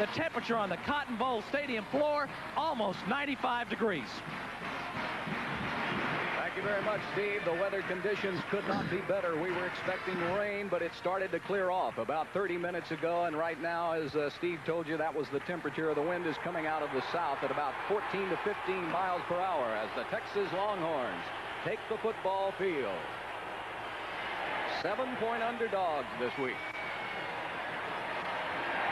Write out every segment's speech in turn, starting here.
The temperature on the Cotton Bowl Stadium floor, almost 95 degrees. Thank you very much, Steve. The weather conditions could not be better. We were expecting rain, but it started to clear off about 30 minutes ago. And right now, as Steve told you, that was the temperature. The wind is coming out of the south at about 14 to 15 miles per hour as the Texas Longhorns take the football field. 7-point underdogs this week.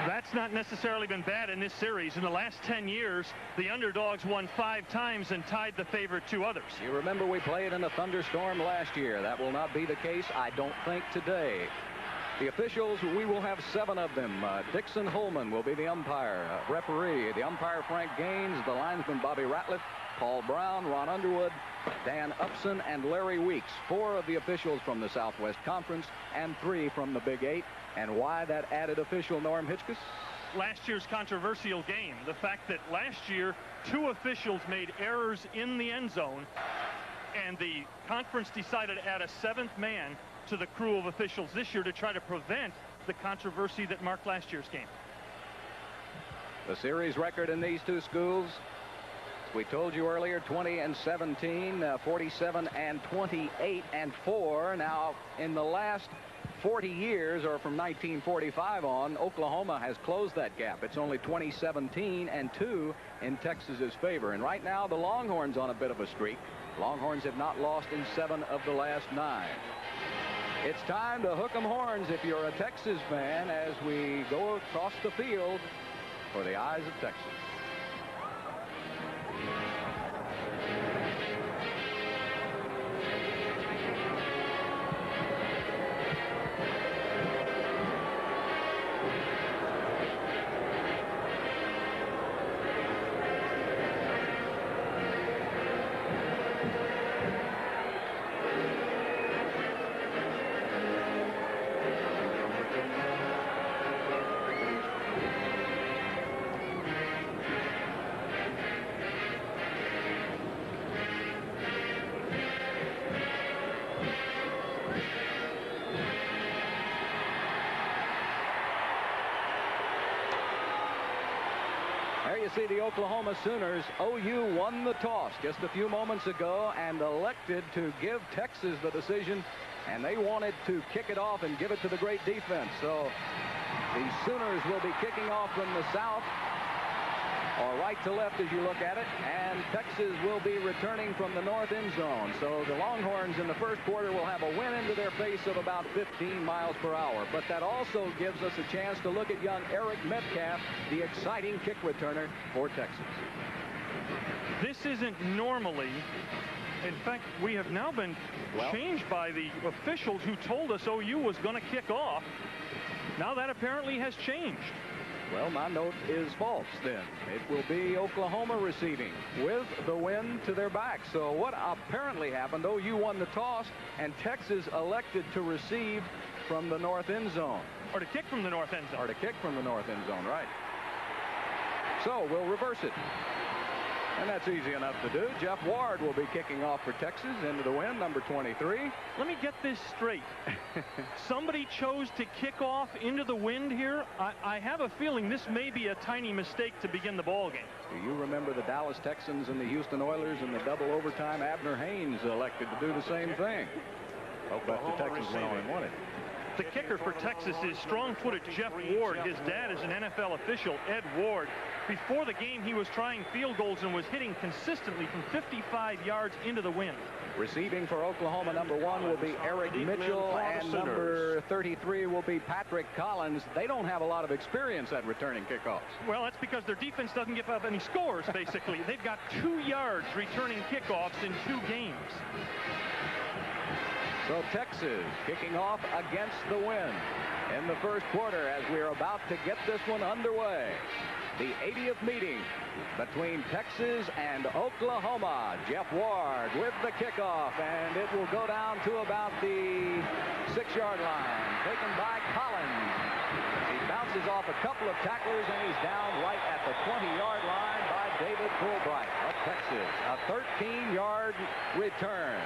That's not necessarily been bad in this series. In the last 10 years, the underdogs won 5 times and tied the favorite 2 others. You remember we played in a thunderstorm last year. That will not be the case, I don't think, today. The officials, we will have 7 of them. Dixon Holman will be the umpire, referee. The umpire, Frank Gaines. The linesman, Bobby Ratliff. Paul Brown, Ron Underwood, Dan Upson, and Larry Weeks. 4 of the officials from the Southwest Conference and 3 from the Big 8. And why that added official, Norm Hitchcock? Last year's controversial game. The fact that last year 2 officials made errors in the end zone, and the conference decided to add a 7th man to the crew of officials this year to try to prevent the controversy that marked last year's game. The series record in these 2 schools, we told you earlier, 20-17, 47-28-4. Now, in the last 40 years, or from 1945 on, Oklahoma has closed that gap. It's only 20-17-2 in Texas's favor. And right now, the Longhorns on a bit of a streak. Longhorns have not lost in 7 of the last 9. It's time to hook 'em horns if you're a Texas fan as we go across the field for the eyes of Texas. See the Oklahoma Sooners. OU won the toss just a few moments ago and elected to give Texas the decision, and they wanted to kick it off and give it to the great defense. So the Sooners will be kicking off from the south, or right to left as you look at it, and Texas will be returning from the north end zone. So the Longhorns in the first quarter will have a wind into their face of about 15 miles per hour. But that also gives us a chance to look at young Eric Metcalf, the exciting kick returner for Texas. This isn't normally. In fact, we have now been changed by the officials who told us OU was going to kick off. Now that apparently has changed. Well, my note is false then. It will be Oklahoma receiving with the wind to their back. So what apparently happened, OU won the toss, and Texas elected to receive from the north end zone. Or to kick from the north end zone. Or to kick from the north end zone, right. So we'll reverse it. And that's easy enough to do. Jeff Ward will be kicking off for Texas into the wind, number 23. Let me get this straight. Somebody chose to kick off into the wind here. I have a feeling this may be a tiny mistake to begin the ball game. Do you remember the Dallas Texans and the Houston Oilers in the double overtime? Abner Haynes elected to do the same thing. But the Texans went on and won it. The kicker for Texas is strong-footed Jeff Ward. His dad is an NFL official, Ed Ward. Before the game, he was trying field goals and was hitting consistently from 55 yards into the wind. Receiving for Oklahoma, number 1 will be Eric Mitchell, and number 33 will be Patrick Collins. They don't have a lot of experience at returning kickoffs. Well, that's because their defense doesn't give up any scores, basically. They've got 2 yards returning kickoffs in 2 games. So Texas kicking off against the wind in the first quarter as we're about to get this one underway. The 80th meeting between Texas and Oklahoma. Jeff Ward with the kickoff, and it will go down to about the 6-yard line. Taken by Collins. He bounces off a couple of tacklers, and he's down right at the 20-yard line by David Fulbright of Texas. A 13-yard return.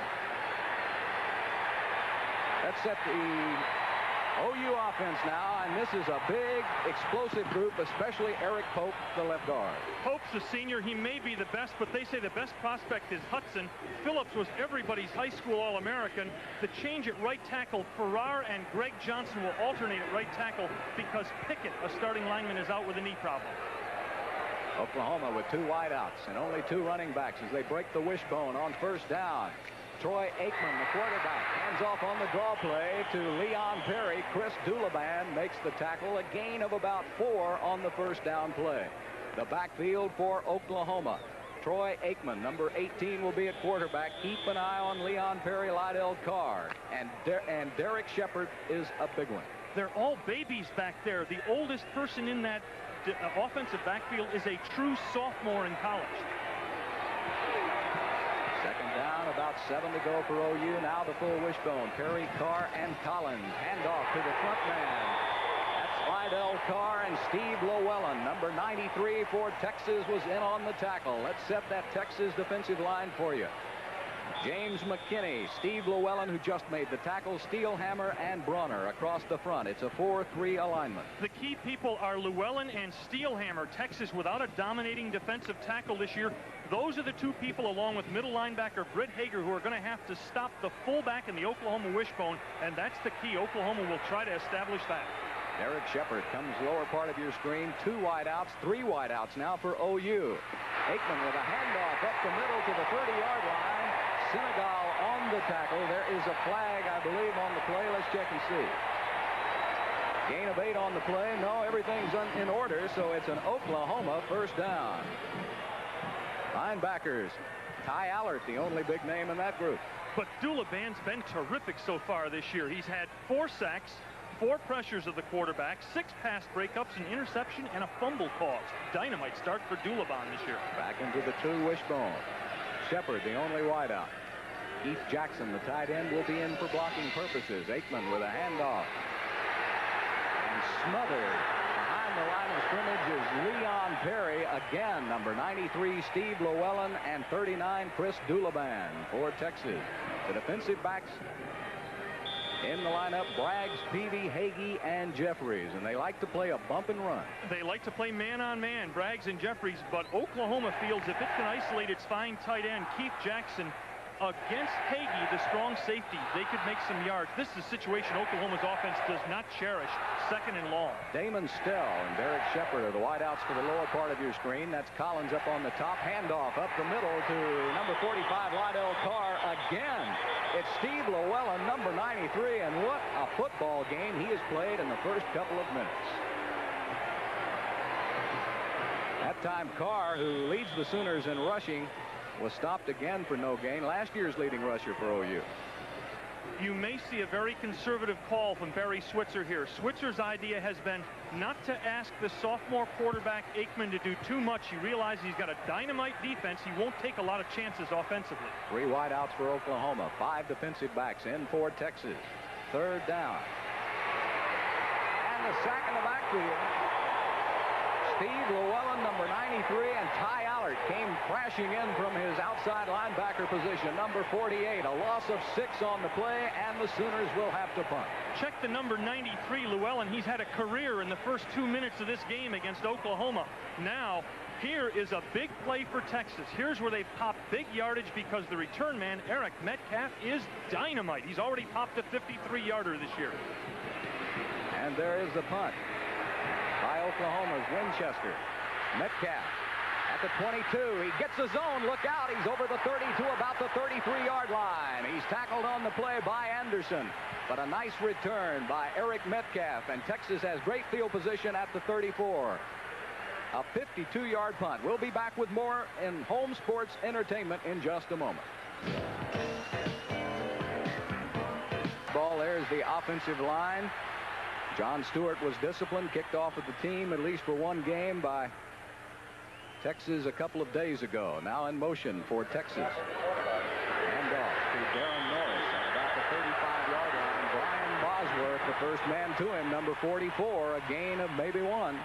That set the OU offense now, and this is a big, explosive group, especially Eric Pope, the left guard. Pope's a senior. He may be the best, but they say the best prospect is Hudson. Phillips was everybody's high school All-American. The change at right tackle, Farrar and Greg Johnson will alternate at right tackle because Pickett, a starting lineman, is out with a knee problem. Oklahoma with 2 wideouts and only 2 running backs as they break the wishbone on first down. Troy Aikman, the quarterback, hands off on the draw play to Leon Perry. Chris Dulaban makes the tackle, a gain of about 4 on the first down play. The backfield for Oklahoma. Troy Aikman, number 18, will be at quarterback. Keep an eye on Leon Perry, Lydell Carr, and Derek Shepard is a big one. They're all babies back there. The oldest person in that offensive backfield is a true sophomore in college. Second down, about 7 to go for OU. Now the full wishbone. Perry, Carr, and Collins. Handoff to the front man. That's Lydell Carr and Steve Llewellyn. Number 93 for Texas was in on the tackle. Let's set that Texas defensive line for you. James McKinney, Steve Llewellyn, who just made the tackle, Steelhammer, and Brunner across the front. It's a 4-3 alignment. The key people are Llewellyn and Steelhammer. Texas without a dominating defensive tackle this year. Those are the 2 people, along with middle linebacker Britt Hager, who are going to have to stop the fullback in the Oklahoma wishbone, and that's the key. Oklahoma will try to establish that. Derek Shepard comes lower part of your screen. 2 wideouts, 3 wideouts now for OU. Aikman with a handoff up the middle to the 30-yard line. Senegal on the tackle. There is a flag, I believe, on the play. Let's check and see. Gain of 8 on the play. No, everything's in order, so it's an Oklahoma first down. Linebackers, Ty Allert, the only big name in that group. But Dulaban's been terrific so far this year. He's had 4 sacks, 4 pressures of the quarterback, 6 pass breakups, an interception, and a fumble caused. Dynamite start for Dulaban this year. Back into the true wishbone. Shepard, the only wideout. Keith Jackson, the tight end, will be in for blocking purposes. Aikman with a handoff. And smothered behind the line of scrimmage is Leon Perry. Again, number 93, Steve Llewellyn, and 39, Chris Dulaban for Texas. The defensive backs in the lineup, Braggs, Peavy, Hagee, and Jeffries, and they like to play a bump and run. They like to play man-on-man, Braggs and Jeffries, but Oklahoma feels if it can isolate its fine tight end, Keith Jackson, against Hagee, the strong safety, they could make some yards. This is a situation Oklahoma's offense does not cherish. 2nd and long. Damon Stell and Derek Shepard are the wideouts for the lower part of your screen. That's Collins up on the top. Handoff up the middle to number 45, Lydell Carr again. It's Steve Llewellyn, number 93, and what a football game he has played in the first couple of minutes. That time, Carr, who leads the Sooners in rushing, was stopped again for no gain. Last year's leading rusher for OU. You may see a very conservative call from Barry Switzer here. Switzer's idea has been not to ask the sophomore quarterback Aikman to do too much. He realizes he's got a dynamite defense. He won't take a lot of chances offensively. 3 wideouts for Oklahoma. 5 defensive backs in for Texas. 3rd down. And the sack in the backfield. Steve Llewellyn, number 93, and Ty Allert came crashing in from his outside linebacker position. Number 48, a loss of 6 on the play, and the Sooners will have to punt. Check the number 93, Llewellyn. He's had a career in the first 2 minutes of this game against Oklahoma. Now, here is a big play for Texas. Here's where they've popped big yardage because the return man, Eric Metcalf, is dynamite. He's already popped a 53-yarder this year. And there is the punt by Oklahoma's Winchester. Metcalf at the 22. He gets his own. Look out. He's over the 30 to about the 33-yard line. He's tackled on the play by Anderson. But a nice return by Eric Metcalf. And Texas has great field position at the 34. A 52-yard punt. We'll be back with more in Home Sports Entertainment in just a moment. Ball, there's the offensive line. John Stewart was disciplined, kicked off with the team at least for 1 game by Texas a couple of days ago. Now in motion for Texas. Handoff to Darren Norris at about the 35-yard line. Brian Bosworth, the first man to him, number 44, a gain of maybe 1.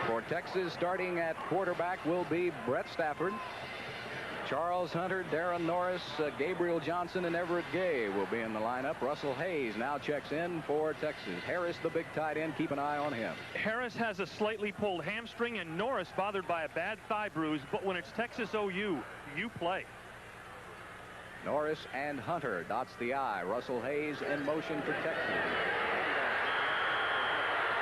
For Texas, starting at quarterback will be Brett Stafford. Charles Hunter, Darren Norris, Gabriel Johnson, and Everett Gay will be in the lineup. Russell Hayes now checks in for Texas. Harris, the big tight end, keep an eye on him. Harris has a slightly pulled hamstring, and Norris bothered by a bad thigh bruise. But when it's Texas OU, you play. Norris and Hunter dots the I. Russell Hayes in motion for Texas.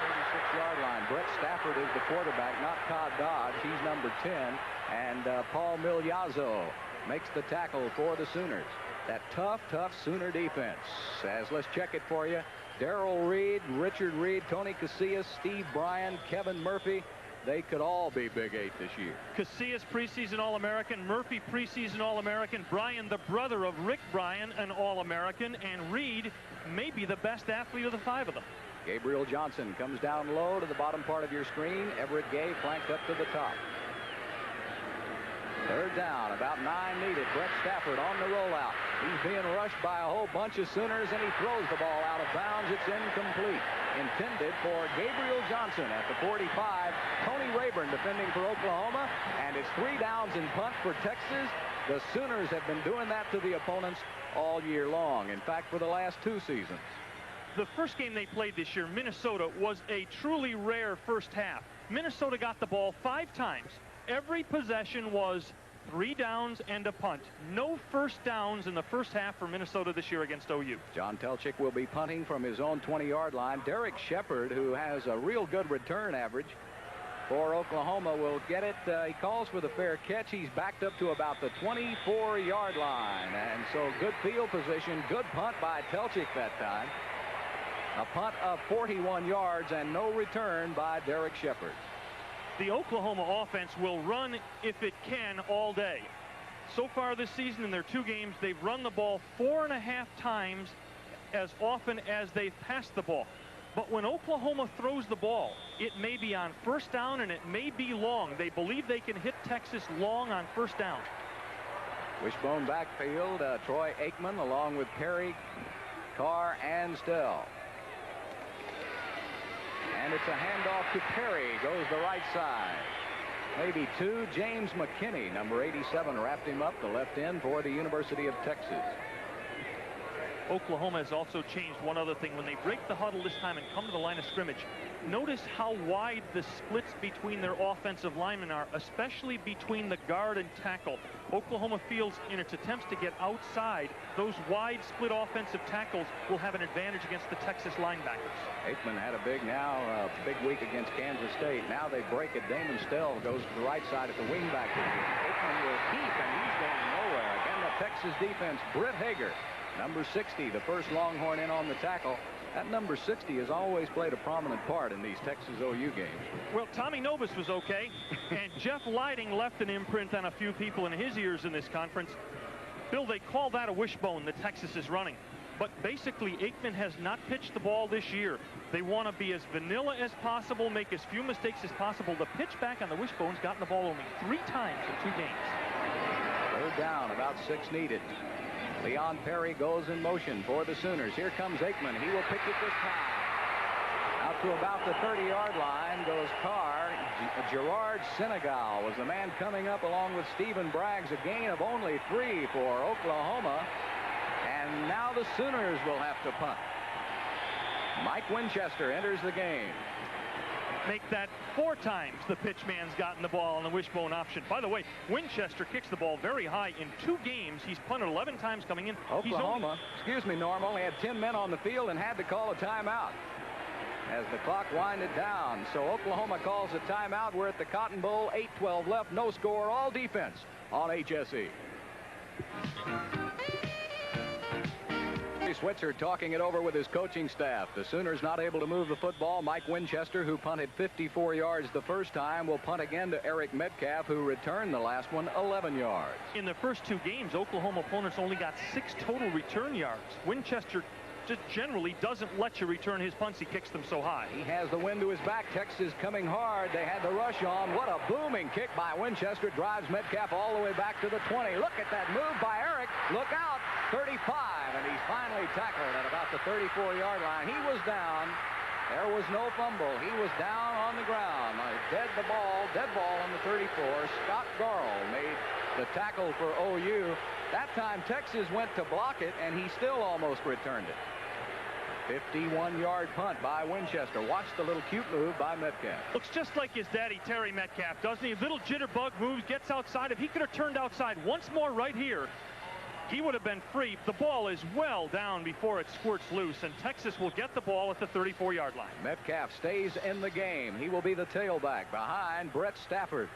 36-yard line. Brett Stafford is the quarterback, not Todd Dodge. He's number 10. And Paul Migliazzo makes the tackle for the Sooners. That tough Sooner defense. Let's check it for you. Darrell Reed, Richard Reed, Tony Casillas, Steve Bryan, Kevin Murphy. They could all be Big 8 this year. Casillas, preseason All-American. Murphy, preseason All-American. Bryan, the brother of Rick Bryan, an All-American. And Reed may be the best athlete of the 5 of them. Gabriel Johnson comes down low to the bottom part of your screen. Everett Gay flanked up to the top. Third down, about 9 needed. Brett Stafford on the rollout. He's being rushed by a whole bunch of Sooners, and he throws the ball out of bounds. It's incomplete. Intended for Gabriel Johnson at the 45. Tony Rayburn defending for Oklahoma, and it's 3 downs and punt for Texas. The Sooners have been doing that to the opponents all year long. In fact, for the last 2 seasons. The first game they played this year, Minnesota, was a truly rare first half. Minnesota got the ball 5 times. Every possession was 3 downs and a punt. No first downs in the first half for Minnesota this year against OU. John Telchik will be punting from his own 20-yard line. Derek Shepard, who has a real good return average for Oklahoma, will get it. He calls for the fair catch. He's backed up to about the 24-yard line. And so good field position, good punt by Telchik that time. A punt of 41 yards and no return by Derek Shepard. The Oklahoma offense will run, if it can, all day. So far this season in their 2 games, they've run the ball 4.5 times as often as they've passed the ball. But when Oklahoma throws the ball, it may be on first down and it may be long. They believe they can hit Texas long on first down. Wishbone backfield, Troy Aikman along with Perry, Carr, and Stell. And it's a handoff to Perry. Goes the right side. Maybe 2. James McKinney, number 87, wrapped him up, the left end for the University of Texas. Oklahoma has also changed one other thing. When they break the huddle this time and come to the line of scrimmage, notice how wide the splits between their offensive linemen are, especially between the guard and tackle. Oklahoma feels in its attempts to get outside, those wide split offensive tackles will have an advantage against the Texas linebackers. Aikman had a big week against Kansas State. Now they break it. Damon Stell goes to the right side at the wingback. Aikman will keep, and he's going nowhere. Again, the Texas defense. Britt Hager, number 60, the first Longhorn in on the tackle. That number 60 has always played a prominent part in these Texas OU games. Well, Tommy Novus was okay, and Jeff Lighting left an imprint on a few people in his ears in this conference. Bill, they call that a wishbone that Texas is running. But basically, Aikman has not pitched the ball this year. They want to be as vanilla as possible, make as few mistakes as possible. The pitch back on the wishbone's gotten the ball only 3 times in 2 games. Third down, about 6 needed. Leon Perry goes in motion for the Sooners. Here comes Aikman. He will pick it this time. Out to about the 30-yard line goes Carr. Gerard Senegal was the man coming up along with Stephen Braggs. A gain of only 3 for Oklahoma. And now the Sooners will have to punt. Mike Winchester enters the game. Make that 4 times the pitch man's gotten the ball on the wishbone option. By the way, Winchester kicks the ball very high. In 2 games, he's punted 11 times coming in. Oklahoma, Norm, only had 10 men on the field and had to call a timeout as the clock winded down. So Oklahoma calls a timeout. We're at the Cotton Bowl, 8-12 left, no score, all defense on HSE. Switzer talking it over with his coaching staff. The Sooners not able to move the football. Mike Winchester, who punted 54 yards the first time, will punt again to Eric Metcalf, who returned the last one 11 yards. In the first 2 games, Oklahoma opponents only got 6 total return yards. Winchester just generally doesn't let you return his punts. He kicks them so high. He has the wind to his back. Texas coming hard. They had the rush on. What a booming kick by Winchester. Drives Metcalf all the way back to the 20. Look at that move by Eric. Look out. 35, and he's finally tackled at about the 34-yard line. He was down. There was no fumble. He was down on the ground. Dead ball on the 34. Scott Garl made the tackle for OU. That time Texas went to block it, and he still almost returned it. 51-yard punt by Winchester. Watch the little cute move by Metcalf. Looks just like his daddy, Terry Metcalf, doesn't he? Little jitterbug moves, gets outside. If he could have turned outside once more right here, he would have been free. The ball is well down before it squirts loose, and Texas will get the ball at the 34-yard line. Metcalf stays in the game. He will be the tailback behind Brett Stafford.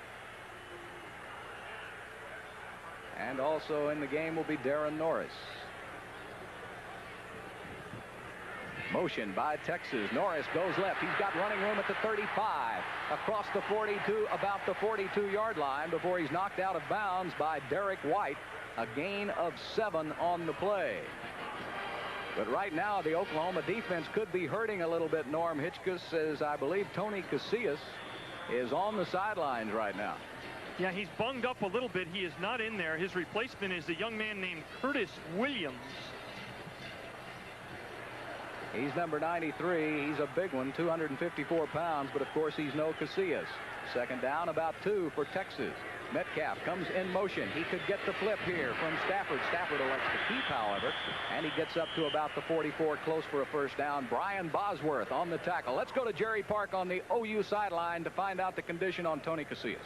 And also in the game will be Darren Norris. Motion by Texas. Norris goes left. He's got running room at the 35. Across the 42, about the 42-yard line before he's knocked out of bounds by Derek White. A gain of 7 on the play. But right now the Oklahoma defense could be hurting a little bit, Norm Hitchcock, as I believe Tony Casillas is on the sidelines right now. Yeah, he's bunged up a little bit. He is not in there. His replacement is a young man named Curtis Williams. He's number 93. He's a big one, 254 pounds, but of course he's no Casillas. Second down, about 2 for Texas. Metcalf comes in motion. He could get the flip here from Stafford. Stafford elects to keep, however, and he gets up to about the 44, close for a first down. Brian Bosworth on the tackle. Let's go to Jerry Park on the OU sideline to find out the condition on Tony Casillas.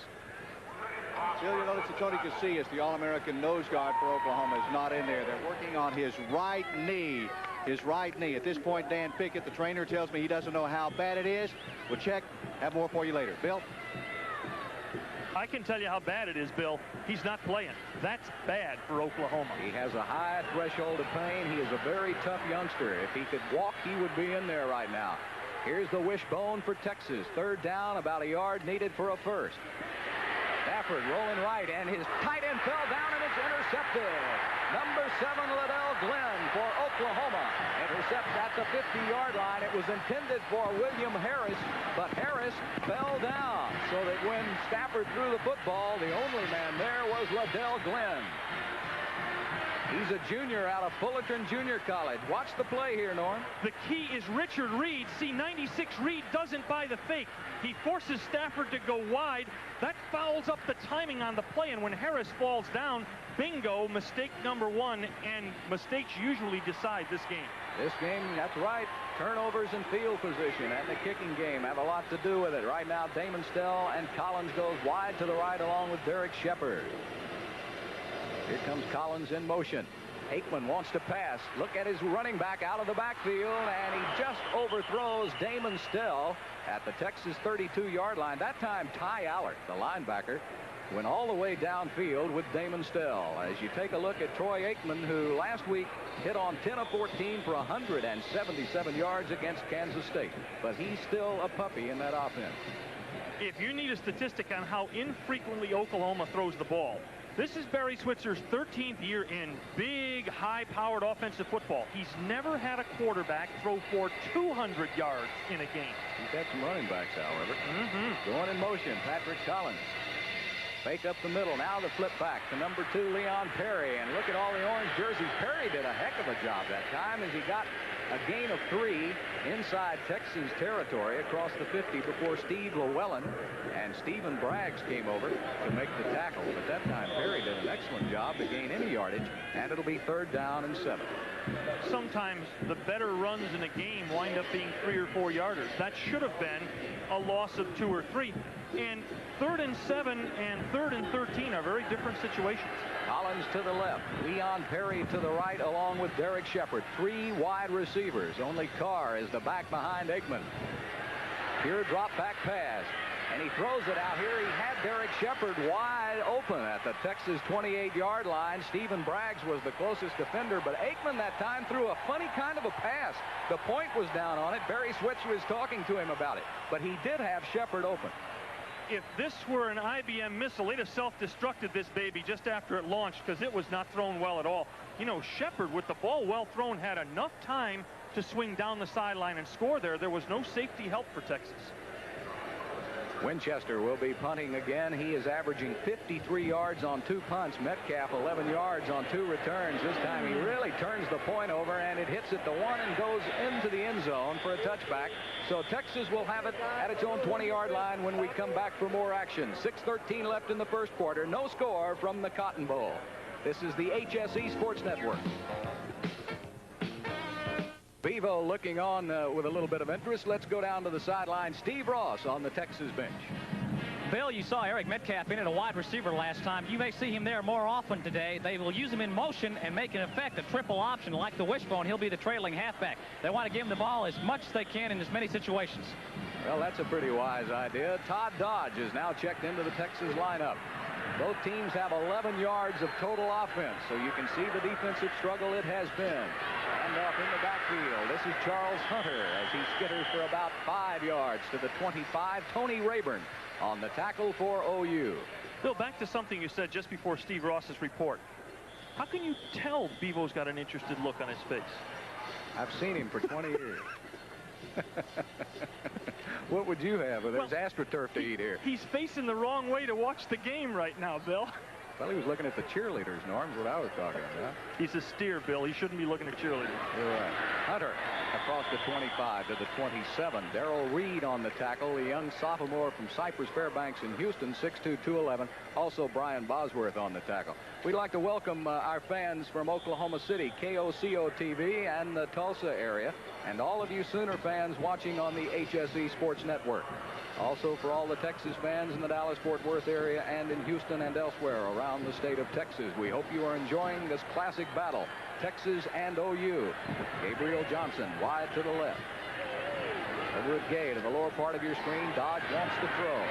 Bill, you notice that Tony Casillas, the All-American nose guard for Oklahoma, is not in there. They're working on his right knee. His right knee. At this point, Dan Pickett, the trainer, tells me he doesn't know how bad it is. We'll check. Have more for you later. Bill? I can tell you how bad it is, Bill. He's not playing. That's bad for Oklahoma. He has a high threshold of pain. He is a very tough youngster. If he could walk, he would be in there right now. Here's the wishbone for Texas. Third down, about a yard needed for a first. Stafford rolling right, and his tight end fell down, and it's intercepted. Number 7, Liddell Glenn for Oklahoma. Intercept at the 50-yard line. It was intended for William Harris, but Harris fell down, so that when Stafford threw the football, the only man there was Liddell Glenn. He's a junior out of Fullerton Junior College. Watch the play here, Norm. The key is Richard Reed. See, 96 Reed doesn't buy the fake. He forces Stafford to go wide. That fouls up the timing on the play, and when Harris falls down, bingo, mistake number 1, and mistakes usually decide this game. This game, that's right. Turnovers and field position and the kicking game have a lot to do with it. Right now, Damon Stell and Collins goes wide to the right along with Derek Shepard. Here comes Collins in motion. Aikman wants to pass. Look at his running back out of the backfield, and he just overthrows Damon Stell at the Texas 32-yard line. That time, Ty Allert, the linebacker, went all the way downfield with Damon Stell. As you take a look at Troy Aikman, who last week hit on 10 of 14 for 177 yards against Kansas State. But he's still a puppy in that offense. If you need a statistic on how infrequently Oklahoma throws the ball, this is Barry Switzer's 13th year in big, high-powered offensive football. He's never had a quarterback throw for 200 yards in a game. He's had some running backs, however. Going in motion, Patrick Collins. Fake up the middle. Now the flip back to number 2, Leon Perry. And look at all the orange jerseys. Perry did a heck of a job that time as he got a gain of 3 inside Texas territory across the 50 before Steve Llewellyn and Stephen Braggs came over to make the tackle. But that time Perry did an excellent job to gain any yardage, and it'll be 3rd down and 7. Sometimes the better runs in a game wind up being 3 or 4 yarders. That should have been a loss of 2 or 3. And 3rd and 7 and 3rd and 13 are very different situations. Collins to the left, Leon Perry to the right along with Derek Shepard. 3 wide receivers. Only Carr is the back behind Aikman. Here, drop back pass, and he throws it out here. He had Derek Shepard wide open at the Texas 28-yard line. Stephen Braggs was the closest defender, but Aikman that time threw a funny kind of a pass. The point was down on it. Barry Switz was talking to him about it, but he did have Shepard open. If this were an IBM missile, they'd have self-destructed this baby just after it launched, because it was not thrown well at all. You know, Shepard, with the ball well thrown, had enough time to swing down the sideline and score there. There was no safety help for Texas. Winchester will be punting again. He is averaging 53 yards on 2 punts. Metcalf 11 yards on 2 returns. This time he really turns the point over, and it hits at the 1 and goes into the end zone for a touchback. So Texas will have it at its own 20-yard line when we come back for more action. 6:13 left in the first quarter. No score from the Cotton Bowl. This is the HSE Sports Network. Bevo looking on with a little bit of interest. Let's go down to the sideline. Steve Ross on the Texas bench. Bill, you saw Eric Metcalf in at a wide receiver last time. You may see him there more often today. They will use him in motion and make in effect a triple option like the wishbone. He'll be the trailing halfback. They want to give him the ball as much as they can in as many situations. Well, that's a pretty wise idea. Todd Dodge is now checked into the Texas lineup. Both teams have 11 yards of total offense, so you can see the defensive struggle it has been. And off in the backfield, this is Charles Hunter as he skitters for about 5 yards to the 25. Tony Rayburn on the tackle for OU. Bill, back to something you said just before Steve Ross's report. How can you tell Bevo's got an interested look on his face? I've seen him for 20 years. What would you have? Well, there's AstroTurf to eat here. He's facing the wrong way to watch the game right now, Bill. Well, he was looking at the cheerleaders, Norm's what I was talking about. He's a steer, Bill. He shouldn't be looking at cheerleaders. You're right. Hunter across the 25 to the 27. Darrell Reed on the tackle, the young sophomore from Cypress Fairbanks in Houston, 6'2", 211. Also Brian Bosworth on the tackle. We'd like to welcome our fans from Oklahoma City, KOCO TV, and the Tulsa area, and all of you Sooner fans watching on the HSE Sports Network. Also for all the Texas fans in the Dallas-Fort Worth area and in Houston and elsewhere around the state of Texas. We hope you are enjoying this classic battle, Texas and OU. Gabriel Johnson wide to the left. Everett Gay to the lower part of your screen. Dodge wants to throw.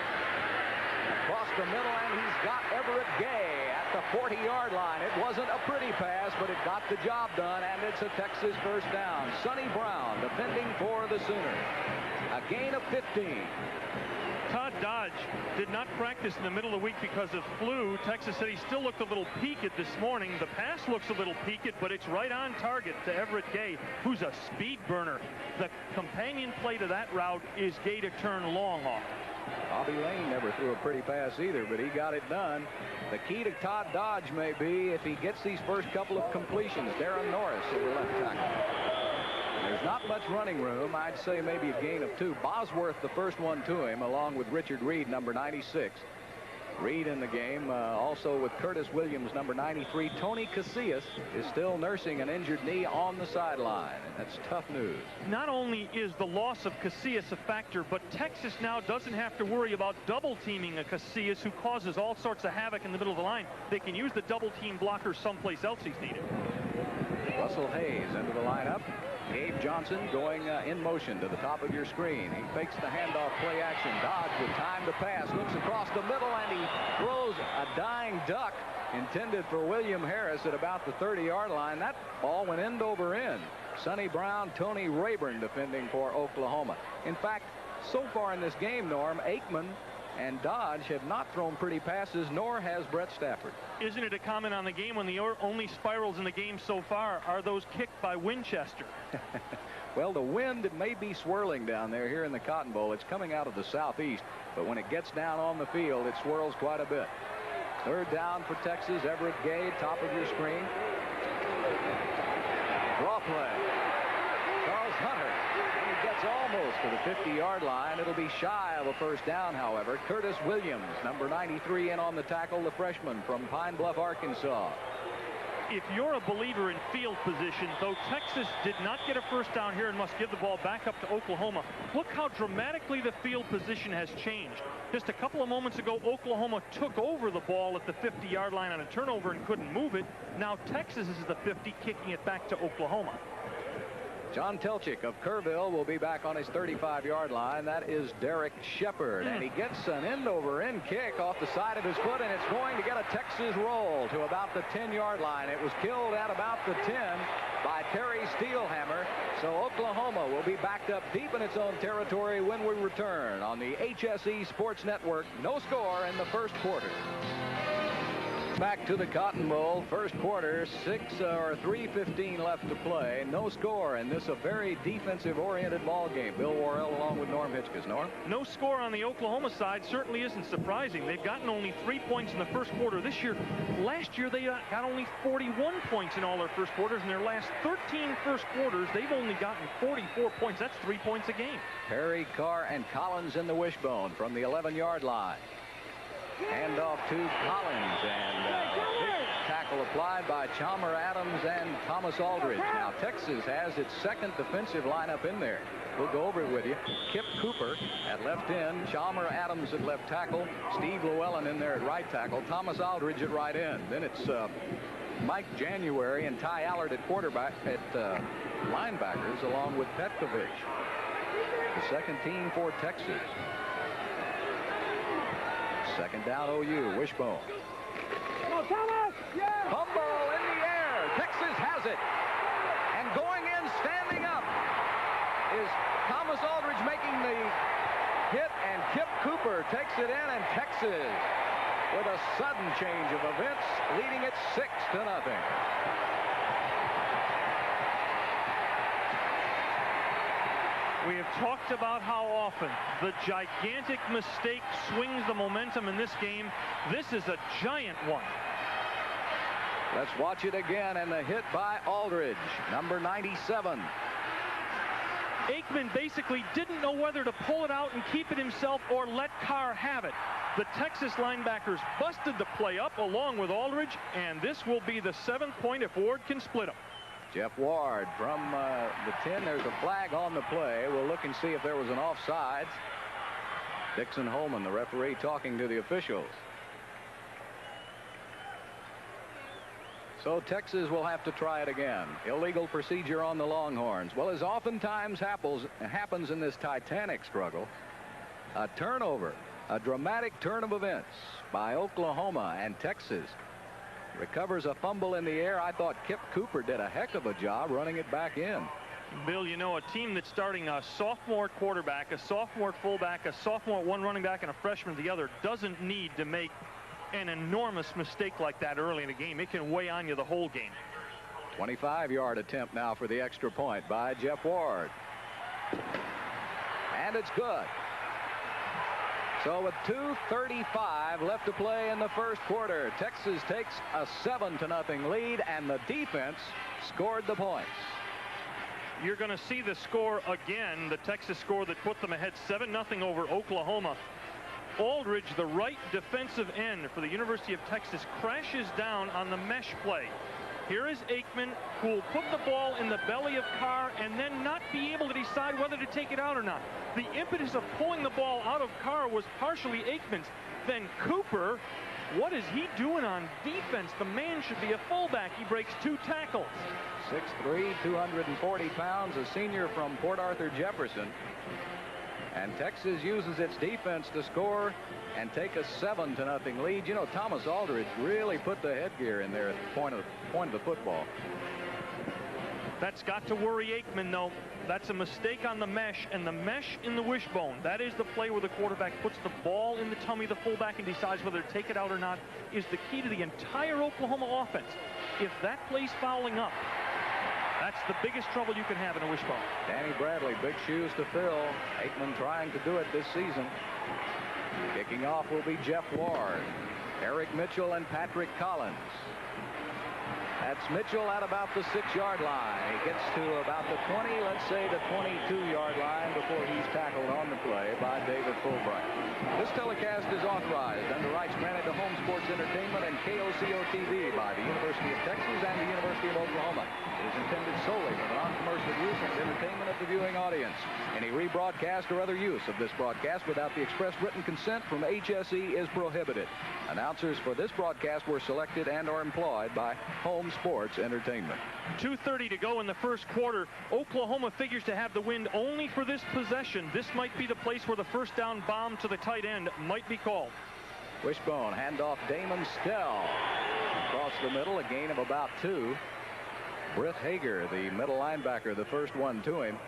Across the middle, and he's got Everett Gay at the 40-yard line. It wasn't a pretty pass, but it got the job done, and it's a Texas first down. Sonny Brown defending for the Sooners. A gain of 15. Todd Dodge did not practice in the middle of the week because of flu. Texas City still looked a little peaked this morning. The pass looks a little peaked, but it's right on target to Everett Gay, who's a speed burner. The companion play to that route is Gay to turn long off. Bobby Lane never threw a pretty pass either, but he got it done. The key to Todd Dodge may be if he gets these first couple of completions. Darren Norris over left tackle. There's not much running room. I'd say maybe a gain of 2. Bosworth the first one to him, along with Richard Reed, number 96. Reed in the game, also with Curtis Williams, number 93. Tony Casillas is still nursing an injured knee on the sideline. That's tough news. Not only is the loss of Casillas a factor, but Texas now doesn't have to worry about double teaming a Casillas who causes all sorts of havoc in the middle of the line. They can use the double team blocker someplace else he's needed. Russell Hayes into the lineup. Gabe Johnson going in motion to the top of your screen. He fakes the handoff play action. Dodge with time to pass. Looks across the middle, and he throws a dying duck intended for William Harris at about the 30-yard line. That ball went end over end. Sonny Brown, Tony Rayburn defending for Oklahoma. In fact, so far in this game, Norm, Aikman and Dodge have not thrown pretty passes, nor has Brett Stafford. Isn't it a comment on the game when the only spirals in the game so far are those kicked by Winchester? Well, the wind may be swirling down there here in the Cotton Bowl. It's coming out of the southeast, but when it gets down on the field, it swirls quite a bit. Third down for Texas. Everett Gay, top of your screen. Draw play. Charles Hunter. He gets almost to the 50-yard line. It'll be shy of a first down, however. Curtis Williams, number 93, in on the tackle, the freshman from Pine Bluff, Arkansas. If you're a believer in field position, though Texas did not get a first down here and must give the ball back up to Oklahoma, look how dramatically the field position has changed. Just a couple of moments ago, Oklahoma took over the ball at the 50-yard line on a turnover and couldn't move it. Now Texas is the 50, kicking it back to Oklahoma. John Telchik of Kerrville will be back on his 35-yard line. That is Derek Shepard, and he gets an end-over-end kick off the side of his foot, and it's going to get a Texas roll to about the 10-yard line. It was killed at about the 10 by Terry Steelhammer, so Oklahoma will be backed up deep in its own territory when we return on the HSE Sports Network. No score in the first quarter. Back to the Cotton Bowl. First quarter, 3:15 left to play. No score, and this a very defensive-oriented ball game. Bill Worrell along with Norm Hitchcock. Norm? No score on the Oklahoma side certainly isn't surprising. They've gotten only 3 points in the first quarter this year. Last year, they got only 41 points in all their first quarters. In their last 13 first quarters, they've only gotten 44 points. That's 3 points a game. Perry, Carr, and Collins in the wishbone from the 11-yard line. Hand off to Collins, and big tackle applied by Chalmer Adams and Thomas Aldridge. Now Texas has its second defensive lineup in there. We'll go over it with you. Kip Cooper at left end, Chalmer Adams at left tackle, Steve Llewellyn in there at right tackle, Thomas Aldridge at right end. Then it's Mike January and Ty Allard at quarterback at linebackers, along with Petkovic. The second team for Texas. Second down, OU, wishbone. Fumble in the air. Texas has it. And going in, standing up, is Thomas Aldridge making the hit, and Kip Cooper takes it in, and Texas, with a sudden change of events, leading it 6-0. We have talked about how often the gigantic mistake swings the momentum in this game. This is a giant one. Let's watch it again, and the hit by Aldridge, number 97. Aikman basically didn't know whether to pull it out and keep it himself or let Carr have it. The Texas linebackers busted the play up along with Aldridge, and this will be the 7th point if Ward can split them. Jeff Ward from the 10. There's a flag on the play. We'll look and see if there was an offsides. Dixon Holman, the referee, talking to the officials. So Texas will have to try it again. Illegal procedure on the Longhorns. Well, as oftentimes happens in this titanic struggle, a turnover, a dramatic turn of events by Oklahoma, and Texas recovers a fumble in the air. I thought Kip Cooper did a heck of a job running it back in. Bill, you know, a team that's starting a sophomore quarterback, a sophomore fullback, a sophomore one running back, and a freshman the other doesn't need to make an enormous mistake like that early in the game. It can weigh on you the whole game. 25-yard attempt now for the extra point by Jeff Ward. And it's good. So with 2:35 left to play in the first quarter, Texas takes a 7-0 lead, and the defense scored the points. You're going to see the score again, the Texas score that put them ahead 7-0 over Oklahoma. Aldridge, the right defensive end for the University of Texas, crashes down on the mesh play. Here is Aikman, who will put the ball in the belly of Carr and then not be able to decide whether to take it out or not. The impetus of pulling the ball out of Carr was partially Aikman's. Then Cooper, what is he doing on defense? The man should be a fullback. He breaks 2 tackles. 6'3", 240 pounds, a senior from Port Arthur Jefferson. And Texas uses its defense to score and take a 7-0 lead. You know, Thomas Aldridge really put the headgear in there at the point of the football. That's got to worry Aikman, though. That's a mistake on the mesh, and the mesh in the wishbone. That is the play where the quarterback puts the ball in the tummy of the fullback and decides whether to take it out or not, is the key to the entire Oklahoma offense. If that plays fouling up, that's the biggest trouble you can have in a wishbone. Danny Bradley, big shoes to fill. Aikman trying to do it this season. Kicking off will be Jeff Ward, Eric Mitchell, and Patrick Collins. That's Mitchell at about the 6-yard line. He gets to about the 20, let's say the 22-yard line, before he's tackled on the play by David Fulbright. This telecast is authorized under rights granted to Home Sports Entertainment and KOCO-TV by the University of Texas and the University of Oklahoma. It is intended solely for the non-commercial use and entertainment of the viewing audience. Any rebroadcast or other use of this broadcast without the express written consent from HSE is prohibited. Announcers for this broadcast were selected and are employed by Home Sports Entertainment. 2:30 to go in the first quarter. Oklahoma figures to have the wind only for this possession. This might be the place where the first down bomb to the tight end might be called. Wishbone, handoff Damon Stell. Across the middle, a gain of about 2. Britt Hager, the middle linebacker, the first one to him.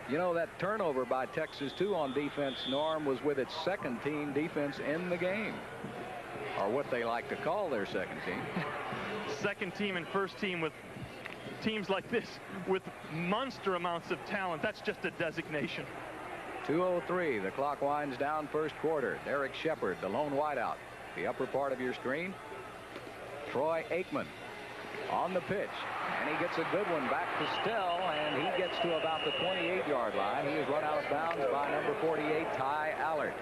You know, that turnover by Texas, too, on defense, Norm, was with its second team defense in the game. or what they like to call their second team. Second team and first team with teams like this with monster amounts of talent. That's just a designation. 2:03. The clock winds down first quarter. Derek Shepard, the lone wideout. The upper part of your screen. Troy Aikman on the pitch. And he gets a good one back to Stell, and he gets to about the 28-yard line. He is run out of bounds by number 48, Ty Allard.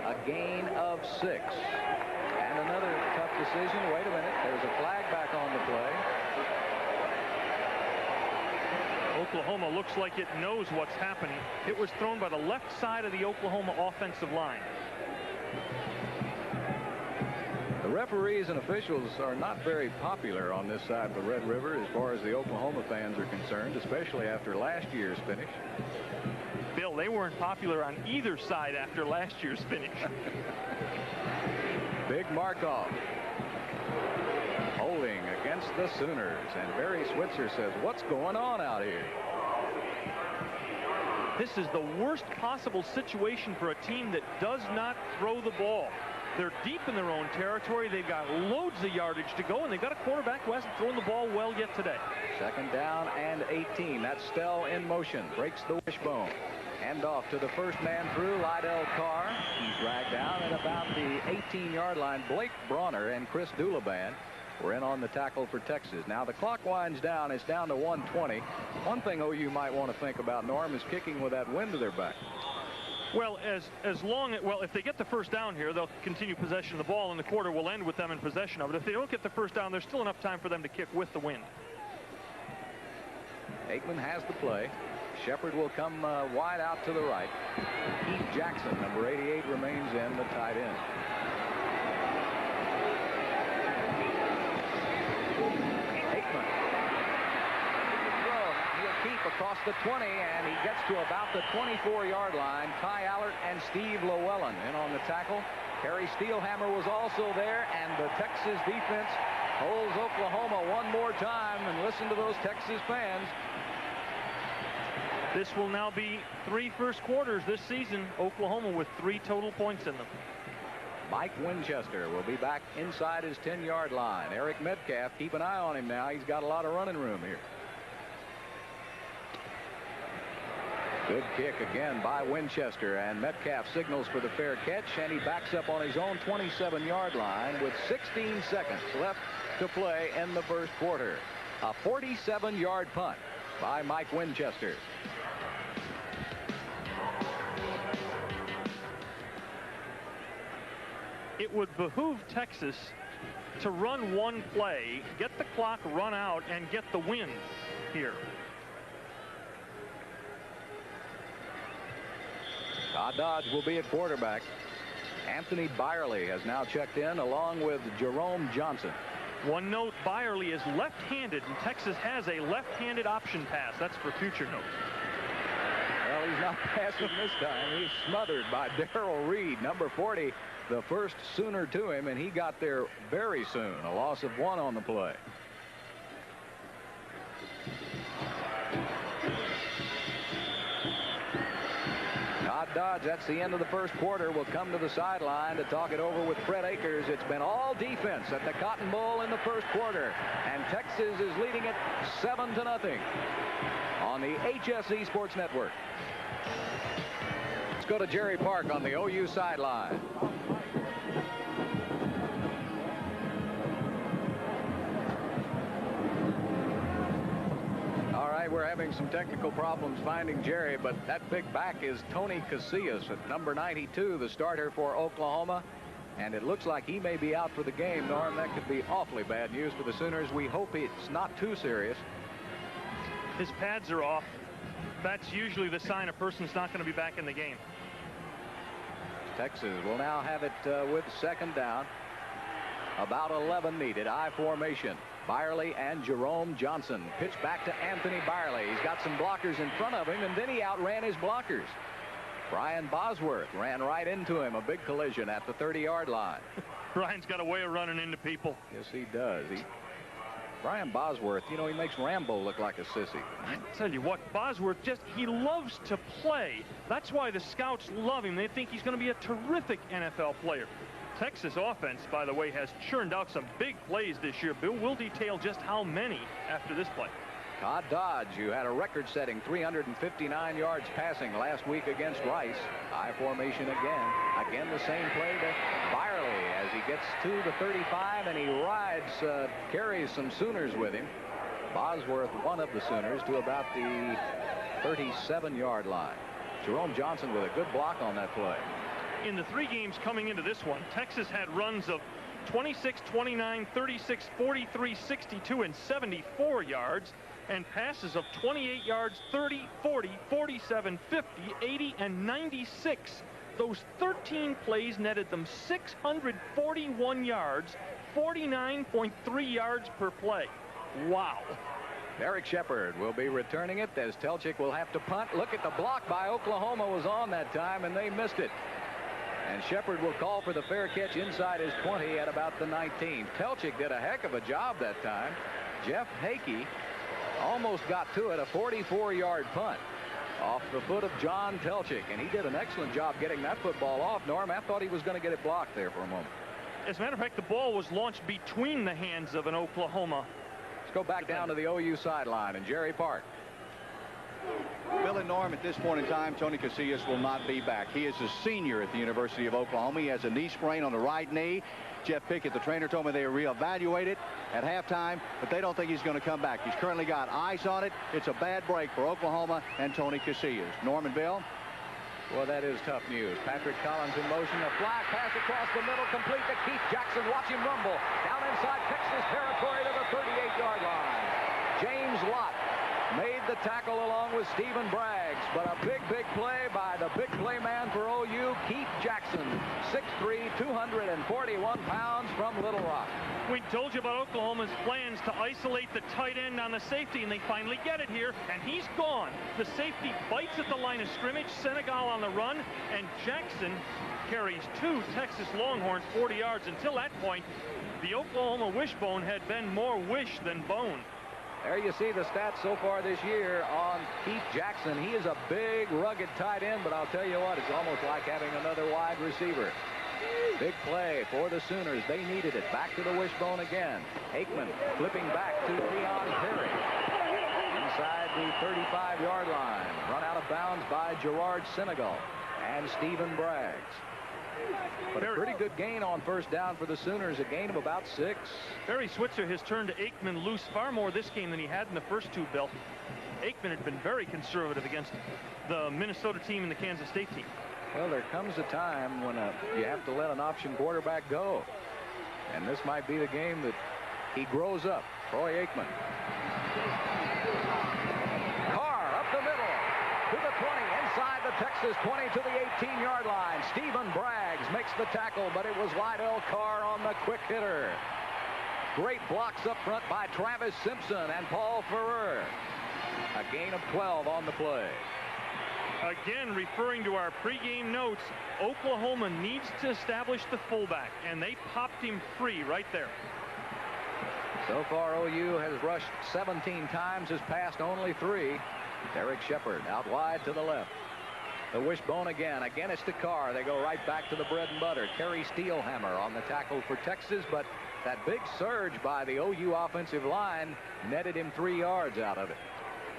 A gain of 6. And another tough decision. Wait a minute. There's a flag back on the play. Oklahoma looks like it knows what's happening. It was thrown by the left side of the Oklahoma offensive line. The referees and officials are not very popular on this side of the Red River as far as the Oklahoma fans are concerned, especially after last year's finish. Bill, they weren't popular on either side after last year's finish. Big Markov holding against the Sooners, and Barry Switzer says, what's going on out here? This is the worst possible situation for a team that does not throw the ball. They're deep in their own territory. They've got loads of yardage to go, and they've got a quarterback who hasn't thrown the ball well yet today. Second down and 18. That's Stell in motion. Breaks the wishbone. Hand off to the first man through, Lydell Carr. He's dragged down at about the 18-yard line. Blake Bronner and Chris Dulaban were in on the tackle for Texas. Now the clock winds down. It's down to 1:20. One thing OU might want to think about, Norm, is kicking with that wind to their back. Well, if they get the first down here, they'll continue possession of the ball, and the quarter will end with them in possession of it. If they don't get the first down, there's still enough time for them to kick with the wind. Aikman has the play. Shepard will come wide out to the right. Keith Jackson, number 88, remains in, the tight end. Aikman. He'll keep across the 20, and he gets to about the 24-yard line. Ty Allard and Steve Llewellyn in on the tackle. Harry Steelhammer was also there, and the Texas defense holds Oklahoma one more time. And listen to those Texas fans. This will now be 3 first quarters this season. Oklahoma with 3 total points in them. Mike Winchester will be back inside his 10-yard line. Eric Metcalf, keep an eye on him now. He's got a lot of running room here. Good kick again by Winchester, and Metcalf signals for the fair catch, and he backs up on his own 27-yard line with 16 seconds left to play in the first quarter. A 47-yard punt by Mike Winchester. It would behoove Texas to run one play, get the clock run out, and get the win here. Todd Dodge will be at quarterback. Anthony Byerly has now checked in along with Jerome Johnson. One note, Byerly is left-handed, and Texas has a left-handed option pass. That's for future note. Well, he's not passing this time. He's smothered by Darrell Reed, number 40, the first Sooner to him, and he got there very soon. A loss of 1 on the play. Todd Dodge, that's the end of the first quarter, will come to the sideline to talk it over with Fred Akers. It's been all defense at the Cotton Bowl in the first quarter, and Texas is leading it 7-0 on the HSE Sports Network. Let's go to Jerry Park on the OU sideline. We're having some technical problems finding Jerry, but that big back is Tony Casillas at number 92, the starter for Oklahoma, and it looks like he may be out for the game. Norm, that could be awfully bad news for the Sooners. We hope it's not too serious. His pads are off. That's usually the sign a person's not going to be back in the game. Texas will now have it with second down. About 11 needed. I formation. Byerly and Jerome Johnson. Pitch back to Anthony Byerly. He's got some blockers in front of him, and then he outran his blockers. Brian Bosworth ran right into him. A big collision at the 30-yard line. Brian's got a way of running into people. Yes, he does. Brian Bosworth, you know, he makes Rambo look like a sissy. I tell you what, Bosworth he loves to play. That's why the scouts love him. They think he's going to be a terrific NFL player. Texas offense, by the way, has churned out some big plays this year. Bill will detail just how many after this play. Todd Dodge, who had a record-setting 359 yards passing last week against Rice. High formation again. Again, the same play to Byerly as he gets to the 35, and he carries some Sooners with him. Bosworth, one of the Sooners, to about the 37-yard line. Jerome Johnson with a good block on that play. In the 3 games coming into this one, Texas had runs of 26, 29, 36, 43, 62, and 74 yards, and passes of 28 yards, 30, 40, 47, 50, 80, and 96. Those 13 plays netted them 641 yards, 49.3 yards per play. Wow. Derek Shepard will be returning it as Telchik will have to punt. Look at the block by Oklahoma was on that time, and they missed it. And Shepard will call for the fair catch inside his 20 at about the 19. Telchik did a heck of a job that time. Jeff Hakey almost got to it, a 44-yard punt off the foot of John Telchik, and he did an excellent job getting that football off. Norm, I thought he was going to get it blocked there for a moment. As a matter of fact, the ball was launched between the hands of an Oklahoma. Let's go back down to the OU sideline and Jerry Park. Bill and Norm, at this point in time, Tony Casillas will not be back. He is a senior at the University of Oklahoma. He has a knee sprain on the right knee. Jeff Pickett, the trainer, told me they reevaluate it at halftime, but they don't think he's going to come back. He's currently got ice on it. It's a bad break for Oklahoma and Tony Casillas. Norm and Bill? Well, that is tough news. Patrick Collins in motion. A flag pass across the middle, complete to Keith Jackson. Watch him rumble down inside Texas territory to the 38-yard line. James Lott made the tackle along with Stephen Braggs, but a big play by the big play man for OU, Keith Jackson, 6'3", 241 pounds from Little Rock. We told you about Oklahoma's plans to isolate the tight end on the safety, and they finally get it here, and he's gone. The safety bites at the line of scrimmage, Senegal on the run, and Jackson carries 2 Texas Longhorns 40 yards. Until that point, the Oklahoma wishbone had been more wish than bone. There you see the stats so far this year on Keith Jackson. He is a big, rugged tight end, but I'll tell you what, it's almost like having another wide receiver. Big play for the Sooners. They needed it. Back to the wishbone again. Aikman flipping back to Leon Perry. Inside the 35-yard line. Run out of bounds by Gerard Senegal and Stephen Braggs. But a pretty good gain on first down for the Sooners, a gain of about 6. Barry Switzer has turned Aikman loose far more this game than he had in the first 2, Bill. Aikman had been very conservative against the Minnesota team and the Kansas State team. Well, there comes a time when you have to let an option quarterback go. And this might be the game that he grows up. Troy Aikman. Carr up the middle to the 20, inside the Texas 20 to the 18-yard line. Stephen Braggs makes the tackle, but it was Lydell Carr on the quick hitter. Great blocks up front by Travis Simpson and Paul Ferrer. A gain of 12 on the play. Again, referring to our pregame notes, Oklahoma needs to establish the fullback, and they popped him free right there. So far, OU has rushed 17 times, has passed only 3. Derek Shepard out wide to the left. The wishbone again. Again, it's to Carr. They go right back to the bread and butter. Kerry Steelhammer on the tackle for Texas, but that big surge by the OU offensive line netted him 3 yards out of it.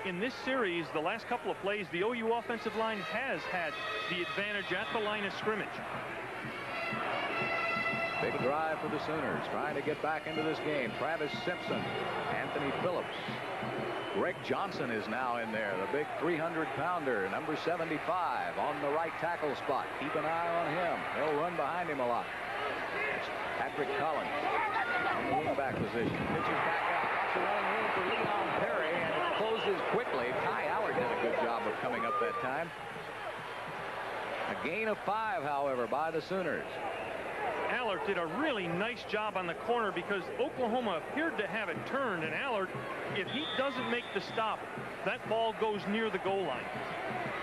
In this series, the last couple of plays, the OU offensive line has had the advantage at the line of scrimmage. Big drive for the Sooners, trying to get back into this game. Travis Simpson, Anthony Phillips. Greg Johnson is now in there, the big 300-pounder, number 75 on the right tackle spot. Keep an eye on him. They'll run behind him a lot. It's Patrick Collins in the wingback position. Pitches back out. Lots of running room for Leon Perry, and it closes quickly. Kai Allard did a good job of coming up that time. A gain of 5, however, by the Sooners. Allard did a really nice job on the corner because Oklahoma appeared to have it turned, and Allard, if he doesn't make the stop, that ball goes near the goal line.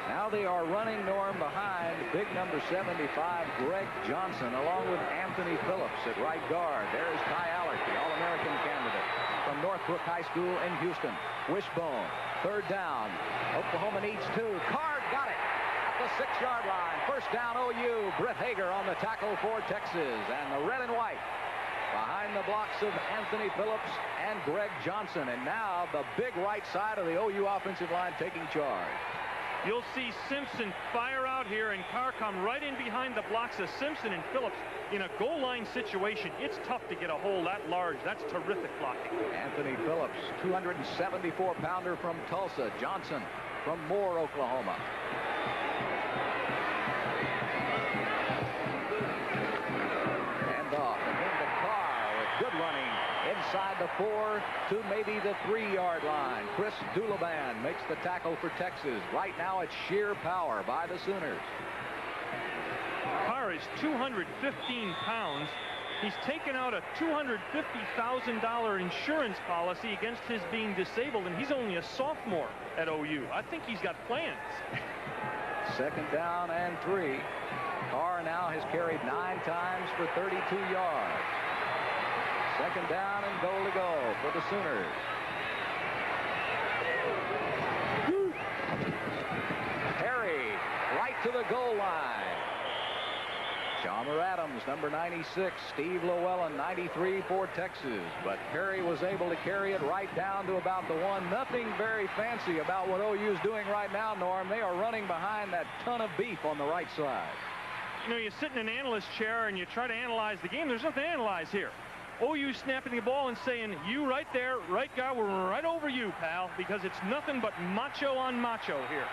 Now they are running Norm behind big number 75, Greg Johnson, along with Anthony Phillips at right guard. There's Kai Allard, the All-American candidate from Northbrook High School in Houston. Wishbone, 3rd down. Oklahoma needs 2. Carr got it at the 6-yard line. First down OU. Britt Hager on the tackle for Texas. And the red and white behind the blocks of Anthony Phillips and Greg Johnson. And now the big right side of the OU offensive line taking charge. You'll see Simpson fire out here, and Carr come right in behind the blocks of Simpson and Phillips in a goal line situation. It's tough to get a hole that large. That's terrific blocking. Anthony Phillips, 274-pounder from Tulsa. Johnson from Moore, Oklahoma. Handoff, and then to Carr with good running inside the 4 to maybe the 3-yard line. Chris Dulaban makes the tackle for Texas. Right now it's sheer power by the Sooners. Carr is 215 pounds. He's taken out a $250,000 insurance policy against his being disabled, and he's only a sophomore at OU. I think he's got plans. Second down and 3. Carr now has carried 9 times for 32 yards. Second down and goal to go for the Sooners. Perry right to the goal line. Chalmer Adams, number 96. Steve Llewellyn, 93 for Texas. But Perry was able to carry it right down to about the 1. Nothing very fancy about what OU's doing right now, Norm. They are running behind that ton of beef on the right side. You know, you sit in an analyst chair and you try to analyze the game. There's nothing to analyze here. OU snapping the ball and saying, you right there, right guy, we're right over you, pal, because it's nothing but macho on macho here.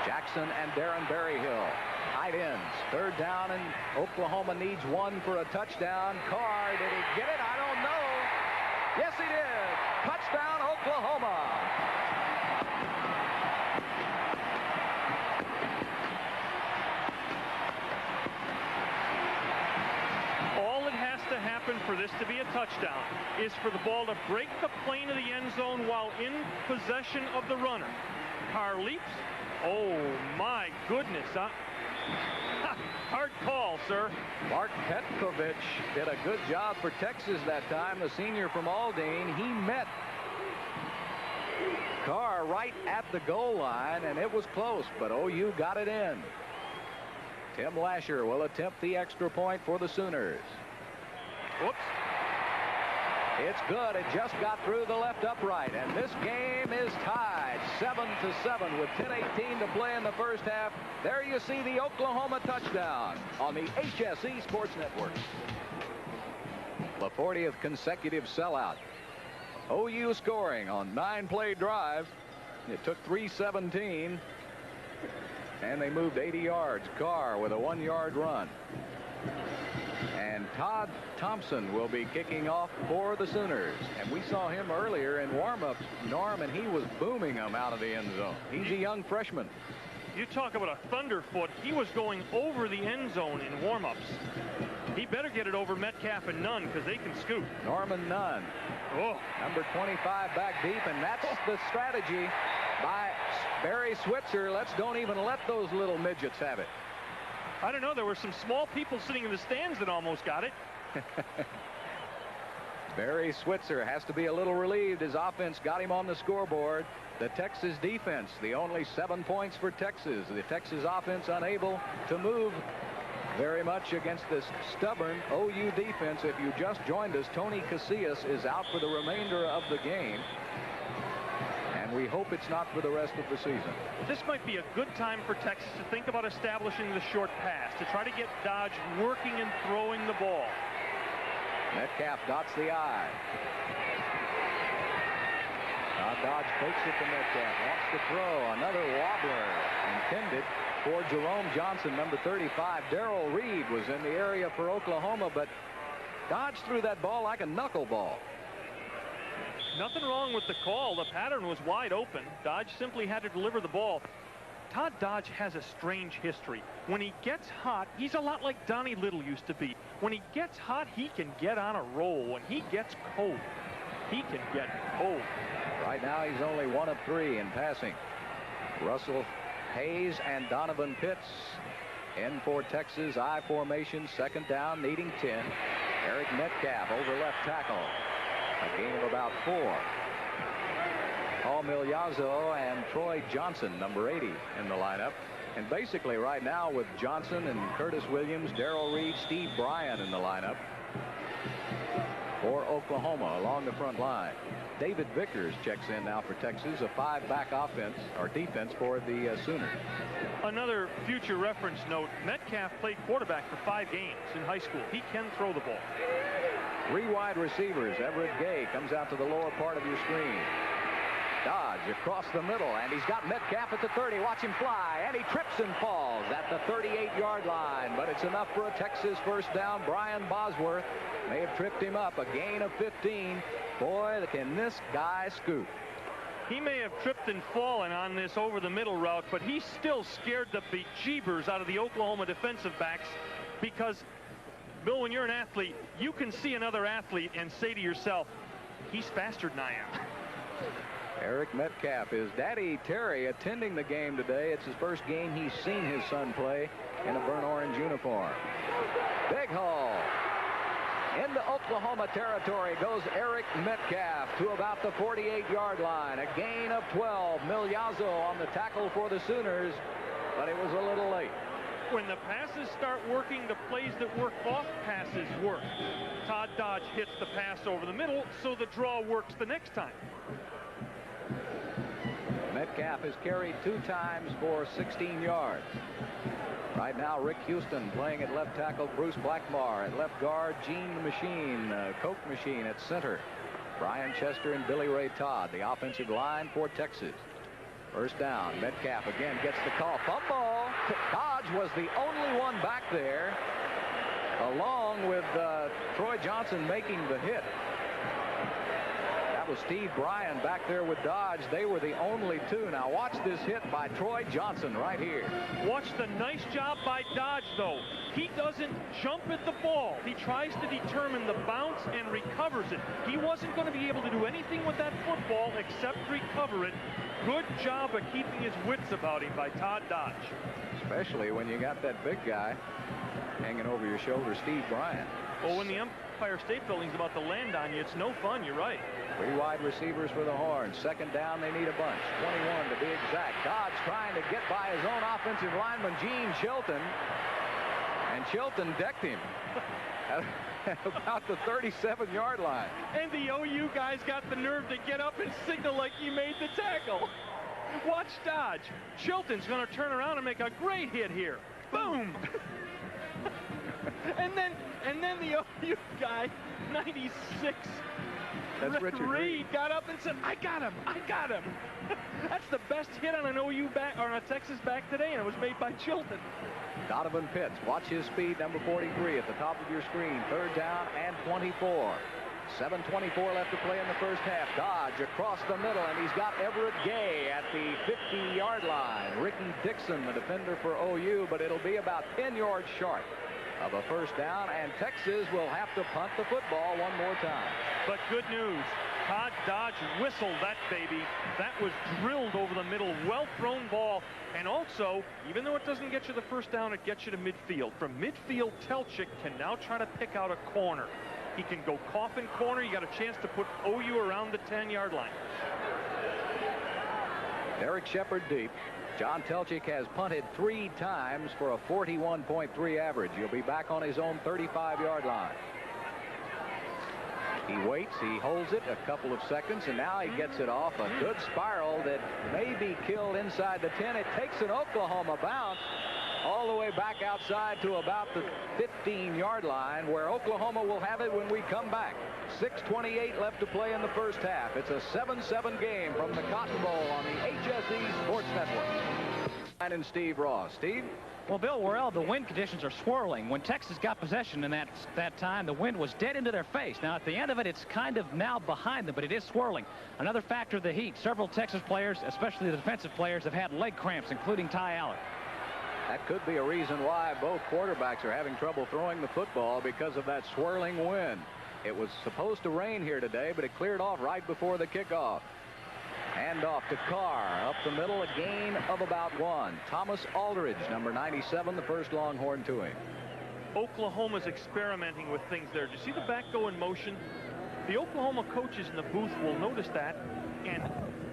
Jackson and Darren Berryhill, tight ends. Third down, and Oklahoma needs 1 for a touchdown. Carr, did he get it? I don't know. Yes, he did. Touchdown, Oklahoma. All that has to happen for this to be a touchdown is for the ball to break the plane of the end zone while in possession of the runner. Carr leaps. Oh, my goodness. Hard call, sir. Mark Petkovich did a good job for Texas that time. The senior from Aldine. He met Carr right at the goal line, and it was close, but OU got it in. Tim Lasher will attempt the extra point for the Sooners. Whoops. It's good. It just got through the left upright, and this game is tied 7-7 with 10:18 to play in the first half. There you see the Oklahoma touchdown on the HSE Sports Network. The 40th consecutive sellout. OU scoring on 9-play drive. It took 3:17, and they moved 80 yards. Carr with a 1-yard run. And Todd Thompson will be kicking off for the Sooners. And we saw him earlier in warm-ups, Norm, and he was booming them out of the end zone. He's a young freshman. You talk about a thunderfoot. He was going over the end zone in warm-ups. He better get it over Metcalf and Nunn, because they can scoot. Norman Nunn, number 25 back deep, and that's the strategy by Barry Switzer. Don't even let those little midgets have it. I don't know. There were some small people sitting in the stands that almost got it. Barry Switzer has to be a little relieved. His offense got him on the scoreboard. The Texas defense, the only 7 points for Texas. The Texas offense unable to move very much against this stubborn OU defense. If you just joined us, Tony Casillas is out for the remainder of the game. And we hope it's not for the rest of the season. This might be a good time for Texas to think about establishing the short pass, to try to get Dodge working and throwing the ball. Metcalf dots the I. Now Dodge fakes it to Metcalf. Wants to throw. Another wobbler intended for Jerome Johnson, number 35. Darrell Reed was in the area for Oklahoma, but Dodge threw that ball like a knuckleball. Nothing wrong with the call. The pattern was wide open. Dodge simply had to deliver the ball. Todd Dodge has a strange history. When he gets hot, he's a lot like Donnie Little used to be. When he gets hot, he can get on a roll. When he gets cold, he can get cold. Right now, he's only 1 of 3 in passing. Russell Hayes and Donovan Pitts in for Texas. I formation, second down, needing 10. Eric Metcalf over left tackle. A gain of about 4. Paul Migliazzo and Troy Johnson, number 80, in the lineup. And basically right now with Johnson and Curtis Williams, Darrell Reed, Steve Bryan in the lineup for Oklahoma along the front line. David Vickers checks in now for Texas, a 5-back offense or defense for the Sooners. Another future reference note, Metcalf played quarterback for 5 games in high school. He can throw the ball. 3 wide receivers. Everett Gay comes out to the lower part of your screen. Dodge across the middle, and he's got Metcalf at the 30. Watch him fly, and he trips and falls at the 38-yard line. But it's enough for a Texas first down. Brian Bosworth may have tripped him up. A gain of 15. Boy, can this guy scoot. He may have tripped and fallen on this over the middle route, but he still scared the bejeebers out of the Oklahoma defensive backs, because, Bill, when you're an athlete, you can see another athlete and say to yourself, he's faster than I am. Eric Metcalf is Daddy Terry attending the game today. It's his first game he's seen his son play in a burnt orange uniform. Big hole. Into Oklahoma territory goes Eric Metcalf to about the 48-yard line. A gain of 12. Migliazzo on the tackle for the Sooners, but it was a little late. When the passes start working, the plays that work off passes work. Todd Dodge hits the pass over the middle, so the draw works the next time. Metcalf has carried 2 times for 16 yards. Right now, Rick Houston playing at left tackle, Bruce Blackmar at left guard, Gene the Machine, Coke Machine at center. Brian Chester and Billy Ray Todd, the offensive line for Texas. First down. Metcalf again gets the call. Fumble. Dodge was the only one back there, along with Troy Johnson making the hit. That was Steve Bryan back there with Dodge. They were the only 2. Now watch this hit by Troy Johnson right here. Watch the nice job by Dodge, though. He doesn't jump at the ball. He tries to determine the bounce and recovers it. He wasn't going to be able to do anything with that football except recover it. Good job of keeping his wits about him by Todd Dodge. Especially when you got that big guy hanging over your shoulder, Steve Bryan. Well, when the Empire State Building's about to land on you, it's no fun. You're right. 3 wide receivers for the Horns. Second down, they need a bunch. 21 to be exact. Dodge trying to get by his own offensive lineman, Gene Chilton. And Chilton decked him at about the 37-yard line. And the OU guys got the nerve to get up and signal like he made the tackle. Watch Dodge. Chilton's going to turn around and make a great hit here. Boom! and then the OU guy, 96. That's Richard Reed got up and said, I got him. That's the best hit on an OU back, or on a Texas back today, and it was made by Chilton. Donovan Pitts, watch his speed, number 43 at the top of your screen. 3rd down and 24. 7:24 left to play in the first half. Dodge across the middle, and he's got Everett Gay at the 50-yard line. Ricky Dixon, the defender for OU, but it'll be about 10 yards short of a first down, and Texas will have to punt the football one more time. But good news, Todd Dodge whistled that baby. That was drilled over the middle, well-thrown ball. And also, even though it doesn't get you the first down, it gets you to midfield. From midfield, Telchik can now try to pick out a corner. He can go coffin corner. You got a chance to put OU around the 10-yard line. Derek Shepard deep. John Telchik has punted 3 times for a 41.3 average. He'll be back on his own 35-yard line. He waits, he holds it a couple of seconds, and now he gets it off a good spiral that may be killed inside the 10. It takes an Oklahoma bounce all the way back outside to about the 15-yard line, where Oklahoma will have it when we come back. 6:28 left to play in the first half. It's a 7-7 game from the Cotton Bowl on the HSE Sports Network. And Steve Ross. Steve? Well, Bill Worrell, the wind conditions are swirling. When Texas got possession in that time, the wind was dead into their face. Now, at the end of it, it's kind of now behind them, but it is swirling. Another factor, the heat. Several Texas players, especially the defensive players, have had leg cramps, including Ty Allen. That could be a reason why both quarterbacks are having trouble throwing the football, because of that swirling wind. It was supposed to rain here today, but it cleared off right before the kickoff. Handoff to Carr up the middle, a gain of about 1. Thomas Aldridge, number 97, the first Longhorn to him. Oklahoma's experimenting with things there. Do you see the back go in motion? The Oklahoma coaches in the booth will notice that, and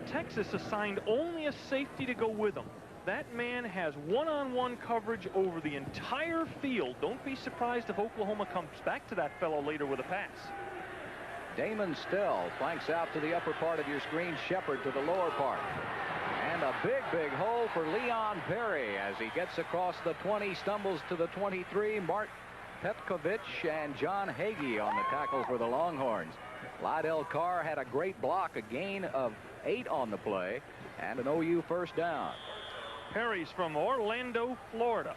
Texas assigned only a safety to go with him. That man has one-on-one coverage over the entire field. Don't be surprised if Oklahoma comes back to that fellow later with a pass. Damon Stell flanks out to the upper part of your screen. Shepard to the lower part. And a big hole for Leon Perry as he gets across the 20, stumbles to the 23. Mark Petkovich and John Hagee on the tackle for the Longhorns. Lydell Carr had a great block, a gain of 8 on the play, and an OU first down. Perry's from Orlando, Florida.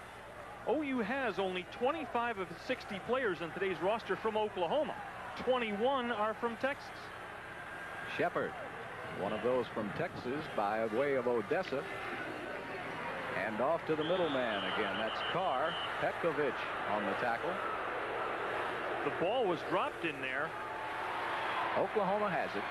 OU has only 25 of 60 players in today's roster from Oklahoma. 21 are from Texas. Shepard, one of those from Texas by way of Odessa. And off to the middleman again. That's Carr. Petkovich on the tackle. The ball was dropped in there. Oklahoma has it.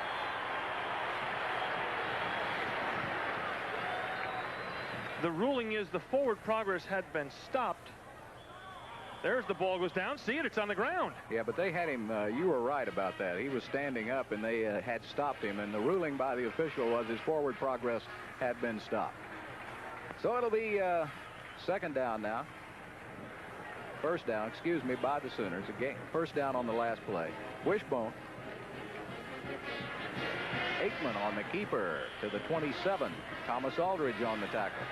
The ruling is the forward progress had been stopped. There's the ball goes down. See it? It's on the ground. Yeah, but they had him. You were right about that. He was standing up, and they had stopped him. And the ruling by the official was his forward progress had been stopped. So it'll be second down now. First down, excuse me, by the Sooners. Again, first down on the last play. Wishbone. Aikman on the keeper to the 27. Thomas Aldridge on the tackle.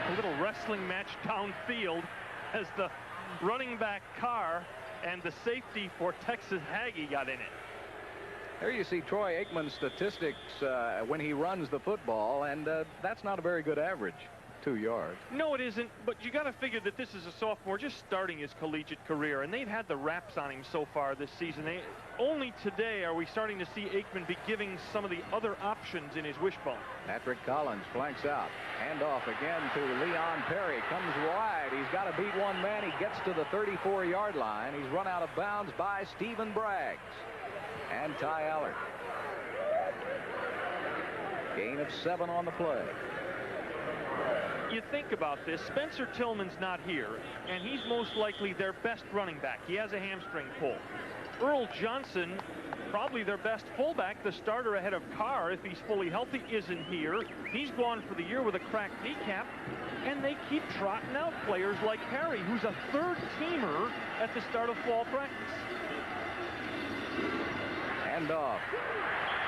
A little wrestling match downfield as the running back Carr and the safety for Texas Hagee got in it. There you see Troy Aikman's statistics when he runs the football, and that's not a very good average. 2 yards. No, it isn't, but you got to figure that this is a sophomore just starting his collegiate career, and they've had the raps on him so far this season. Only today are we starting to see Aikman be giving some of the other options in his wishbone. Patrick Collins flanks out. Hand off again to Leon Perry. Comes wide. He's got to beat one man. He gets to the 34-yard line. He's run out of bounds by Stephen Braggs and Ty Allard. Gain of 7 on the play. You think about this, Spencer Tillman's not here, and he's most likely their best running back. He has a hamstring pull. Earl Johnson, probably their best fullback, the starter ahead of Carr if he's fully healthy, isn't here. He's gone for the year with a cracked kneecap, and they keep trotting out players like Perry, who's a third-teamer at the start of fall practice. Hand off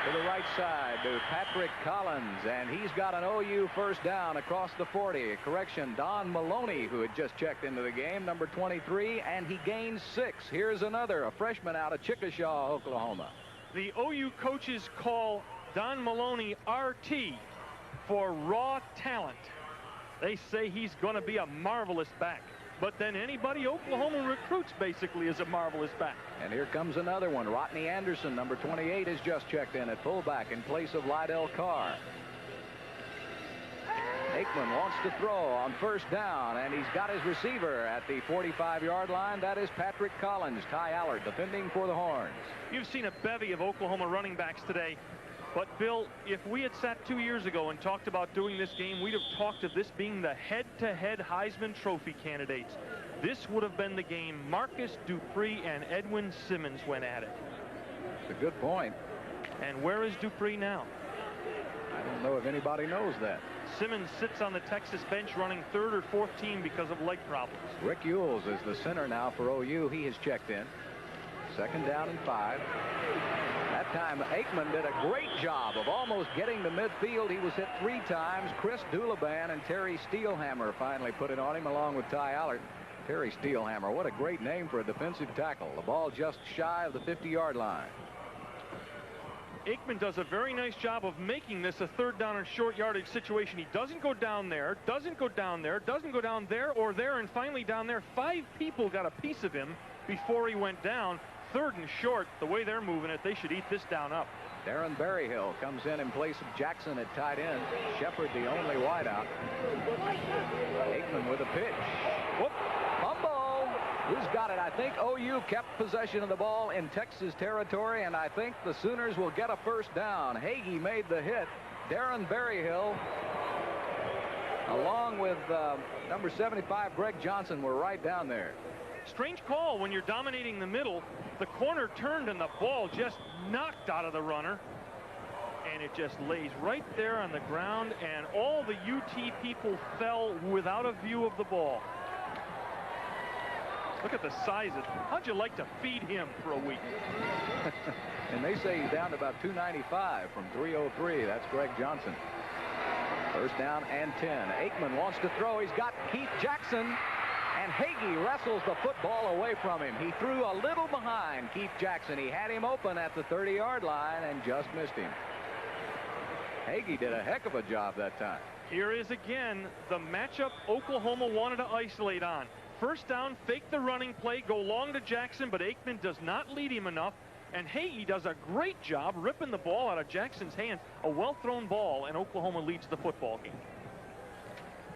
to the right side to Patrick Collins, and he's got an OU first down across the 40. Correction, Don Maloney, who had just checked into the game, number 23, and he gains 6. Here's another, a freshman out of Chickasha, Oklahoma. The OU coaches call Don Maloney RT for raw talent. They say he's going to be a marvelous back. But then anybody Oklahoma recruits basically is a marvelous back. And here comes another one. Rodney Anderson, number 28, has just checked in at fullback in place of Lydell Carr. Aikman wants to throw on first down, and he's got his receiver at the 45-yard line. That is Patrick Collins. Ty Allard defending for the Horns. You've seen a bevy of Oklahoma running backs today. But, Bill, if we had sat 2 years ago and talked about doing this game, we'd have talked of this being the head-to-head Heisman Trophy candidates. This would have been the game Marcus Dupree and Edwin Simmons went at it. It's a good point. And where is Dupree now? I don't know if anybody knows that. Simmons sits on the Texas bench running third or fourth team because of leg problems. Rick Ewells is the center now for OU. He has checked in. Second down and 5. That time, Aikman did a great job of almost getting to midfield. He was hit 3 times. Chris Doulaban and Terry Steelhammer finally put it on him along with Ty Allard. Terry Steelhammer, what a great name for a defensive tackle. The ball just shy of the 50-yard line. Aikman does a very nice job of making this a third down and short yardage situation. He doesn't go down there, doesn't go down there, doesn't go down there or there, and finally down there. 5 people got a piece of him before he went down. Third and short, the way they're moving it, they should eat this down up. Darren Berryhill comes in place of Jackson at tight end. Shepard the only wideout. Aikman with a pitch. Whoop! Fumble! Who's got it? I think OU kept possession of the ball in Texas territory, and I think the Sooners will get a first down. Hagee made the hit. Darren Berryhill, along with number 75, Greg Johnson, were right down there. Strange call when you're dominating the middle. The corner turned and the ball just knocked out of the runner. and it just lays right there on the ground, and all the UT people fell without a view of the ball. Look at the sizes. How'd you like to feed him for a week? And they say he's down to about 295 from 303. That's Greg Johnson. First down and 10. Aikman wants to throw. He's got Keith Jackson. And Hagee wrestles the football away from him. He threw a little behind Keith Jackson. He had him open at the 30-yard line and just missed him. Hagee did a heck of a job that time. Here is again the matchup Oklahoma wanted to isolate on. First down, fake the running play, go long to Jackson, but Aikman does not lead him enough. And Hagee does a great job ripping the ball out of Jackson's hands. A well-thrown ball, and Oklahoma leads the football game.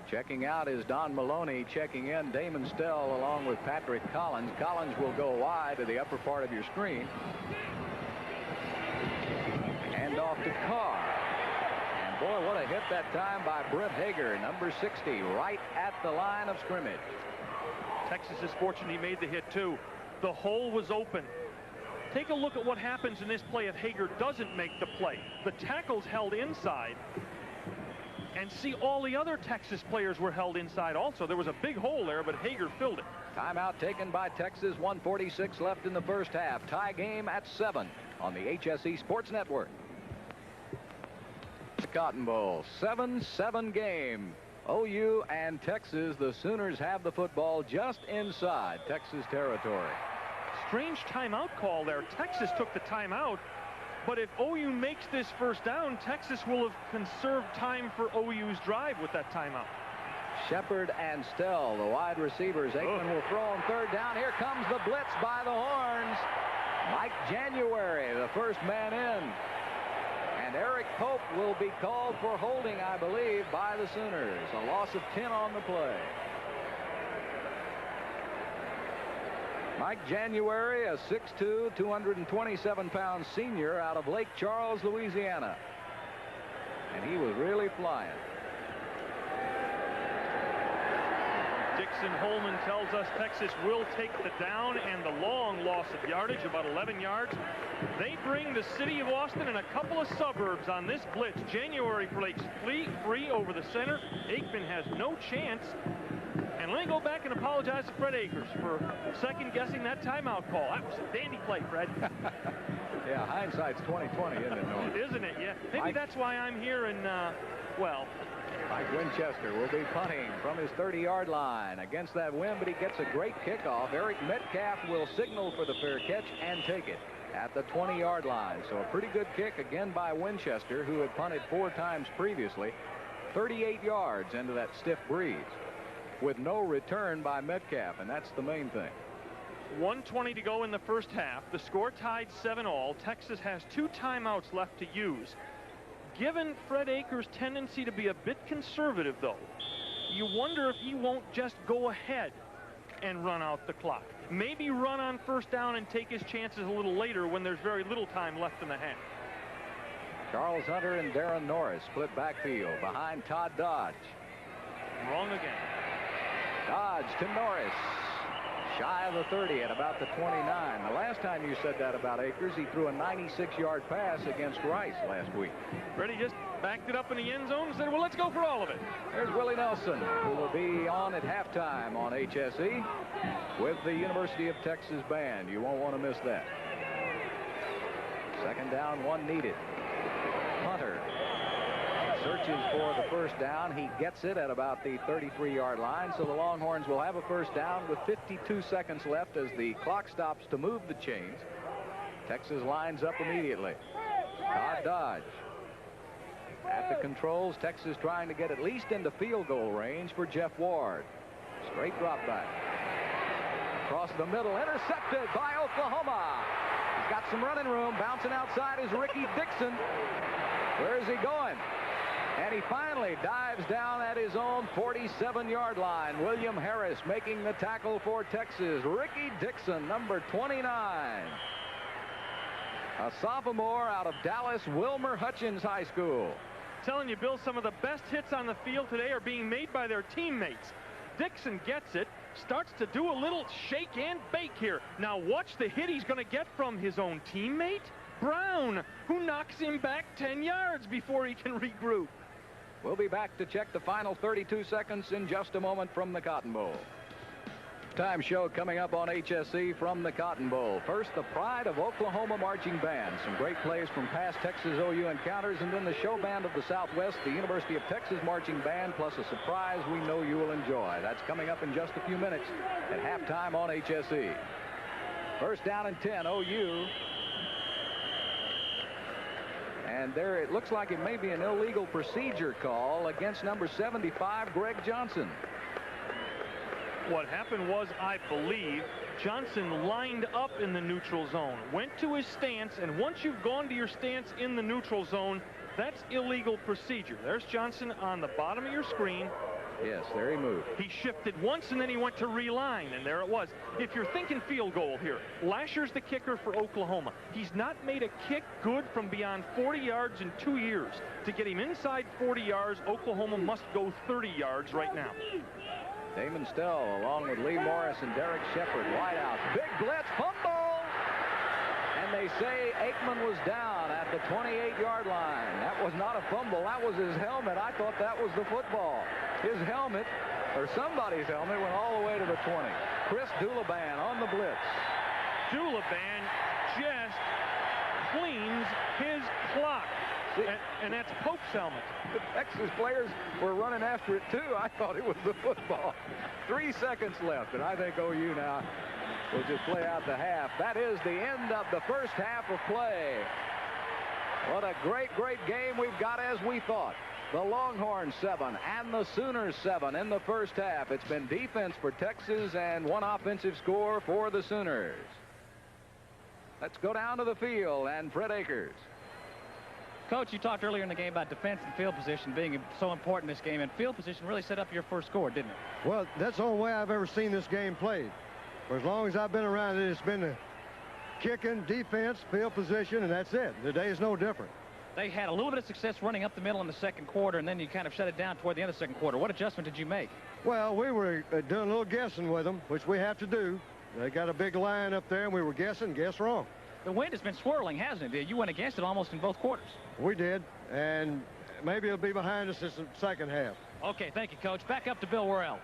Checking out is Don Maloney. Checking in, Damon Stell along with Patrick Collins. Collins will go wide to the upper part of your screen. Hand off to Carr. And boy, what a hit that time by Brent Hager, number 60, right at the line of scrimmage. Texas is fortunate he made the hit too. The hole was open. Take a look at what happens in this play if Hager doesn't make the play. The tackle's held inside. And see, all the other Texas players were held inside also. There was a big hole there, but Hager filled it. Timeout taken by Texas. 1:46 left in the first half. Tie game at 7 on the HSE Sports Network. The Cotton Bowl, 7-7 game. OU and Texas. The Sooners have the football just inside Texas territory. Strange timeout call there. Texas took the timeout. But if OU makes this first down, Texas will have conserved time for OU's drive with that timeout. Shepard and Stell, the wide receivers. Aikman will throw on third down. Here comes the blitz by the horns. Mike January, the first man in. And Eric Pope will be called for holding, I believe, by the Sooners. A loss of 10 on the play. Mike January, a 6'2", 227-pound senior out of Lake Charles, Louisiana. And he was really flying. Dixon Holman tells us Texas will take the down and the long loss of yardage, about 11 yards. They bring the city of Austin and a couple of suburbs on this blitz. January breaks free over the center. Aikman has no chance. And let me go back and apologize to Fred Akers for second-guessing that timeout call. That was a dandy play, Fred. Yeah, hindsight's 20/20, isn't it, Norm? Isn't it? Yeah. Maybe that's why I'm here in, well. Mike Winchester will be punting from his 30-yard line against that wind, but he gets a great kickoff. Eric Metcalf will signal for the fair catch and take it at the 20-yard line. So a pretty good kick again by Winchester, who had punted 4 times previously. 38 yards into that stiff breeze with no return by Metcalf, and that's the main thing. 1:20 to go in the first half. The score tied 7-all. Texas has 2 timeouts left to use. Given Fred Akers' tendency to be a bit conservative, though, you wonder if he won't just go ahead and run out the clock. Maybe run on first down and take his chances a little later when there's very little time left in the half. Charles Hunter and Darren Norris split backfield behind Todd Dodge. Wrong again. Dodge to Norris. Shy of the 30 at about the 29. The last time you said that about Akers, he threw a 96-yard pass against Rice last week. Freddie just backed it up in the end zone and said, well, let's go for all of it. There's Willie Nelson, who will be on at halftime on HSE with the University of Texas band. You won't want to miss that. Second down, 1 needed. Hunter searches for the first down. He gets it at about the 33-yard line, so the Longhorns will have a first down with 52 seconds left as the clock stops to move the chains. Texas lines up immediately. Todd Dodge at the controls. Texas trying to get at least into field goal range for Jeff Ward. Straight drop back. Across the middle, intercepted by Oklahoma. He's got some running room. Bouncing outside is Ricky Dixon. Where is he going? And he finally dives down at his own 47-yard line. William Harris making the tackle for Texas. Ricky Dixon, number 29. A sophomore out of Dallas Wilmer Hutchins High School. Telling you, Bill, some of the best hits on the field today are being made by their teammates. Dixon gets it, starts to do a little shake and bake here. Now watch the hit he's going to get from his own teammate. Brown, who knocks him back 10 yards before he can regroup. We'll be back to check the final 32 seconds in just a moment from the Cotton Bowl. Time show coming up on HSE from the Cotton Bowl. First, the Pride of Oklahoma Marching Band. Some great plays from past Texas OU encounters, and then the show band of the Southwest, the University of Texas Marching Band, plus a surprise we know you will enjoy. That's coming up in just a few minutes at halftime on HSE. First down and 10, OU. And there it looks like it may be an illegal procedure call against number 75, Greg Johnson. What happened was, I believe, Johnson lined up in the neutral zone, went to his stance, and once you've gone to your stance in the neutral zone, that's illegal procedure. There's Johnson on the bottom of your screen. Yes, there he moved. He shifted once, and then he went to reline, and there it was. If you're thinking field goal here, Lasher's the kicker for Oklahoma. He's not made a kick good from beyond 40 yards in 2 years. To get him inside 40 yards, Oklahoma must go 30 yards right now. Damon Stell along with Lee Morris and Derek Shepard. Wide out. Big blitz. Fumble. And they say Aikman was down at the 28-yard line. That was not a fumble. That was his helmet. I thought that was the football. His helmet, or somebody's helmet, went all the way to the 20. Chris Dulaban on the blitz. Dulaban just cleans his clock. And that's Pope's helmet. The Texas players were running after it, too. I thought it was the football. 3 seconds left, and I think OU now will just play out the half. That is the end of the first half of play. What a great, great game we've got, as we thought. The Longhorns 7 and the Sooners 7 in the first half. It's been defense for Texas and one offensive score for the Sooners. Let's go down to the field and Fred Akers. Coach, you talked earlier in the game about defense and field position being so important in this game, and field position really set up your first score, didn't it? Well, that's the only way I've ever seen this game played. For as long as I've been around it, it's been the kicking, defense, field position, and that's it. Today is no different. They had a little bit of success running up the middle in the second quarter, and then you kind of shut it down toward the end of the second quarter. What adjustment did you make? Well, we were doing a little guessing with them, which we have to do. They got a big line up there, and we were guessing, guess wrong. The wind has been swirling, hasn't it? You went against it almost in both quarters. We did, and maybe it'll be behind us this second half. Okay, thank you, Coach. Back up to Bill Worrell.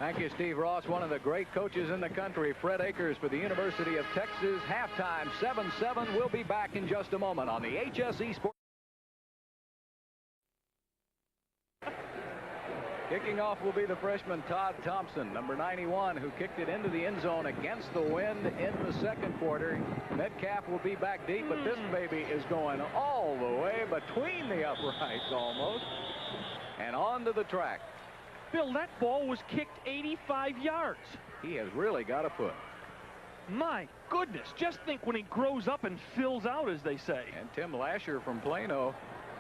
Thank you, Steve Ross, one of the great coaches in the country. Fred Akers for the University of Texas. Halftime 7-7. We'll be back in just a moment on the HSE Sports. Kicking off will be the freshman Todd Thompson, number 91, who kicked it into the end zone against the wind in the second quarter. Metcalf will be back deep, but this baby is going all the way between the uprights almost and onto the track. Bill, that ball was kicked 85 yards. He has really got a foot. My goodness, just think when he grows up and fills out, as they say. And Tim Lasher from Plano,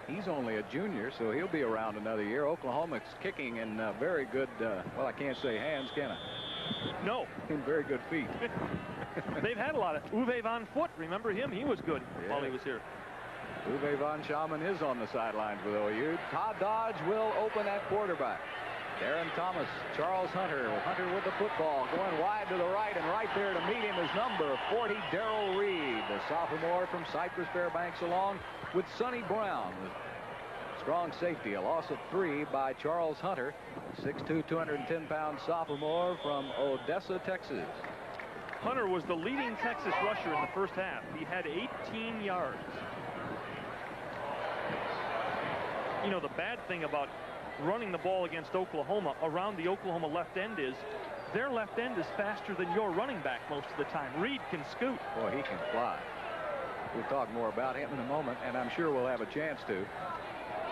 he's only a junior, so he'll be around another year. Oklahoma's kicking in very good, well, I can't say hands, can I? No. In very good feet. They've had a lot of Uwe von Foot. Remember him? He was good while he was here. Uwe von Schaman is on the sidelines with OU. Todd Dodge will open at quarterback. Darren Thomas, Charles Hunter. Hunter with the football, going wide to the right, and right there to meet him is number 40, Darrell Reed, the sophomore from Cypress Fairbanks, along with Sonny Brown. Strong safety, a loss of 3 by Charles Hunter, 6'2", 210-pound sophomore from Odessa, Texas. Hunter was the leading Texas rusher in the first half. He had 18 yards. You know, the bad thing about running the ball against Oklahoma around the Oklahoma left end is their left end is faster than your running back most of the time. Reed can scoot. Boy, he can fly. We'll talk more about him in a moment, and I'm sure we'll have a chance to.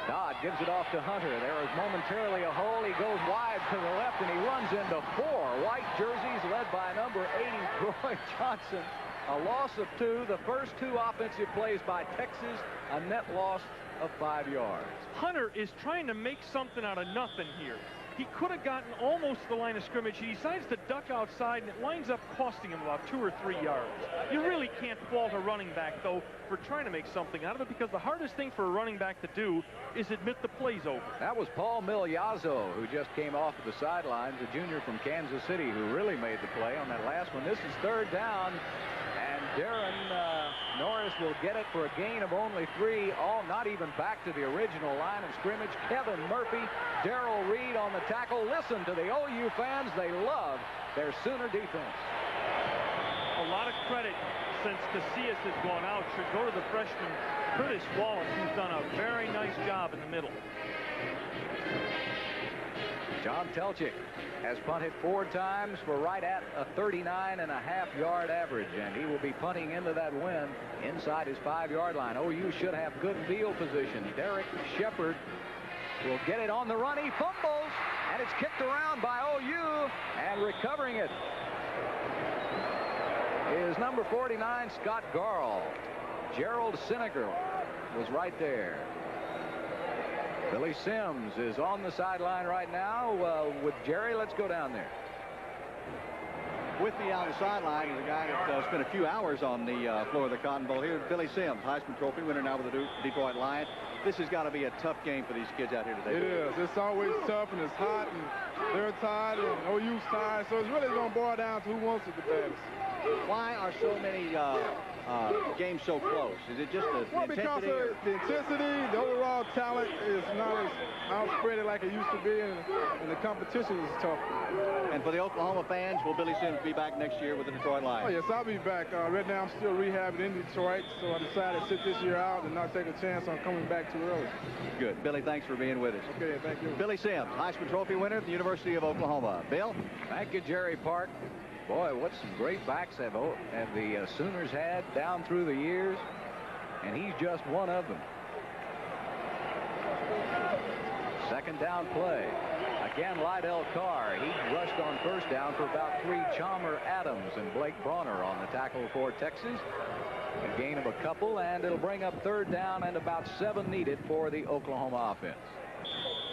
Dodd gives it off to Hunter. There is momentarily a hole. He goes wide to the left, and he runs into 4 white jerseys led by number 80, Troy Johnson. A loss of 2. The first 2 offensive plays by Texas, a net loss of 5 yards. Hunter is trying to make something out of nothing here. He could have gotten almost to the line of scrimmage. He decides to duck outside, and it winds up costing him about 2 or 3 yards. You really can't fault a running back, though, for trying to make something out of it, because the hardest thing for a running back to do is admit the play's over. That was Paul Migliazzo, who just came off of the sidelines, a junior from Kansas City, who really made the play on that last one. This is 3rd down, and Darren Norris will get it for a gain of only 3. All not even back to the original line of scrimmage. Kevin Murphy, Darrell Reed on the tackle. Listen to the OU fans. They love their Sooner defense. A lot of credit, since Casillas has gone out, should go to the freshman Curtis Wallace, who's done a very nice job in the middle. John Telchik has punted 4 times for right at a 39.5-yard average, and he will be punting into that win inside his 5-yard line. OU should have good field position. Derek Shepard will get it on the run. He fumbles, and it's kicked around by OU, and recovering it is number 49, Scott Garl. Gerald Sinegar was right there. Billy Sims is on the sideline right now with Jerry. Let's go down there. With me on the sideline is a guy that spent a few hours on the floor of the Cotton Bowl here. Billy Sims, Heisman Trophy winner now with the Detroit Lions. This has got to be a tough game for these kids out here today. It is. It's always tough, and it's hot, and they're tired, and OU's tired. So it's really going to boil down to who wants it the best. Why are so many games so close? Is it just the Because intensity? of the intensity, the overall talent is not as outspread like it used to be, and the competition is tough. And for the Oklahoma fans, will Billy Sims be back next year with the Detroit Lions? Oh, yes, I'll be back. Right now, I'm still rehabbing in Detroit, so I decided to sit this year out and not take a chance on coming back too early. Good. Billy, thanks for being with us. Okay, thank you. Billy Sims, Heisman Trophy winner at the University of Oklahoma. Bill? Thank you, Jerry Park. Boy, what some great backs have the Sooners had down through the years, and he's just one of them. Second down play. Again, Lydell Carr. He rushed on first down for about 3. Chalmer Adams and Blake Bronner on the tackle for Texas. A gain of a couple, and it'll bring up 3rd down and about 7 needed for the Oklahoma offense.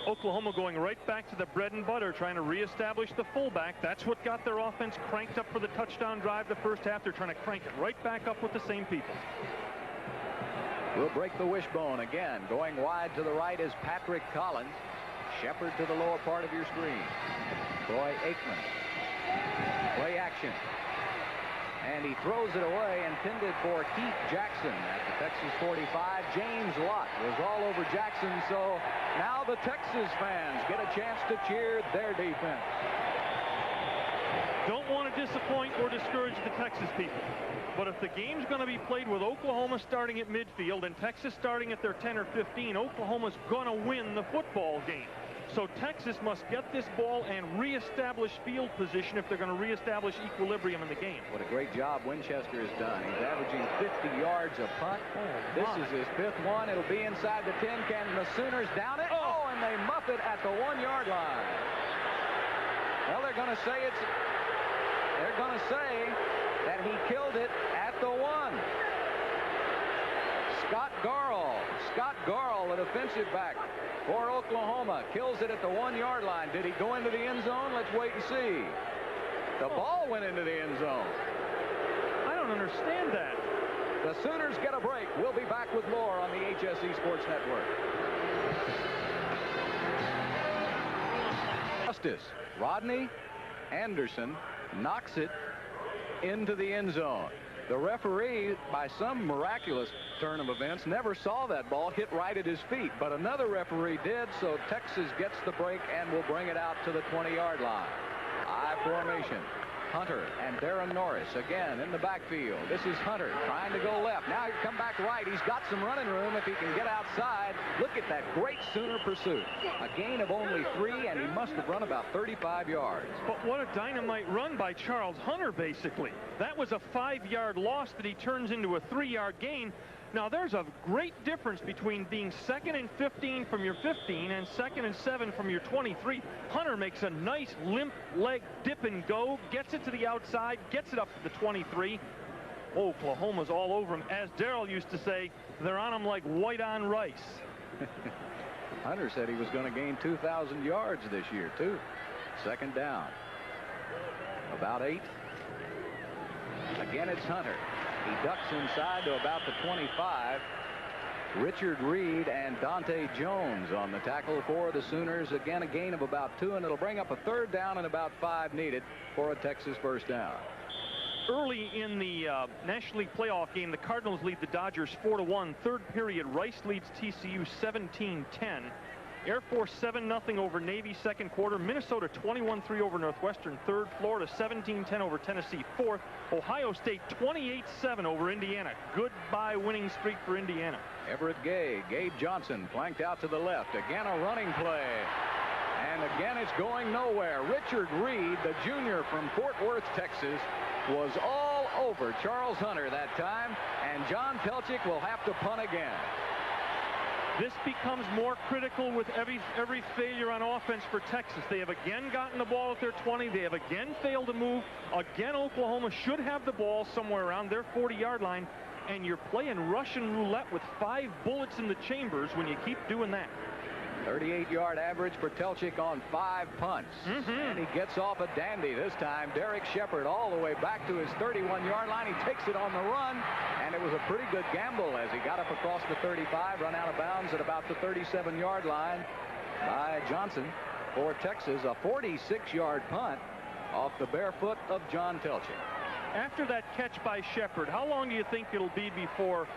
Oklahoma going right back to the bread and butter, trying to reestablish the fullback. That's what got their offense cranked up for the touchdown drive the first half. They're trying to crank it right back up with the same people. We'll break the wishbone again. Going wide to the right is Patrick Collins. Shepard to the lower part of your screen. Troy Aikman. Play action. And he throws it away, intended for Keith Jackson at the Texas 45. James Lott was all over Jackson, so now the Texas fans get a chance to cheer their defense. Don't want to disappoint or discourage the Texas people, but if the game's going to be played with Oklahoma starting at midfield and Texas starting at their 10 or 15, Oklahoma's going to win the football game. So Texas must get this ball and reestablish field position if they're going to reestablish equilibrium in the game. What a great job Winchester has done. He's averaging 50 yards a punt. This is his 5th one. It'll be inside the 10. Can the Sooners down it? Oh, and they muff it at the 1-yard line. Well, they're going to say that he killed it at the 1. Scott Garl, a defensive back for Oklahoma, kills it at the 1-yard line. Did he go into the end zone? Let's wait and see. The ball went into the end zone. I don't understand that. The Sooners get a break. We'll be back with more on the HSE Sports Network. Justice Rodney Anderson knocks it into the end zone. The referee, by some miraculous turn of events, never saw that ball hit right at his feet, but another referee did, so Texas gets the break and will bring it out to the 20-yard line. I formation. Hunter and Darren Norris again in the backfield. This is Hunter trying to go left. Now he come back right. He's got some running room if he can get outside. Look at that great Sooner pursuit. A gain of only 3, and he must have run about 35 yards. But what a dynamite run by Charles Hunter, basically. That was a 5-yard loss that he turns into a 3-yard gain. Now, there's a great difference between being 2nd and 15 from your 15 and 2nd and 7 from your 23. Hunter makes a nice limp leg dip and go, gets it to the outside, gets it up to the 23. Oklahoma's all over him. As Darrell used to say, they're on him like white on rice. Hunter said he was going to gain 2,000 yards this year, too. 2nd down. About 8. Again, it's Hunter. He ducks inside to about the 25. Richard Reed and Dante Jones on the tackle for the Sooners. Again, a gain of about 2, and it'll bring up a 3rd down and about 5 needed for a Texas 1st down. Early in the National League playoff game, the Cardinals lead the Dodgers 4-1. Third period, Rice leads TCU 17-10. Air Force 7-0 over Navy second quarter. Minnesota 21-3 over Northwestern third. Florida 17-10 over Tennessee fourth. Ohio State 28-7 over Indiana. Goodbye winning streak for Indiana. Everett Gay, Gabe Johnson flanked out to the left. Again a running play. And again it's going nowhere. Richard Reed, the junior from Fort Worth, Texas, was all over Charles Hunter that time. And John Pelchik will have to punt again. This becomes more critical with every failure on offense for Texas. They have again gotten the ball at their 20. They have again failed to move. Again, Oklahoma should have the ball somewhere around their 40-yard line. And you're playing Russian roulette with 5 bullets in the chambers when you keep doing that. 38-yard average for Telchik on 5 punts. And he gets off a dandy this time. Derek Shepard all the way back to his 31-yard line. He takes it on the run, and it was a pretty good gamble as he got up across the 35, run out of bounds at about the 37-yard line by Johnson for Texas. A 46-yard punt off the bare foot of John Telchik. After that catch by Shepard, how long do you think it'll be before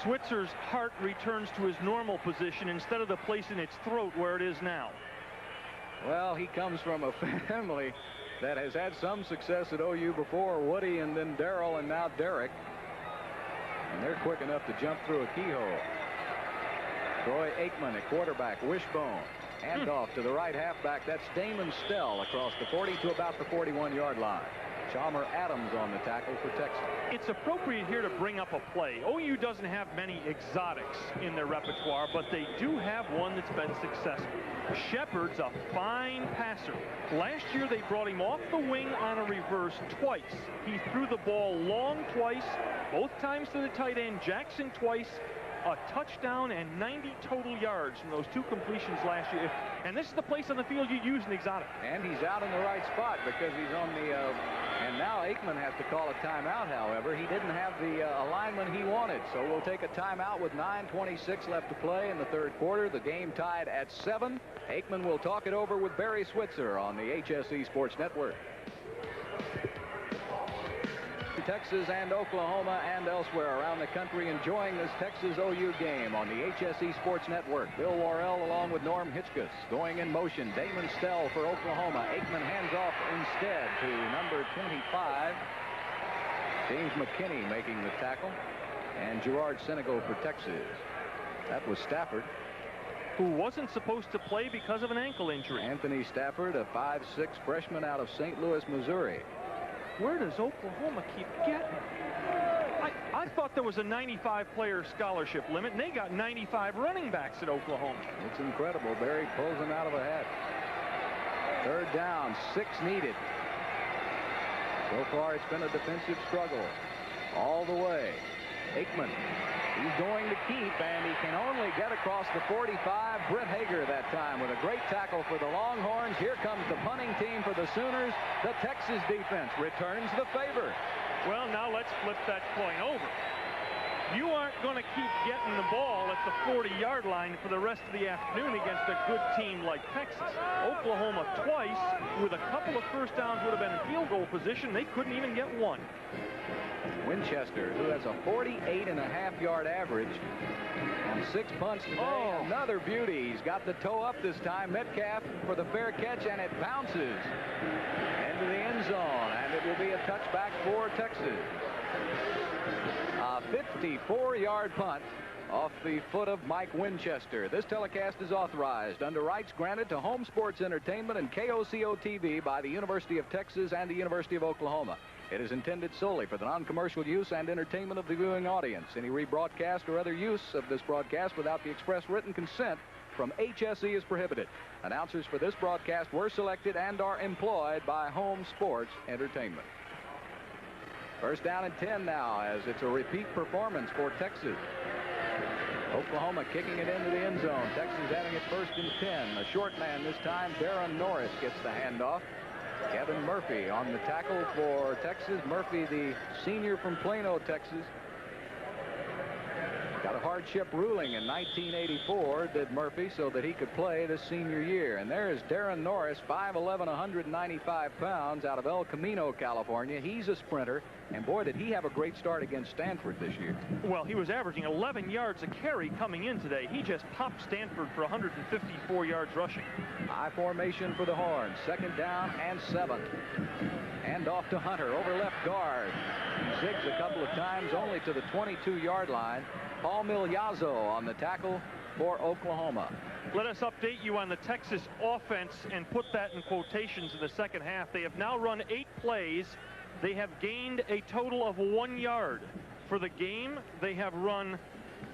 Switzer's heart returns to his normal position instead of the place in its throat where it is now? Well, he comes from a family that has had some success at OU before. Woody and then Darrell and now Derek. And they're quick enough to jump through a keyhole. Troy Aikman at quarterback. Wishbone. Handoff to the right halfback. That's Damon Stell across the 40 to about the 41-yard line. Chalmer Adams on the tackle for Texas. It's appropriate here to bring up a play. OU doesn't have many exotics in their repertoire, but they do have one that's been successful. Shepard's a fine passer. Last year they brought him off the wing on a reverse twice. He threw the ball long twice, both times to the tight end. Jackson twice. A touchdown and 90 total yards from those 2 completions last year. And this is the place on the field you use an exotic. And he's out in the right spot because he's on the and now Aikman has to call a timeout. However, he didn't have the alignment he wanted, so we'll take a timeout with 9:26 left to play in the third quarter. The game tied at 7. Aikman will talk it over with Barry Switzer on the HSE Sports Network. Texas and Oklahoma and elsewhere around the country enjoying this Texas OU game on the HSE Sports Network. Bill Worrell along with Norm Hitchkus going in motion. Damon Stell for Oklahoma. Aikman hands off instead to number 25. James McKinney making the tackle. And Gerard Senegal for Texas. That was Stafford, who wasn't supposed to play because of an ankle injury. Anthony Stafford, a 5'6" freshman out of St. Louis, Missouri. Where does Oklahoma keep getting? I thought there was a 95-player scholarship limit, and they got 95 running backs at Oklahoma. It's incredible. Barry pulls them out of a hat. Third down, 6 needed. So far, it's been a defensive struggle all the way. Aikman, he's going to keep, and he can only get across the 45. Britt Hager that time with a great tackle for the Longhorns. Here comes the punting team for the Sooners. The Texas defense returns the favor. Well, now let's flip that coin over. You aren't going to keep getting the ball at the 40-yard line for the rest of the afternoon against a good team like Texas. Oklahoma twice with a couple of first downs would have been in field goal position. They couldn't even get one. Winchester, who has a 48.5-yard average on 6 punts today. Another beauty. He's got the toe up this time. Metcalf for the fair catch, and it bounces into the end zone, and it will be a touchback for Texas. A 54-yard punt off the foot of Mike Winchester. This telecast is authorized under rights granted to Home Sports Entertainment and KOCO TV by the University of Texas and the University of Oklahoma. It is intended solely for the non-commercial use and entertainment of the viewing audience. Any rebroadcast or other use of this broadcast without the express written consent from HSE is prohibited. Announcers for this broadcast were selected and are employed by Home Sports Entertainment. First down and 10 now as it's a repeat performance for Texas. Oklahoma kicking it into the end zone. Texas having it first and 10. A short man this time. Darren Norris gets the handoff. Kevin Murphy on the tackle for Texas. Murphy, the senior from Plano, Texas. Got a hardship ruling in 1984, did Murphy, so that he could play this senior year. And there is Darren Norris, 5'11", 195 pounds, out of El Camino, California. He's a sprinter, and boy, did he have a great start against Stanford this year. Well, he was averaging 11 yards a carry coming in today. He just popped Stanford for 154 yards rushing. High formation for the Horns. 2nd down and 7. And off to Hunter over left guard. He zigs a couple of times only to the 22-yard line. Paul Milazzo on the tackle for Oklahoma. Let us update you on the Texas offense and put that in quotations in the second half. They have now run 8 plays. They have gained a total of 1 yard. For the game, they have run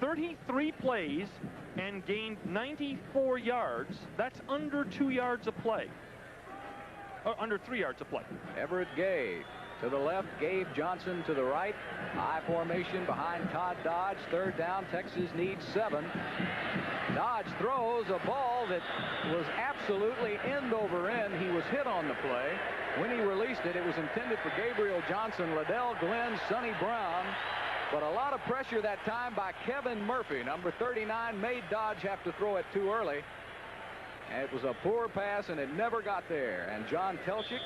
33 plays and gained 94 yards. That's under 2 yards a play. Under 3 yards a play. Everett Gay to the left, Gabe Johnson to the right. High formation behind Todd Dodge. 3rd down, Texas needs 7. Dodge throws a ball that was absolutely end over end. He was hit on the play. When he released it, it was intended for Gabriel Johnson, Liddell Glenn, Sonny Brown. But a lot of pressure that time by Kevin Murphy. Number 39 made Dodge have to throw it too early. And it was a poor pass, and it never got there. And John Telchik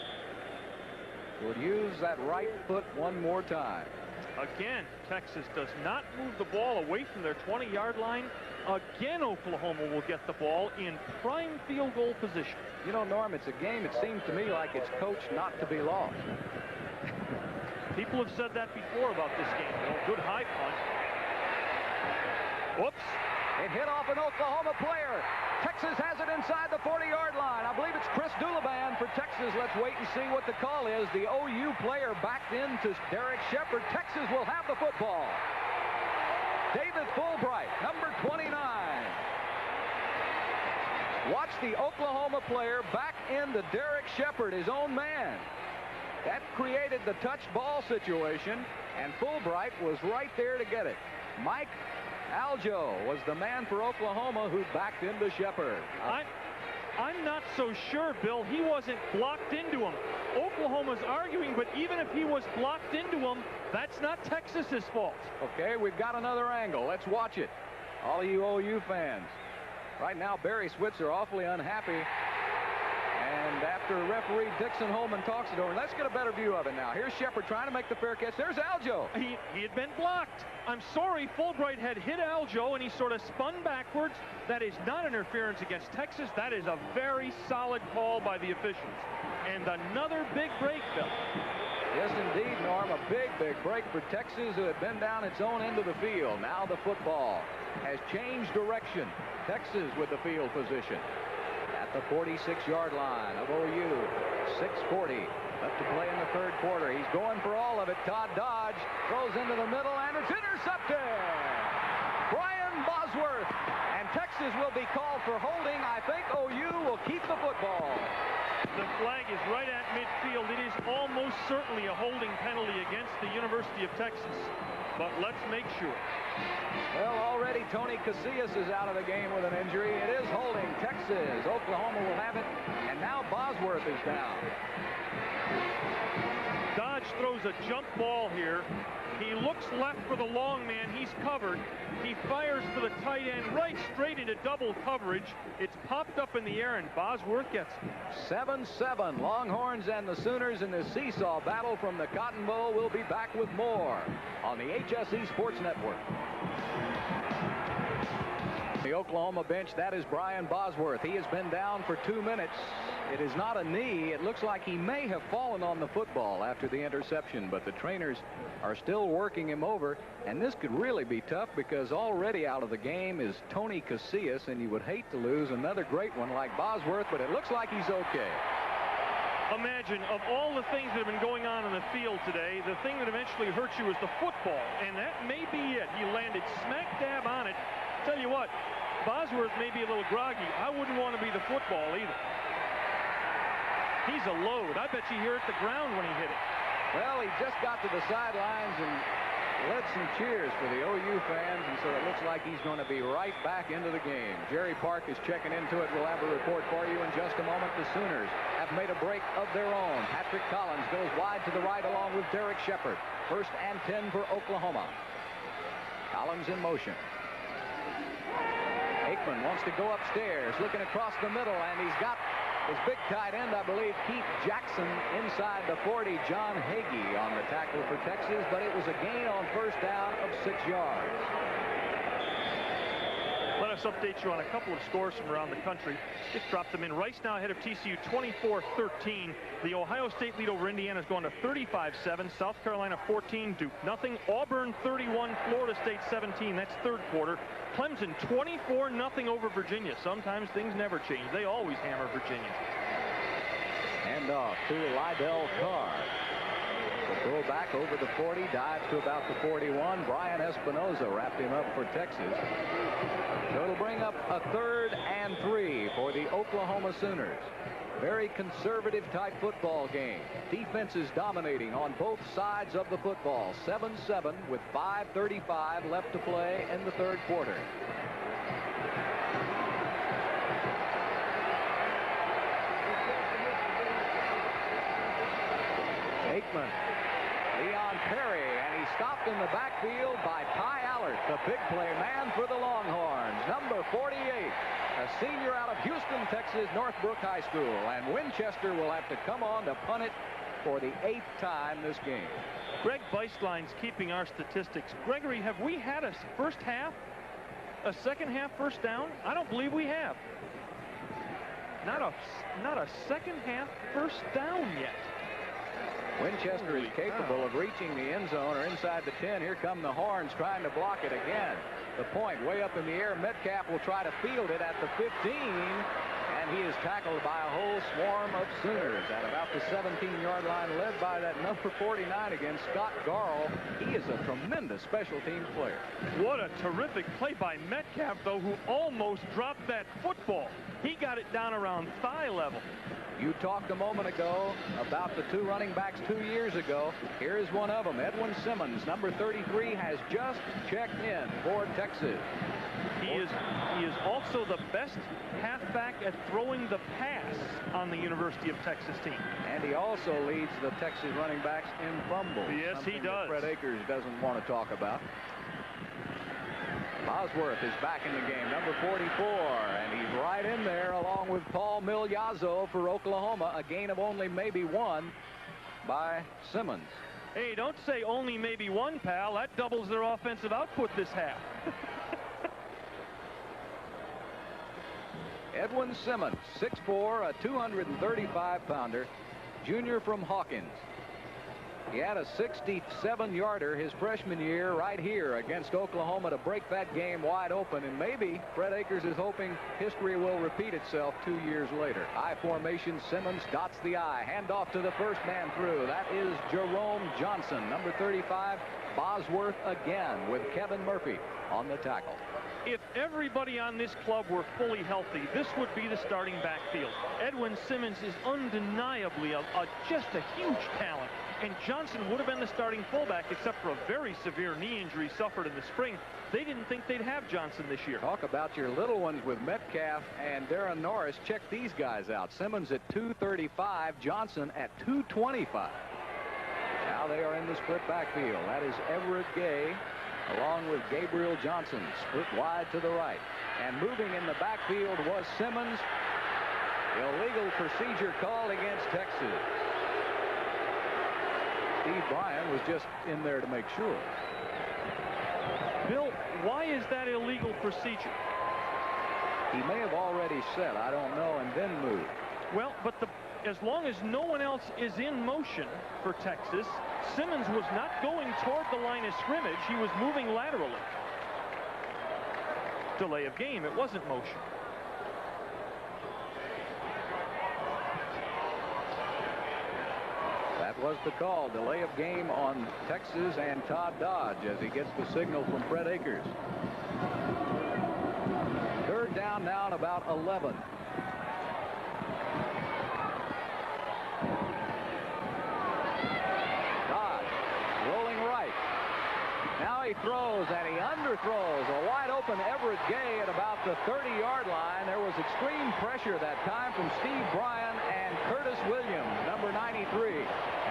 will use that right foot one more time. Again, Texas does not move the ball away from their 20-yard line. Again, Oklahoma will get the ball in prime field goal position. You know, Norm, it's a game, it seems to me like it's coached not to be lost. People have said that before about this game. Good high punt. Whoops. It hit off an Oklahoma player. Texas has it inside the 40-yard line. I believe it's Chris Dulaban for Texas. Let's wait and see what the call is. The OU player backed into Derek Shepard. Texas will have the football. David Fulbright, number 29. Watch the Oklahoma player back into Derek Shepard, his own man. That created the touch ball situation, and Fulbright was right there to get it. Mike Aljo was the man for Oklahoma who backed into Shepard. I'm not so sure, Bill. He wasn't blocked into him. Oklahoma's arguing, but even if he was blocked into him, that's not Texas's fault. Okay, we've got another angle. Let's watch it. All of you OU fans. Right now, Barry Switzer awfully unhappy. And after referee Dixon Holman talks it over, let's get a better view of it now. Here's Shepard trying to make the fair catch. There's Aljo. He had been blocked. I'm sorry, Fulbright had hit Aljo, and he sort of spun backwards. That is not interference against Texas. That is a very solid call by the officials. And another big break, Bill. Yes, indeed, Norm. A big, big break for Texas, who had been down its own end of the field. Now the football has changed direction. Texas with the field position at the 46-yard line of OU. 6:40 left to play in the 3rd quarter. He's going for all of it. Todd Dodge throws into the middle, and it's intercepted. Brian Bosworth. And Texas will be called for holding. I think OU will keep the football. The flag is right at midfield. It is almost certainly a holding penalty against the University of Texas. But let's make sure. Well, already Tony Casillas is out of the game with an injury. It is holding Texas. Oklahoma will have it. And now Bosworth is down. Dodge throws a jump ball here. He looks left for the long man. He's covered. He fires for the tight end right straight into double coverage. It's popped up in the air, and Bosworth gets it. 7-7. Longhorns and the Sooners in the seesaw battle from the Cotton Bowl. We'll be back with more on the HSE Sports Network. The Oklahoma bench, that is Brian Bosworth. He has been down for 2 minutes. It is not a knee. It looks like he may have fallen on the football after the interception, but the trainers are still working him over, and this could really be tough because already out of the game is Tony Casillas, and you would hate to lose another great one like Bosworth, but it looks like he's okay. Imagine, of all the things that have been going on in the field today, the thing that eventually hurt you is the football, and that may be it. He landed smack dab on it. Tell you what, Bosworth may be a little groggy. I wouldn't want to be the football either. He's a load. I bet you hear it the ground when he hit it. Well, he just got to the sidelines and led some cheers for the OU fans, and so it looks like he's going to be right back into the game. Jerry Park is checking into it. We'll have a report for you in just a moment. The Sooners have made a break of their own. Patrick Collins goes wide to the right along with Derek Shepard. 1st and 10 for Oklahoma. Collins in motion. Aikman wants to go upstairs, looking across the middle, and he's got his big tight end, I believe, Keith Jackson, inside the 40, John Hagee on the tackle for Texas, but it was a gain on first down of 6 yards. Let us update you on a couple of scores from around the country. Just dropped them in. Rice now ahead of TCU 24-13. The Ohio State lead over Indiana has gone to 35-7. South Carolina 14, Duke nothing. Auburn 31, Florida State 17. That's third quarter. Clemson 24-0 over Virginia. Sometimes things never change. They always hammer Virginia. Hand off to Lydell Carr. The throwback over the 40, dives to about the 41. Brian Espinoza wrapped him up for Texas. So it'll bring up a 3rd and 3 for the Oklahoma Sooners. Very conservative type football game. Defenses dominating on both sides of the football. 7-7 with 5:35 left to play in the third quarter. Aikman. Leon Perry, and he's stopped in the backfield by Ty Allert, the big play man for the Longhorns. Number 48, a senior out of Houston, Texas, Northbrook High School. And Winchester will have to come on to punt it for the 8th time this game. Greg Beislein's keeping our statistics. Gregory, have we had a first half, a second half first down? I don't believe we have. Not a second half first down yet. Winchester is capable of reaching the end zone or inside the 10. Here come the Horns trying to block it again. The point way up in the air. Metcalf will try to field it at the 15, and he is tackled by a whole swarm of Sooners at about the 17-yard line, led by that number 49 again, Scott Garl. He is a tremendous special teams player. What a terrific play by Metcalf, though, who almost dropped that football. He got it down around thigh level. You talked a moment ago about the 2 running backs 2 years ago. Here is one of them. Edwin Simmons, number 33, has just checked in for Texas. He is also the best halfback at throwing the pass on the University of Texas team. And he also leads the Texas running backs in fumbles. Yes, he does. Fred Akers doesn't want to talk about. Bosworth is back in the game, number 44, and he's right in there along with Paul Migliazzo for Oklahoma. A gain of only maybe 1 by Simmons. Hey, don't say only maybe 1, pal. That doubles their offensive output this half. Edwin Simmons, 6'4", a 235-pounder, junior from Hawkins. He had a 67-yarder his freshman year right here against Oklahoma to break that game wide open, and maybe Fred Akers is hoping history will repeat itself 2 years later. I formation, Simmons dots the I. Hand off to the first man through. That is Jerome Johnson, number 35. Bosworth again with Kevin Murphy on the tackle. If everybody on this club were fully healthy, this would be the starting backfield. Edwin Simmons is undeniably just a huge talent. And Johnson would have been the starting fullback except for a very severe knee injury suffered in the spring. They didn't think they'd have Johnson this year. Talk about your little ones with Metcalf and Darren Norris. Check these guys out. Simmons at 235, Johnson at 225. Now they are in the split backfield. That is Everett Gay along with Gabriel Johnson, split wide to the right. And moving in the backfield was Simmons. Illegal procedure called against Texas. Steve Bryan was just in there to make sure. Bill, why is that illegal procedure? He may have already said, I don't know, and then moved. Well, but as long as no one else is in motion for Texas, Simmons was not going toward the line of scrimmage. He was moving laterally. Delay of game. It wasn't motion. That was the call. Delay of game on Texas and Todd Dodge as he gets the signal from Fred Akers. Third down now at about 11. Dodge rolling right. Now he throws and he underthrows. A wide open Everett Gay at about the 30-yard line. There was extreme pressure that time from Steve Bryan and Curtis Williams, number 93.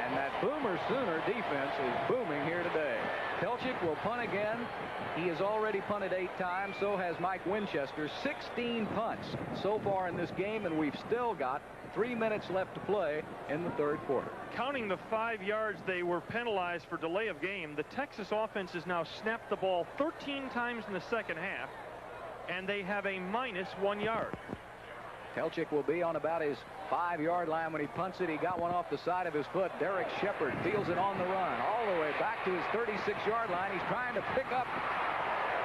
And that Boomer Sooner defense is booming here today. Pelchik will punt again. He has already punted 8 times. So has Mike Winchester. 16 punts so far in this game, and we've still got 3 minutes left to play in the third quarter. Counting the 5 yards they were penalized for delay of game, the Texas offense has now snapped the ball 13 times in the second half, and they have a -1 yard. Pelchik will be on about his 5-yard line when he punts it. He got one off the side of his foot. Derek Shepard feels it on the run all the way back to his 36-yard line. He's trying to pick up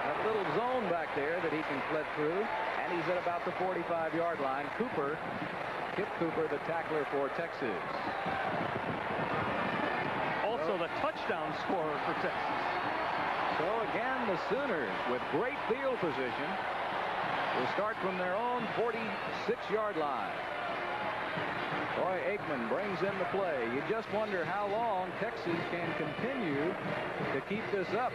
that little zone back there that he can flit through, and he's at about the 45-yard line. Kip Cooper, the tackler for Texas. Also the touchdown scorer for Texas. So again, the Sooners with great field position will start from their own 46-yard line. Troy Aikman brings in the play. You just wonder how long Texas can continue to keep this up,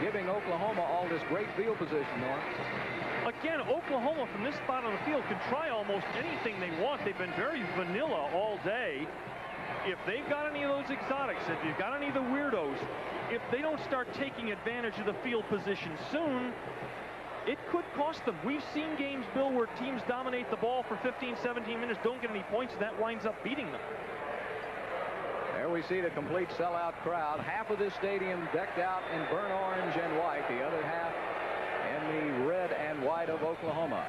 giving Oklahoma all this great field position, Norm. Again, Oklahoma from this spot on the field can try almost anything they want. They've been very vanilla all day. If they've got any of those exotics, if you've got any of the weirdos, if they don't start taking advantage of the field position soon, it could cost them. We've seen games, Bill, where teams dominate the ball for 15, 17 minutes, don't get any points, and that winds up beating them. There we see the complete sellout crowd. Half of this stadium decked out in burnt orange and white, the other half in the red and white of Oklahoma.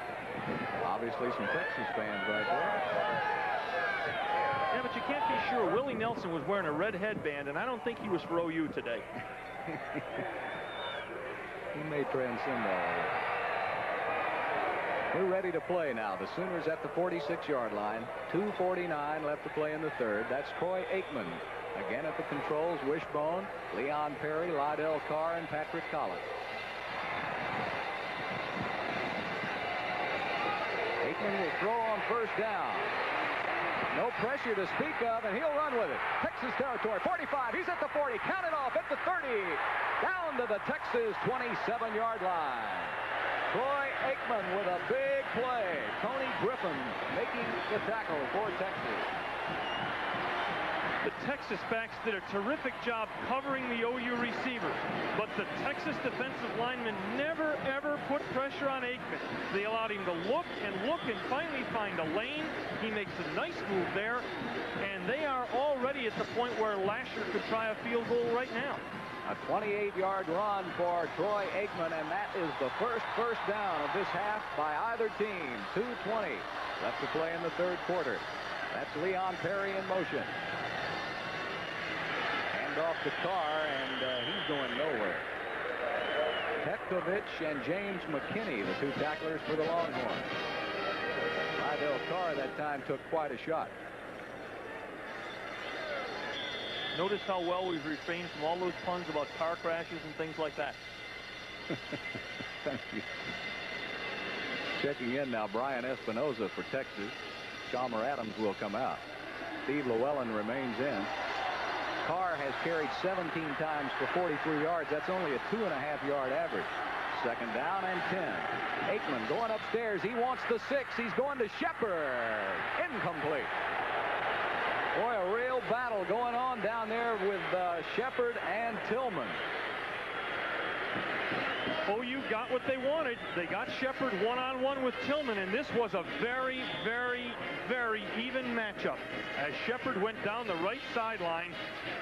Obviously some Texas fans right there. Yeah, but you can't be sure. Willie Nelson was wearing a red headband, and I don't think he was for OU today. He may transcend all of it. We're ready to play now. The Sooners at the 46-yard line. 2:49 left to play in the third. That's Troy Aikman. Again at the controls, Wishbone, Leon Perry, Lydell Carr, and Patrick Collins. Aikman will throw on first down. No pressure to speak of, and he'll run with it. Texas territory, 45. He's at the 40. Count it off at the 30. Down to the Texas 27-yard line. Troy Aikman with a big play. Tony Griffin making the tackle for Texas. The Texas backs did a terrific job covering the OU receivers, but the Texas defensive linemen never, ever put pressure on Aikman. They allowed him to look and finally find a lane. He makes a nice move there, and they are already at the point where Lasher could try a field goal right now. A 28-yard run for Troy Aikman, and that is the first down of this half by either team. 2:20 left to play in the third quarter. That's Leon Perry in motion. Off the Carr, and he's going nowhere. Petkovich and James McKinney, the 2 tacklers for the Longhorns. Lydell Carr that time took quite a shot. Notice how well we've refrained from all those puns about car crashes and things like that. Thank you. Checking in now, Brian Espinoza for Texas. Chalmer Adams will come out. Steve Llewellyn remains in. Carr has carried 17 times for 43 yards. That's only a 2.5-yard average. Second down and 10. Aikman going upstairs. He wants the 6. He's going to Shepard. Incomplete. Boy, a real battle going on down there with Shepard and Tillman. OU got what they wanted. They got Shepard one-on-one with Tillman, and this was a very, very, very even matchup. As Shepard went down the right sideline,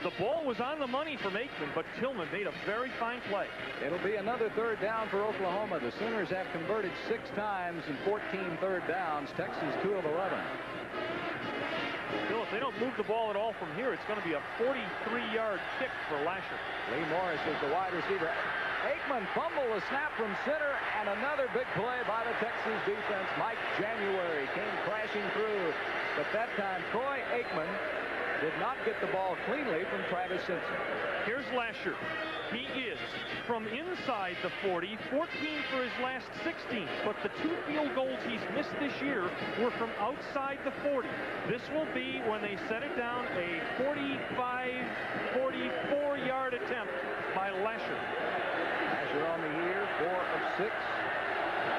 the ball was on the money from Aikman, but Tillman made a very fine play. It'll be another third down for Oklahoma. The Sooners have converted 6 times in 14 third downs. Texas 2 of 11. Bill, if they don't move the ball at all from here, it's going to be a 43-yard kick for Lasher. Lee Morris is the wide receiver. Aikman fumbled the snap from center, and another big play by the Texas defense. Mike January came crashing through, but that time Troy Aikman did not get the ball cleanly from Travis Simpson. Here's Lasher. He is from inside the 40, 14 for his last 16, but the 2 field goals he's missed this year were from outside the 40. This will be, when they set it down, a 44-yard attempt by Lasher. Lasher on the year, 4 of 6,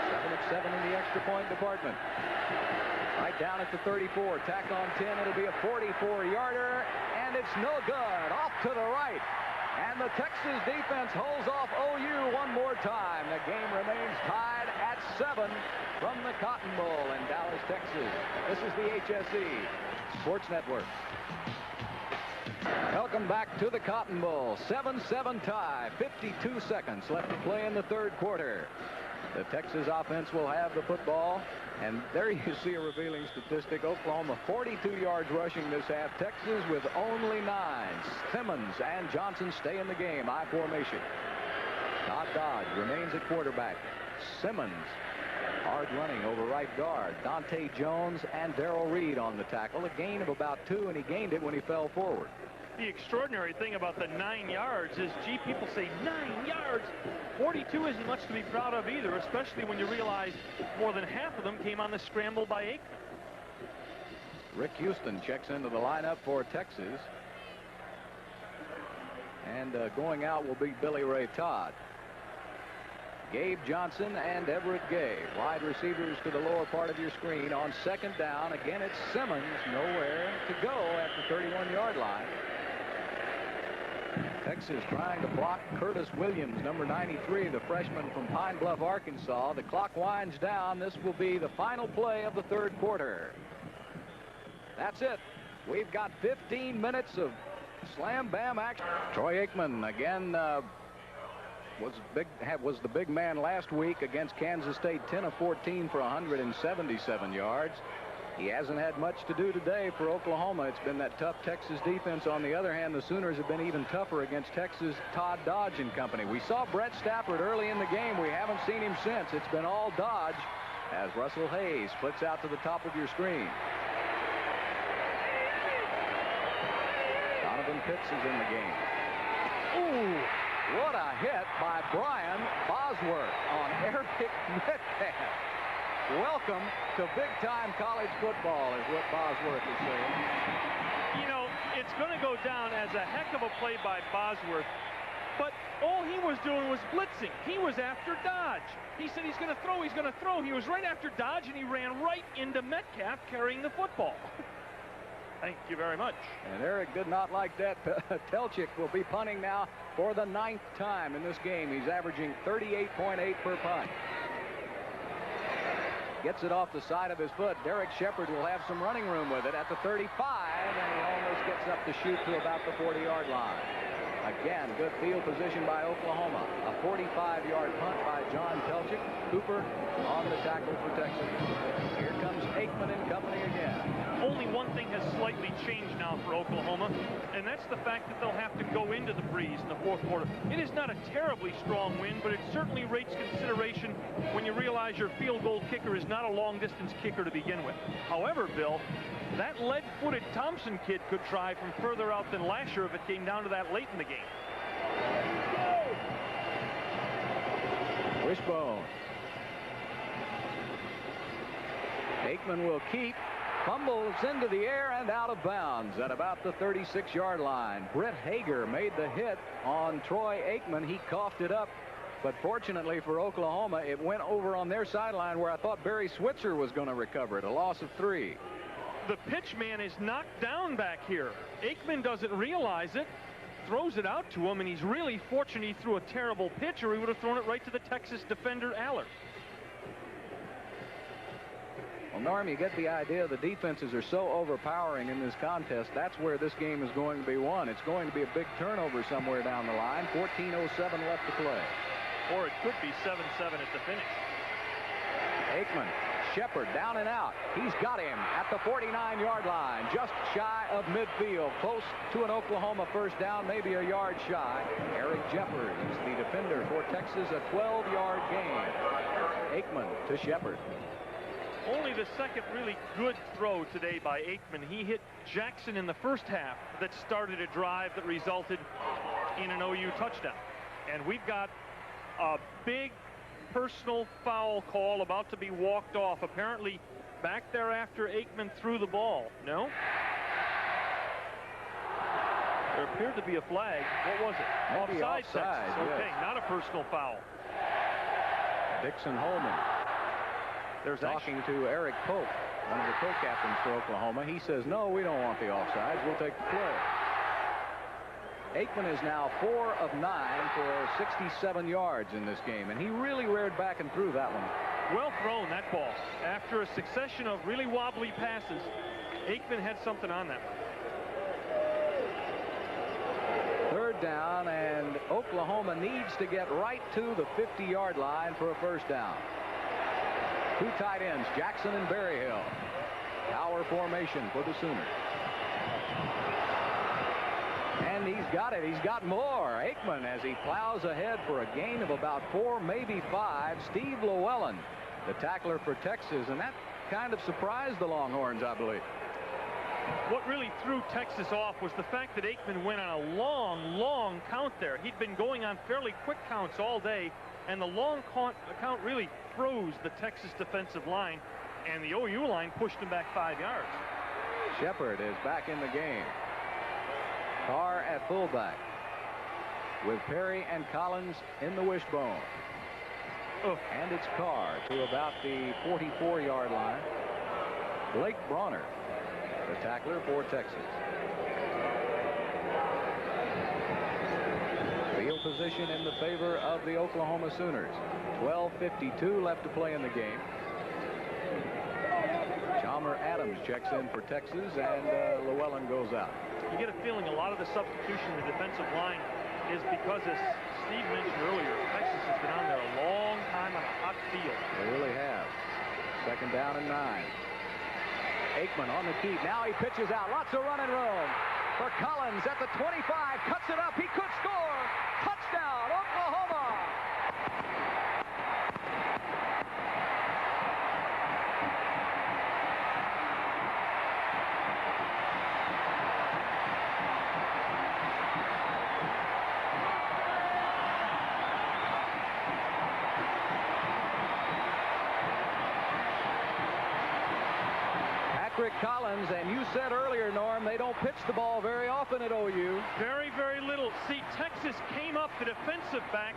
7 of 7 in the extra point department. Right down at the 34, tack on 10, it'll be a 44-yarder, and it's no good. Off to the right. And the Texas defense holds off OU one more time. The game remains tied at 7 from the Cotton Bowl in Dallas, Texas. This is the HSE Sports Network. Welcome back to the Cotton Bowl. 7-7 tie. 52 seconds left to play in the third quarter. The Texas offense will have the football. And there you see a revealing statistic. Oklahoma 42 yards rushing this half. Texas with only 9. Simmons and Johnson stay in the game. I formation. Todd Dodge remains at quarterback. Simmons hard running over right guard. Dante Jones and Darrell Reed on the tackle. A gain of about 2, and he gained it when he fell forward. The extraordinary thing about the 9 yards is, gee, people say 9 yards. 42 isn't much to be proud of either, especially when you realize more than half of them came on the scramble by Aikman. Rick Houston checks into the lineup for Texas. And going out will be Billy Ray Todd. Gabe Johnson and Everett Gay, wide receivers to the lower part of your screen. On second down, again, it's Simmons, nowhere to go at the 31-yard line. Texas trying to block Curtis Williams, number 93, the freshman from Pine Bluff, Arkansas. The clock winds down. This will be the final play of the third quarter. That's it. We've got 15 minutes of slam-bam action. Troy Aikman again was the big man last week against Kansas State. 10 of 14 for 177 yards. He hasn't had much to do today for Oklahoma. It's been that tough Texas defense. On the other hand, the Sooners have been even tougher against Texas Todd Dodge and company. We saw Brett Stafford early in the game. We haven't seen him since. It's been all Dodge as Russell Hayes splits out to the top of your screen. Donovan Pitts is in the game. Ooh, what a hit by Brian Bosworth on Eric Metcalf. Welcome to big-time college football, is what Bosworth is saying. You know, it's going to go down as a heck of a play by Bosworth, but all he was doing was blitzing. He was after Dodge. He said he's going to throw, he's going to throw. He was right after Dodge, and he ran right into Metcalf carrying the football. Thank you very much. And Eric did not like that. Telchik will be punting now for the 9th time in this game. He's averaging 38.8 per punt. Gets it off the side of his foot. Derek Shepard will have some running room with it at the 35, and he almost gets up to shoot to about the 40-yard line. Again, good field position by Oklahoma. A 45-yard punt by John Telchik. Cooper on the tackle for Texas. Here comes Aikman and company again. Only one thing has slightly changed now for Oklahoma, and that's the fact that they'll have to go into the breeze in the fourth quarter. It is not a terribly strong wind, but it certainly rates consideration when you realize your field goal kicker is not a long-distance kicker to begin with. However, Bill, that lead-footed Thompson kid could try from further out than Lasher if it came down to that late in the game. Wishbone. Aikman will keep. Fumbles into the air and out of bounds at about the 36-yard line. Britt Hager made the hit on Troy Aikman. He coughed it up, but fortunately for Oklahoma, it went over on their sideline where I thought Barry Switzer was going to recover it. A loss of 3. The pitch man is knocked down back here. Aikman doesn't realize it, throws it out to him, and he's really fortunate he threw a terrible pitch, or he would have thrown it right to the Texas defender, Aller. Well, Norm, you get the idea. The defenses are so overpowering in this contest. That's where this game is going to be won. It's going to be a big turnover somewhere down the line. 14:07 left to play. Or it could be 7-7 at the finish. Aikman, Shepard down and out. He's got him at the 49-yard line, just shy of midfield, close to an Oklahoma first down, maybe a yard shy. Eric Jeffers is the defender for Texas, a 12-yard gain. Aikman to Shepard. Only the second really good throw today by Aikman. He hit Jackson in the first half that started a drive that resulted in an OU touchdown. And we've got a big personal foul call about to be walked off. Apparently back there after Aikman threw the ball. No? There appeared to be a flag. What was it? Offside, Texas. Okay, yes. not a personal foul. Dixon Holman. There's talking to Eric Pope, one of the co-captains for Oklahoma. He says, no, we don't want the offsides. We'll take the play. Aikman is now 4 of 9 for 67 yards in this game, and he really reared back and threw that one. Well thrown, that ball. After a succession of really wobbly passes, Aikman had something on that one. 3rd down, and Oklahoma needs to get right to the 50-yard line for a first down. 2 tight ends, Jackson and Berryhill. Power formation for the Sooners. And he's got it. He's got more. Aikman, as he plows ahead for a gain of about 4, maybe 5. Steve Llewellyn, the tackler for Texas, and that kind of surprised the Longhorns, I believe. What really threw Texas off was the fact that Aikman went on a long count there. He'd been going on fairly quick counts all day, and the long count really froze the Texas defensive line, and the OU line pushed him back 5 yards. Shepard is back in the game. Carr at fullback with Perry and Collins in the wishbone. And it's Carr to about the 44-yard line. Blake Bronner, the tackler for Texas. Field position in the favor of the Oklahoma Sooners. 12:52 left to play in the game. Chalmer Adams checks in for Texas, and Llewellyn goes out. You get a feeling a lot of the substitution in the defensive line is because, as Steve mentioned earlier, Texas has been on there a long time on a hot field. They really have. 2nd down and 9. Aikman on the keep. Now he pitches out. Lots of running room for Collins at the 25. Cuts it up. He could score. Touchdown, Oklahoma. Patrick Collins, and you said earlier, Norm, they don't pitch the ball very often at OU. Very little. See, Texas came up, the defensive back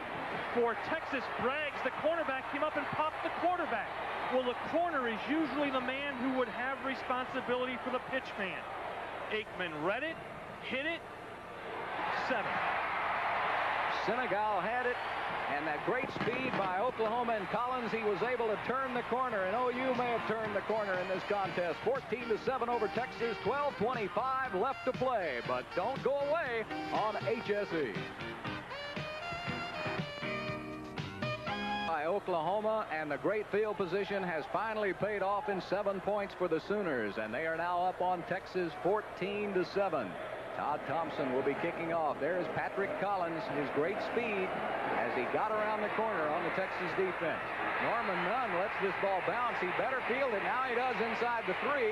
for Texas Braggs. The cornerback came up and popped the quarterback. Well, the corner is usually the man who would have responsibility for the pitch man. Aikman read it, hit it, 7. Senegal had it, and that great speed by Oklahoma and Collins, he was able to turn the corner, and OU may have turned the corner in this contest. 14-7 over Texas, 12:25 left to play, but don't go away on HSE. By Oklahoma, and the great field position has finally paid off in 7 points for the Sooners, and they are now up on Texas 14-7. Todd Thompson will be kicking off. There's Patrick Collins, his great speed as he got around the corner on the Texas defense. Norman Nunn lets this ball bounce. He better field it. Now he does inside the 3.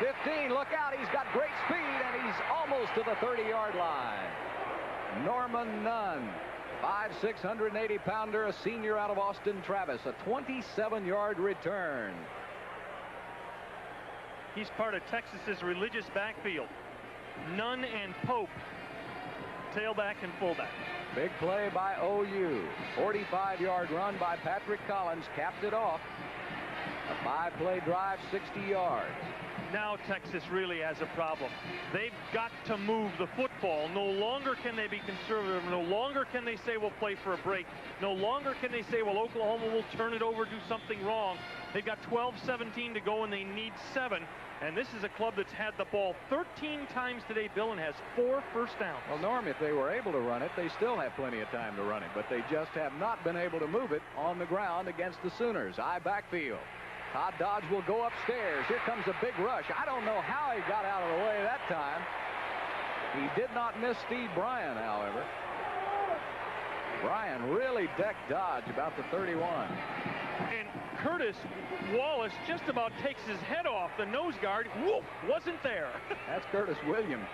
15, look out. He's got great speed, and he's almost to the 30-yard line. Norman Nunn, 5'6", 180-pounder, a senior out of Austin Travis, a 27-yard return. He's part of Texas's religious backfield. Nunn and Pope, tailback and fullback. Big play by OU. 45-yard run by Patrick Collins, capped it off. A 5-play drive, 60 yards. Now Texas really has a problem. They've got to move the football. No longer can they be conservative. No longer can they say we'll play for a break. No longer can they say, well, Oklahoma will turn it over, do something wrong. They've got 12-17 to go, and they need 7. And this is a club that's had the ball 13 times today, Bill, and has 4 first downs. Well, Norm, if they were able to run it, they still have plenty of time to run it, but they just have not been able to move it on the ground against the Sooners. High backfield. Todd Dodge will go upstairs. Here comes a big rush. I don't know how he got out of the way that time. He did not miss Steve Bryan, however. Bryan really decked Dodge about the 31. And Curtis Wallace just about takes his head off the nose guard. Whoop, wasn't there. That's Curtis Williams.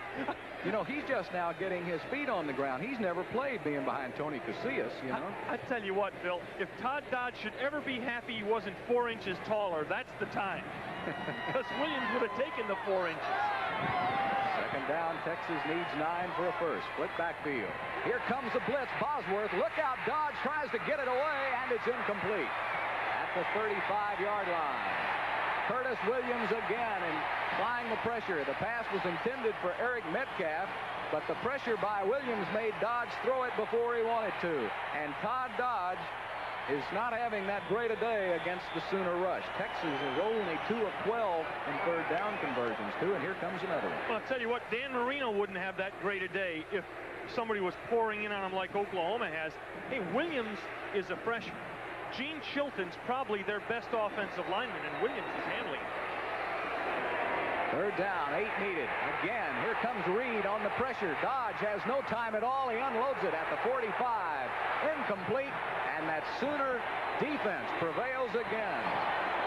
You know, he's just now getting his feet on the ground. He's never played being behind Tony Casillas, you know. I tell you what, Bill, if Todd Dodge should ever be happy he wasn't 4 inches taller, that's the time. Because Williams would have taken the 4 inches. 2nd down, Texas needs 9 for a first. Split backfield. Here comes the blitz. Bosworth, look out. Dodge tries to get it away, and it's incomplete. At the 35-yard line. Curtis Williams again, and applying the pressure. The pass was intended for Eric Metcalf, but the pressure by Williams made Dodge throw it before he wanted to. And Todd Dodge is not having that great a day against the Sooner rush. Texas is only 2 of 12 in third down conversions, too, and here comes another one. Well, I'll tell you what, Dan Marino wouldn't have that great a day if somebody was pouring in on him like Oklahoma has. Hey, Williams is a freshman. Gene Chilton's probably their best offensive lineman, and Williams is handling it. Third down, 8 needed. Again, here comes Reed on the pressure. Dodge has no time at all. He unloads it at the 45. Incomplete, and that Sooner defense prevails again.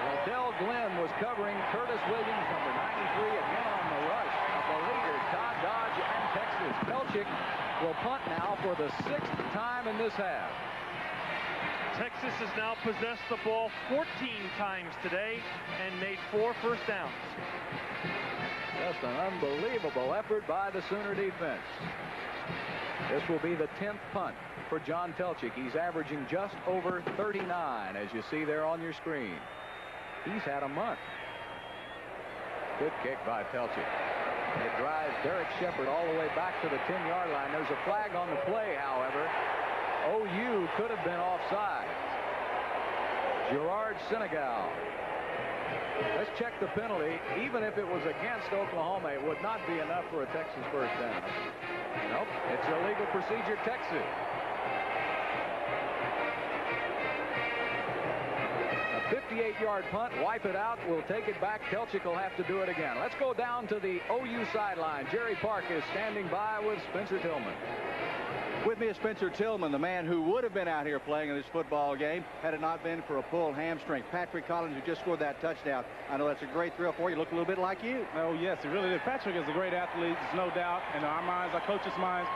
Liddell Glenn was covering Curtis Williams, number 93, again on the rush of the leader, Todd Dodge and Texas. Pelchik will punt now for the 6th time in this half. Texas has now possessed the ball 14 times today and made 4 first downs. Just an unbelievable effort by the Sooner defense. This will be the 10th punt for John Pelchik. He's averaging just over 39, as you see there on your screen. He's had a month. Good kick by Pelchik. It drives Derek Shepard all the way back to the 10-yard line. There's a flag on the play, however. OU could have been offside. Gerard Senegal. Let's check the penalty. Even if it was against Oklahoma, it would not be enough for a Texas first down. Nope, it's illegal procedure, Texas. A 58-yard punt, wipe it out. We'll take it back. Pelchik will have to do it again. Let's go down to the OU sideline. Jerry Park is standing by with Spencer Tillman. With me is Spencer Tillman, the man who would have been out here playing in this football game had it not been for a pulled hamstring. Patrick Collins, who just scored that touchdown. I know that's a great thrill for you. Look a little bit like you. Oh, yes, it really is. Patrick is a great athlete, there's no doubt. In our minds, our coaches' minds,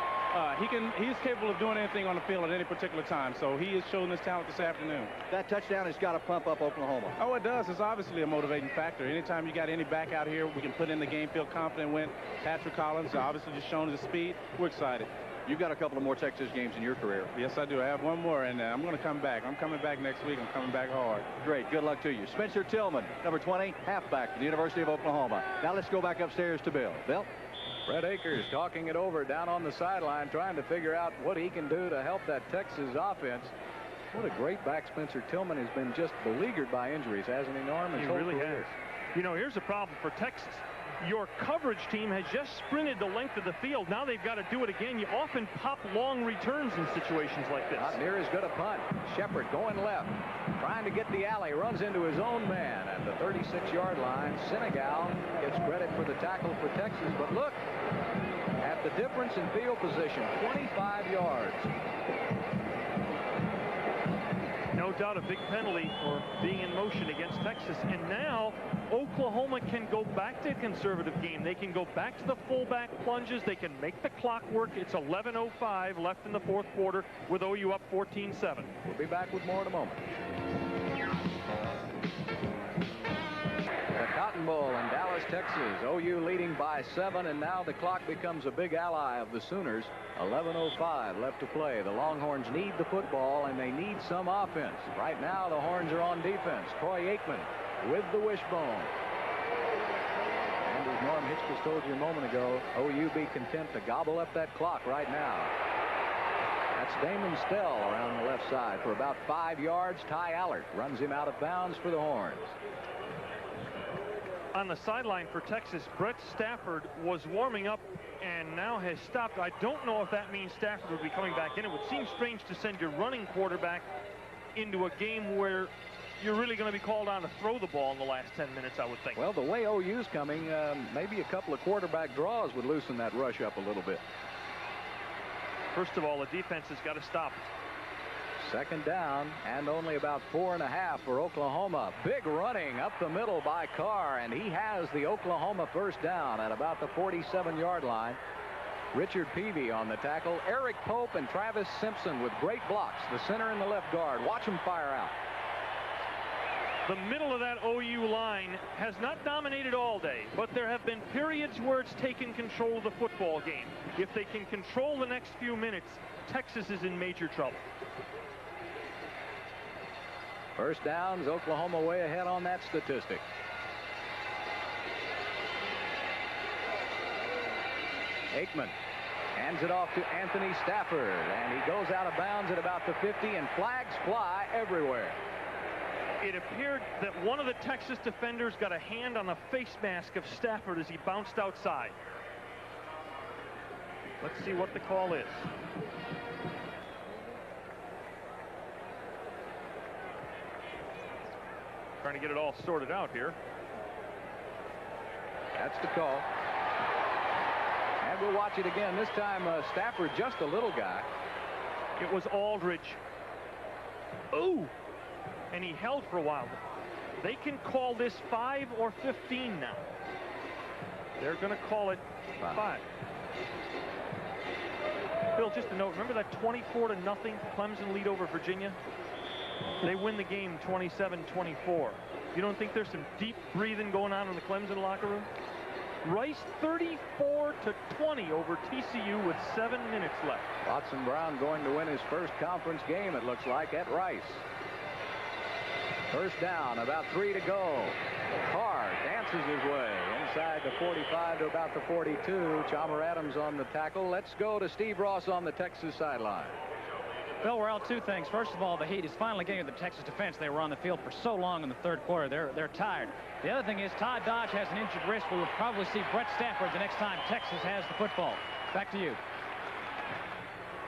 he's capable of doing anything on the field at any particular time. So he is showing his talent this afternoon. That touchdown has got to pump up Oklahoma. Oh, it does. It's obviously a motivating factor. Anytime you got any back out here, we can put in the game, feel confident, win. Patrick Collins obviously just showing his speed. We're excited. You've got a couple of more Texas games in your career. Yes, I do. I have one more, and I'm going to come back. I'm coming back next week. I'm coming back hard. Great. Good luck to you. Spencer Tillman, number 20, halfback for the University of Oklahoma. Now let's go back upstairs to Bill. Bill? Brett Akers talking it over down on the sideline, trying to figure out what he can do to help that Texas offense. What a great back Spencer Tillman has been, just beleaguered by injuries, hasn't he, Norm? He really has. You know, here's a problem for Texas. Your coverage team has just sprinted the length of the field. Now they've got to do it again. You often pop long returns in situations like this. Not near as good a punt. Shepard going left, trying to get the alley, runs into his own man at the 36-yard line. Senegal gets credit for the tackle for Texas, but look at the difference in field position, 25 yards. No doubt a big penalty for being in motion against Texas. And now Oklahoma can go back to a conservative game. They can go back to the fullback plunges. They can make the clock work. It's 11:05 left in the fourth quarter with OU up 14-7. We'll be back with more in a moment. The Cotton Bowl in Dallas, Texas. OU leading by 7, and now the clock becomes a big ally of the Sooners. 11:05 left to play. The Longhorns need the football, and they need some offense. Right now, the Horns are on defense. Troy Aikman with the wishbone. And as Norm Hitchcock told you a moment ago, OU be content to gobble up that clock right now. That's Damon Stell around the left side for about 5 yards. Ty Allert runs him out of bounds for the Horns. On the sideline for Texas, Brett Stafford was warming up and now has stopped. I don't know if that means Stafford would be coming back in. It would seem strange to send your running quarterback into a game where you're really going to be called on to throw the ball in the last 10 minutes, I would think. Well, the way OU's coming, maybe a couple of quarterback draws would loosen that rush up a little bit. First of all, the defense has got to stop. Second down and only about 4.5 for Oklahoma. Big running up the middle by Carr, and he has the Oklahoma first down at about the 47-yard line. Richard Peavy on the tackle. Eric Pope and Travis Simpson with great blocks. The center and the left guard. Watch them fire out. The middle of that OU line has not dominated all day, but there have been periods where it's taken control of the football game. If they can control the next few minutes, Texas is in major trouble. First downs, Oklahoma way ahead on that statistic. Aikman Hands it off to Anthony Stafford, and he goes out of bounds at about the 50, and flags fly everywhere. It appeared that one of the Texas defenders got a hand on the face mask of Stafford as he bounced outside. Let's see what the call is. Trying to get it all sorted out here. That's the call. And we'll watch it again. This time, Stafford, just a little guy. It was Aldridge. Ooh! And he held for a while. They can call this 5 or 15 now. They're going to call it 5. Bill, just a note. Remember that 24-0 Clemson lead over Virginia? They win the game 27-24. You don't think there's some deep breathing going on in the Clemson locker room? Rice 34-20 over TCU with 7 minutes left. Watson Brown going to win his first conference game, it looks like, at Rice. First down, about 3 to go. Carr dances his way inside the 45 to about the 42. Chalmer Adams on the tackle. Let's go to Steve Ross on the Texas sideline. Bill, we're out 2 things. First of all, the heat is finally getting to the Texas defense. They were on the field for so long in the third quarter. They're tired. The other thing is Todd Dodge has an injured wrist. We will probably see Brett Stafford the next time Texas has the football. Back to you.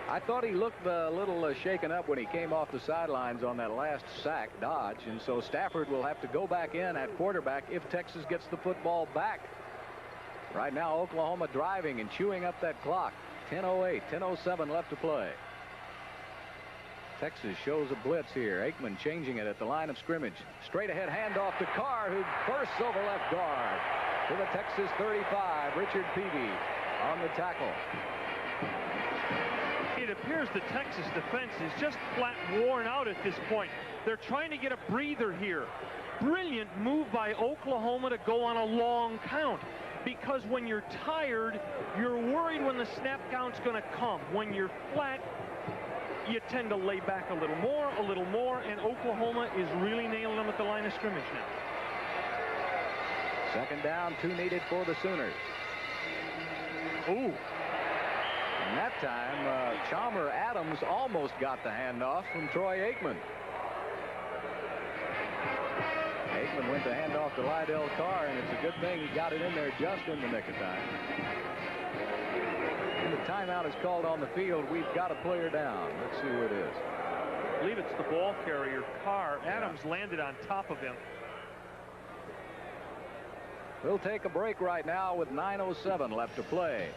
I thought he looked a little shaken up when he came off the sidelines on that last sack, Dodge, and so Stafford will have to go back in at quarterback if Texas gets the football back. Right now, Oklahoma driving and chewing up that clock. 10:08, 10:07 left to play. Texas shows a blitz here. Aikman changing it at the line of scrimmage. Straight ahead handoff to Carr, who bursts over left guard. To the Texas 35, Richard Peavy on the tackle. It appears the Texas defense is just flat worn out at this point. They're trying to get a breather here. Brilliant move by Oklahoma to go on a long count. Because when you're tired, you're worried when the snap count's going to come. When you're flat, you tend to lay back a little more, and Oklahoma is really nailing them at the line of scrimmage now. Second down, 2 needed for the Sooners. Ooh. And that time, Chalmer Adams almost got the handoff from Troy Aikman. Aikman went the handoff to Lydell Carr, and it's a good thing he got it in there just in the nick of time. And the timeout is called on the field. We've got a player down. Let's see who it is. I believe it's the ball carrier, Carr. Adams landed on top of him. We'll take a break right now with 9:07 left to play.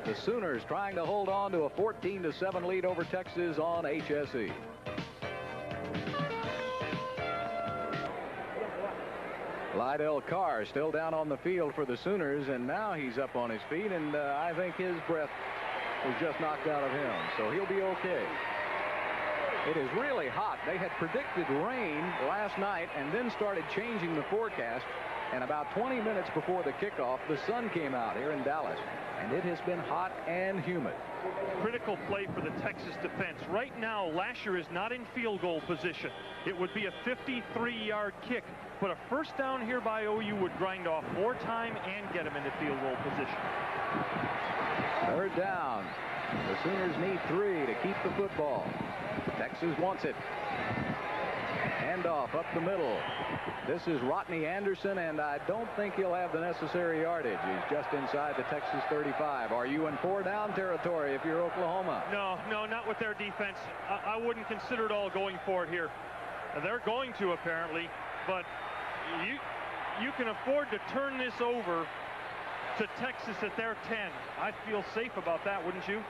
The Sooners trying to hold on to a 14-7 lead over Texas on HSE. Lydell Carr still down on the field for the Sooners, and now he's up on his feet, and I think his breath was just knocked out of him, so he'll be okay. It is really hot. They had predicted rain last night and then started changing the forecast, and about 20 minutes before the kickoff, the sun came out here in Dallas, and it has been hot and humid. Critical play for the Texas defense. Right now, Lasher is not in field goal position. It would be a 53-yard kick, but a first down here by OU would grind off more time and get him into field goal position. Third down. The Sooners need 3 to keep the football. Texas wants it. Handoff up the middle. This is Rodney Anderson, and I don't think he'll have the necessary yardage. He's just inside the Texas 35. Are you in 4-down territory if you're Oklahoma? No, not with their defense. I wouldn't consider it all going for it here. They're going to, apparently, but you can afford to turn this over to Texas at their 10. I'd feel safe about that, wouldn't you?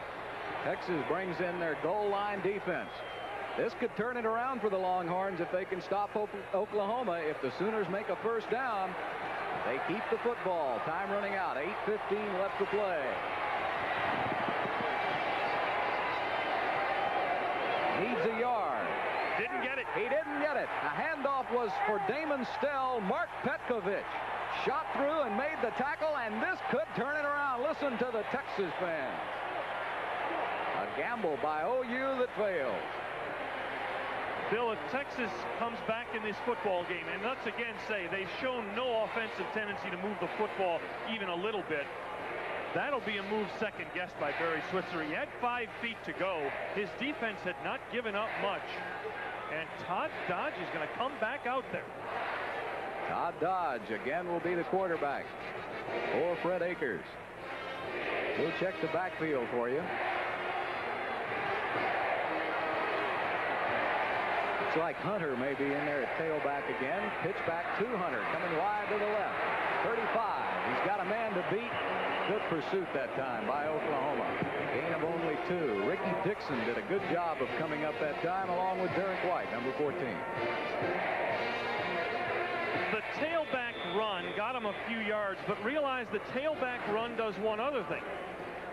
Texas brings in their goal line defense. This could turn it around for the Longhorns if they can stop Oklahoma. If the Sooners make a first down, they keep the football. Time running out. 8:15 left to play. Needs a yard. Didn't get it. He didn't get it. A handoff was for Damon Stell. Mark Petkovich shot through and made the tackle, and this could turn it around. Listen to the Texas fans. A gamble by OU that failed. Bill, if Texas comes back in this football game, and let's again say they've shown no offensive tendency to move the football even a little bit, That'll be a move second guessed by Barry Switzer. He had 5 feet to go. His defense had not given up much. And Todd Dodge is going to come back out there. Todd Dodge again will be the quarterback for Fred Akers. We'll check the backfield for you. Looks like Hunter may be in there at tailback again. Pitch back to Hunter, coming wide to the left. 35. He's got a man to beat. Good pursuit that time by Oklahoma. Gain of only 2. Ricky Dixon did a good job of coming up that time, along with Derek White, number 14. The tailback run got him a few yards, but realize the tailback run does one other thing.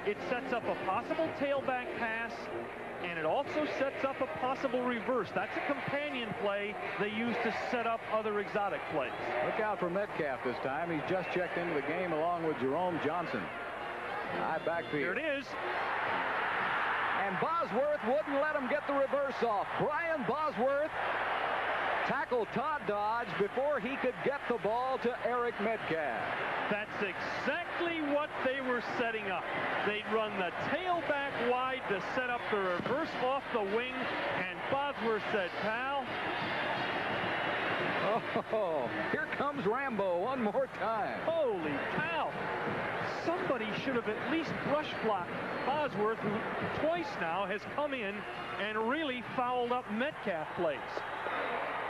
It sets up a possible tailback pass, and it also sets up a possible reverse. That's a companion play they use to set up other exotic plays. Look out for Metcalf this time. He's just checked into the game along with Jerome Johnson. High backfield. Here it is. And Bosworth wouldn't let him get the reverse off. Brian Bosworth tackled Todd Dodge before he could get the ball to Eric Metcalf. That's exactly what they were setting up. They'd run the tailback wide to set up the reverse off the wing, and Bosworth said, "Pal." Oh, here comes Rambo one more time. Holy cow. Somebody should have at least brush blocked Bosworth, who twice now has come in and really fouled up Metcalf plays.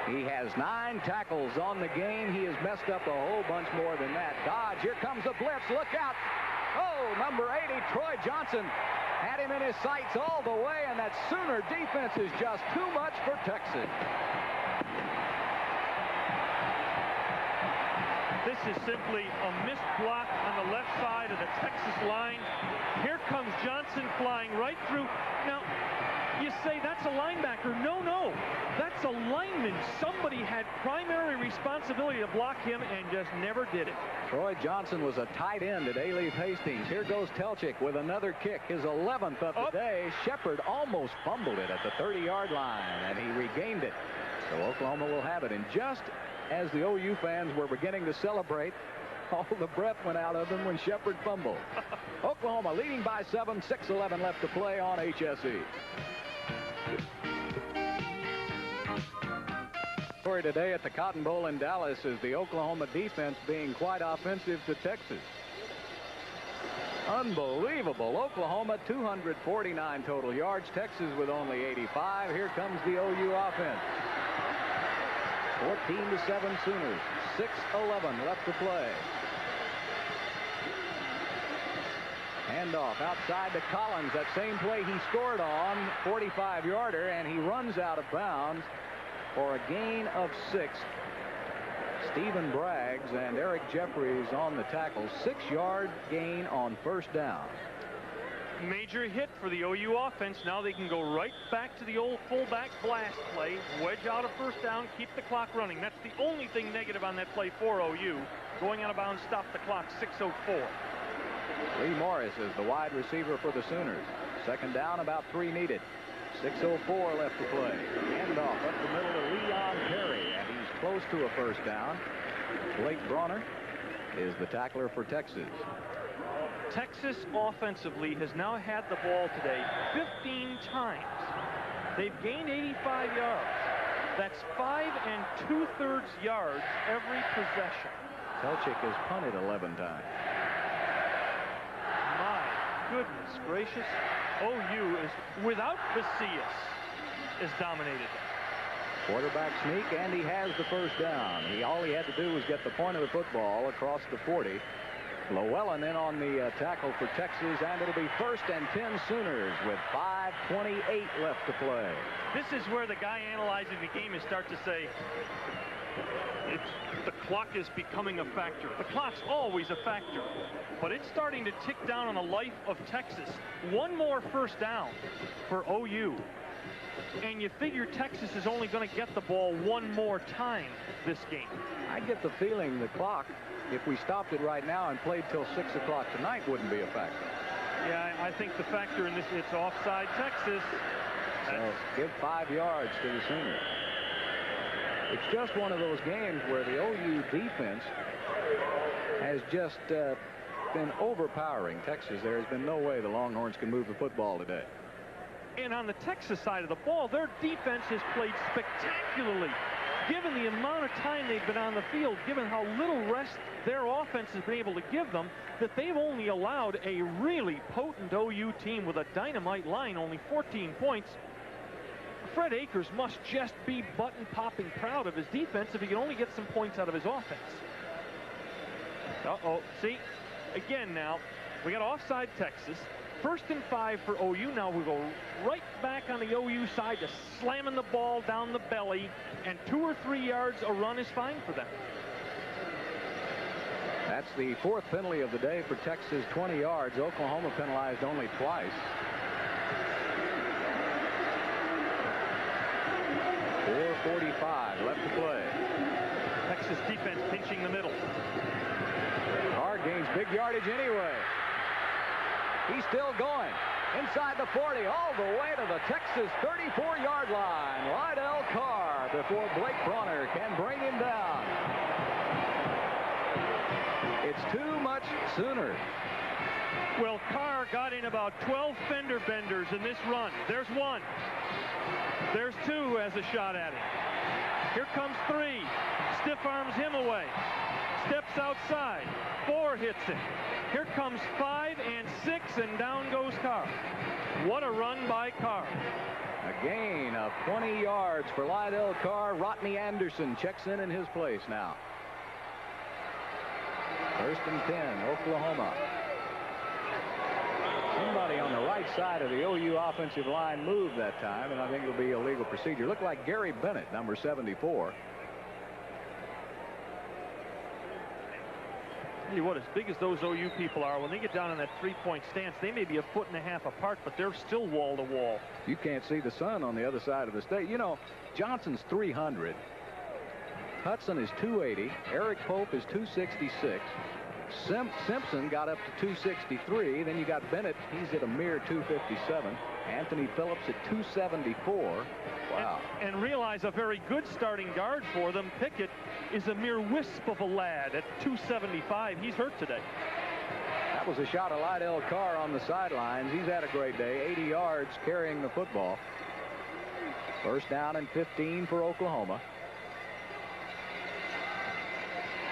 He has 9 tackles on the game. He has messed up a whole bunch more than that. Dodge, here comes the blitz. Look out. Oh, number 80, Troy Johnson, had him in his sights all the way, and that Sooner defense is just too much for Texas. This is simply a missed block on the left side of the Texas line. Here comes Johnson flying right through. Now, you say that's a linebacker. No, that's a lineman. Somebody had primary responsibility to block him and just never did it. Troy Johnson was a tight end at A-Leaf Hastings. Here goes Telchik with another kick, his 11th of the day. Shepard almost fumbled it at the 30-yard line, and he regained it. So Oklahoma will have it. And just as the OU fans were beginning to celebrate, all the breath went out of them when Shepard fumbled. Oklahoma leading by 7, 6:11 left to play on HSE. Story today at the Cotton Bowl in Dallas is the Oklahoma defense being quite offensive to Texas. Unbelievable. Oklahoma 249 total yards. Texas with only 85. Here comes the OU offense. 14-7 Sooners. 6:11 left to play. Handoff outside to Collins. That same play he scored on, 45-yarder, and he runs out of bounds for a gain of 6. Stephen Braggs and Eric Jeffries on the tackle. 6-yard gain on first down. Major hit for the OU offense. Now they can go right back to the old fullback blast play, wedge out a first down, keep the clock running. That's the only thing negative on that play for OU. Going out of bounds, stop the clock, 6:04. Lee Morris is the wide receiver for the Sooners. Second down, about 3 needed. 6:04 left to play. Handoff up the middle to Leon Perry, and he's close to a first down. Blake Bronner is the tackler for Texas. Texas offensively has now had the ball today 15 times. They've gained 85 yards. That's 5 2/3 yards every possession. Telchik has punted 11 times. My goodness gracious. OU is, without Vicious, is dominated them. Quarterback sneak, and he has the first down. All he had to do was get the point of the football across the 40. Llewellyn in on the tackle for Texas, and it'll be 1st and 10 Sooners with 5:28 left to play. This is where the guy analyzing the game is start to say, the clock is becoming a factor. The clock's always a factor, but it's starting to tick down on the life of Texas. One more first down for OU, and you figure Texas is only going to get the ball one more time this game. I get the feeling the clock, if we stopped it right now and played till 6 o'clock tonight, wouldn't be a factor. Yeah, I think the factor in this, it's offside Texas. So give 5 yards to the Sooners. It's just one of those games where the OU defense has just been overpowering Texas. There has been no way the Longhorns can move the football today. And on the Texas side of the ball, their defense has played spectacularly. Given the amount of time they've been on the field, given how little rest their offense has been able to give them, that they've only allowed a really potent OU team with a dynamite line, only 14 points. Fred Akers must just be button-popping proud of his defense if he can only get some points out of his offense. Uh-oh, see, again now, we got offside Texas. 1st and 5 for OU. Now we go right back on the OU side to slamming the ball down the belly, and 2 or 3 yards a run is fine for them. That's the 4th penalty of the day for Texas, 20 yards. Oklahoma penalized only twice. 4:45 left to play. Texas defense pinching the middle. Carr gains big yardage anyway. He's still going. Inside the 40, all the way to the Texas 34-yard line. Lydell Carr before Blake Bronner can bring him down. It's too much Sooners. Well, Carr got in about 12 fender benders in this run. There's one. There's two who has a shot at it. Here comes 3. Stiff arms him away. Steps outside. 4 hits it. Here comes 5 and 6, and down goes Carr. What a run by Carr. A gain of 20 yards for Lydell Carr. Rodney Anderson checks in his place now. 1st and 10, Oklahoma. Somebody on the right side of the OU offensive line moved that time, and I think it'll be a legal procedure. Looked like Gary Bennett, number 74. Tell you what, as big as those OU people are, when they get down in that 3-point stance, they may be a 1.5 feet apart, but they're still wall to wall. You can't see the sun on the other side of the state. You know, Johnson's 300. Hudson is 280. Eric Pope is 266. Simpson got up to 263. Then you got Bennett. He's at a mere 257. Anthony Phillips at 274. Wow. And realize a very good starting guard for them. Pickett is a mere wisp of a lad at 275. He's hurt today. That was a shot of Lydell Carr on the sidelines. He's had a great day. 80 yards carrying the football. 1st down and 15 for Oklahoma.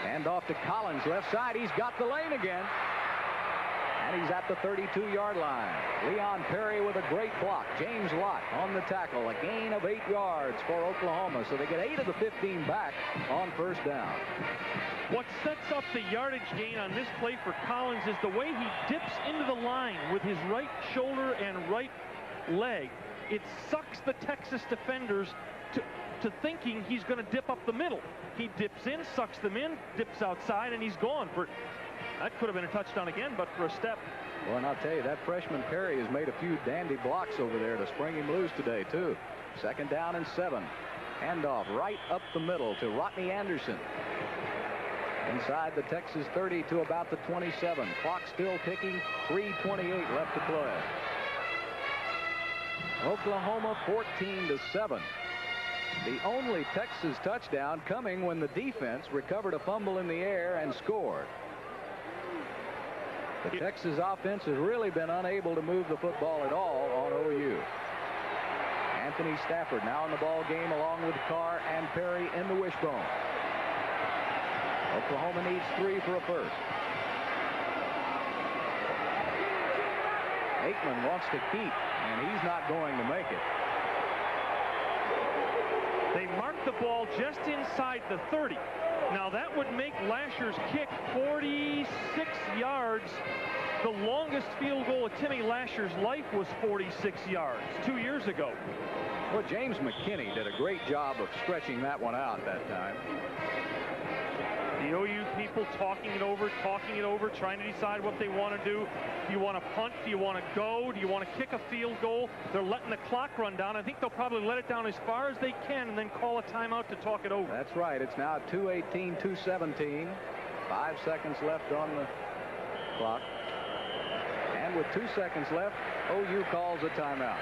Hand off to Collins, left side. He's got the lane again. And he's at the 32-yard line. Leon Perry with a great block. James Lott on the tackle. A gain of 8 yards for Oklahoma. So they get 8 of the 15 back on 1st down. What sets up the yardage gain on this play for Collins is the way he dips into the line with his right shoulder and right leg. It sucks the Texas defenders to thinking he's going to dip up the middle. He dips in, sucks them in, dips outside, and he's gone. That could have been a touchdown again, but for a step. Well, and I'll tell you, that freshman Perry has made a few dandy blocks over there to spring him loose today, too. 2nd down and 7. Handoff right up the middle to Rodney Anderson. Inside the Texas 30 to about the 27. Clock still ticking. 3:28 left to play. Oklahoma 14-7. The only Texas touchdown coming when the defense recovered a fumble in the air and scored. The Texas offense has really been unable to move the football at all on OU. Anthony Stafford now in the ball game along with Carr and Perry in the wishbone. Oklahoma needs 3 for a 1st. Aikman wants to keep, and he's not going to make it. They marked the ball just inside the 30. Now that would make Lasher's kick 46 yards. The longest field goal of Timmy Lasher's life was 46 yards 2 years ago. Well, James McKinney did a great job of stretching that one out that time. The OU people talking it over, trying to decide what they want to do. Do you want to punt? Do you want to go? Do you want to kick a field goal? They're letting the clock run down. I think they'll probably let it down as far as they can and then call a timeout to talk it over. That's right. It's now 2:18, 2:17. 5 seconds left on the clock. And with 2 seconds left, OU calls a timeout.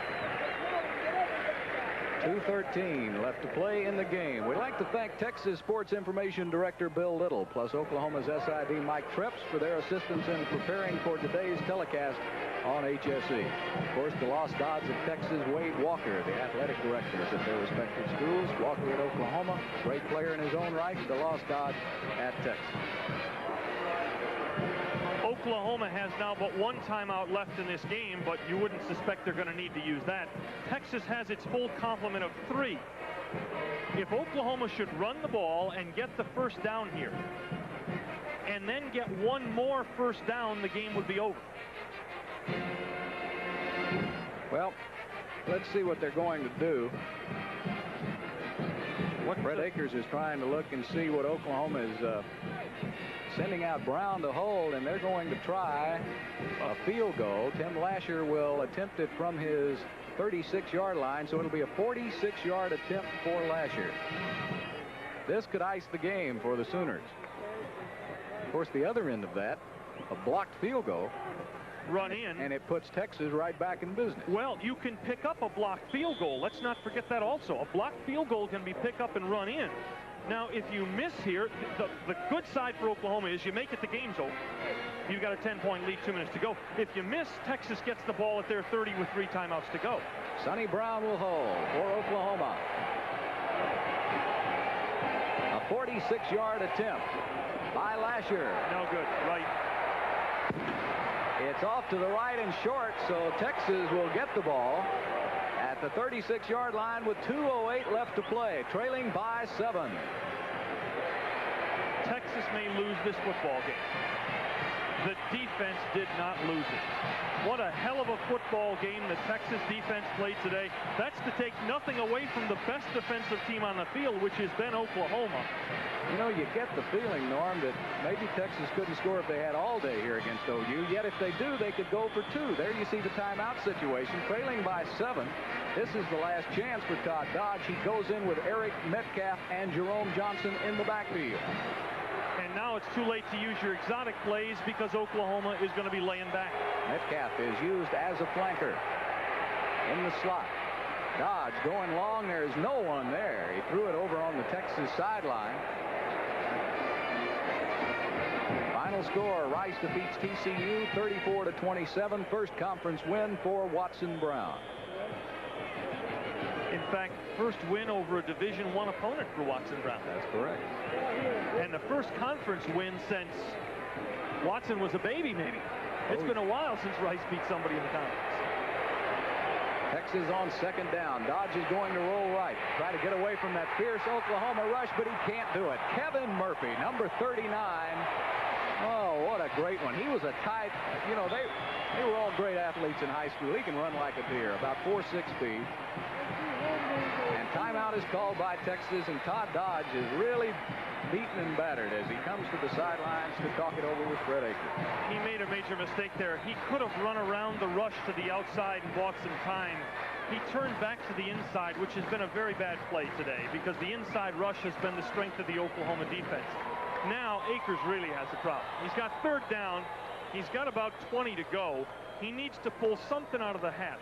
2:13 left to play in the game. We'd like to thank Texas Sports Information Director Bill Little, plus Oklahoma's SID Mike Treps for their assistance in preparing for today's telecast on HSE. Of course, the Lost Odds of Texas, Wade Walker, the athletic directors at their respective schools. Walker at Oklahoma, great player in his own right. The Lost Odds at Texas. Oklahoma has now but one timeout left in this game, but you wouldn't suspect they're going to need to use that. Texas has its full complement of 3. If Oklahoma should run the ball and get the first down here, and then get one more first down, the game would be over. Well, let's see what they're going to do. Brett Akers is trying to look and see what Oklahoma is sending out Brown to hold, and they're going to try a field goal. Tim Lasher will attempt it from his 36-yard line, so it'll be a 46-yard attempt for Lasher. This could ice the game for the Sooners. Of course, the other end of that, a blocked field goal, run in, and it puts Texas right back in business. Well, you can pick up a blocked field goal. Let's not forget that also. A blocked field goal can be pick up and run in. Now, if you miss here, the good side for Oklahoma is you make it, the game's over. You've got a 10-point lead, 2 minutes to go. If you miss, Texas gets the ball at their 30 with 3 timeouts to go. Sonny Brown will hold for Oklahoma. A 46-yard attempt by Lasher. No good, right. It's off to the right and short, so Texas will get the ball at the 36-yard line with 2:08 left to play, trailing by 7. Texas may lose this football game. The defense did not lose it. What a hell of a football game the Texas defense played today. That's to take nothing away from the best defensive team on the field, which has been Oklahoma. You know, you get the feeling, Norm, that maybe Texas couldn't score if they had all day here against OU. Yet if they do, they could go for 2. There you see the timeout situation, trailing by 7. This is the last chance for Todd Dodge. He goes in with Eric Metcalf and Jerome Johnson in the backfield. And now it's too late to use your exotic plays because Oklahoma is going to be laying back. Metcalf is used as a flanker in the slot. Dodge going long. There's no one there. He threw it over on the Texas sideline. Final score, Rice defeats TCU 34-27. First conference win for Watson Brown. In fact, first win over a Division I opponent for Watson Brown. That's correct. And the first conference win since Watson was a baby, maybe. It's been a while since Rice beat somebody in the conference. Texas on second down. Dodge is going to roll right. Try to get away from that fierce Oklahoma rush, but he can't do it. Kevin Murphy, number 39. Oh, what a great one. He was a type, you know, they were all great athletes in high school. He can run like a deer, about 4.6 speed. And timeout is called by Texas, and Todd Dodge is really beaten and battered as he comes to the sidelines to talk it over with Fred Akers. He made a major mistake there. He could have run around the rush to the outside and bought some time. He turned back to the inside, which has been a very bad play today because the inside rush has been the strength of the Oklahoma defense. Now Akers really has a problem. He's got third down. He's got about 20 to go. He needs to pull something out of the hat.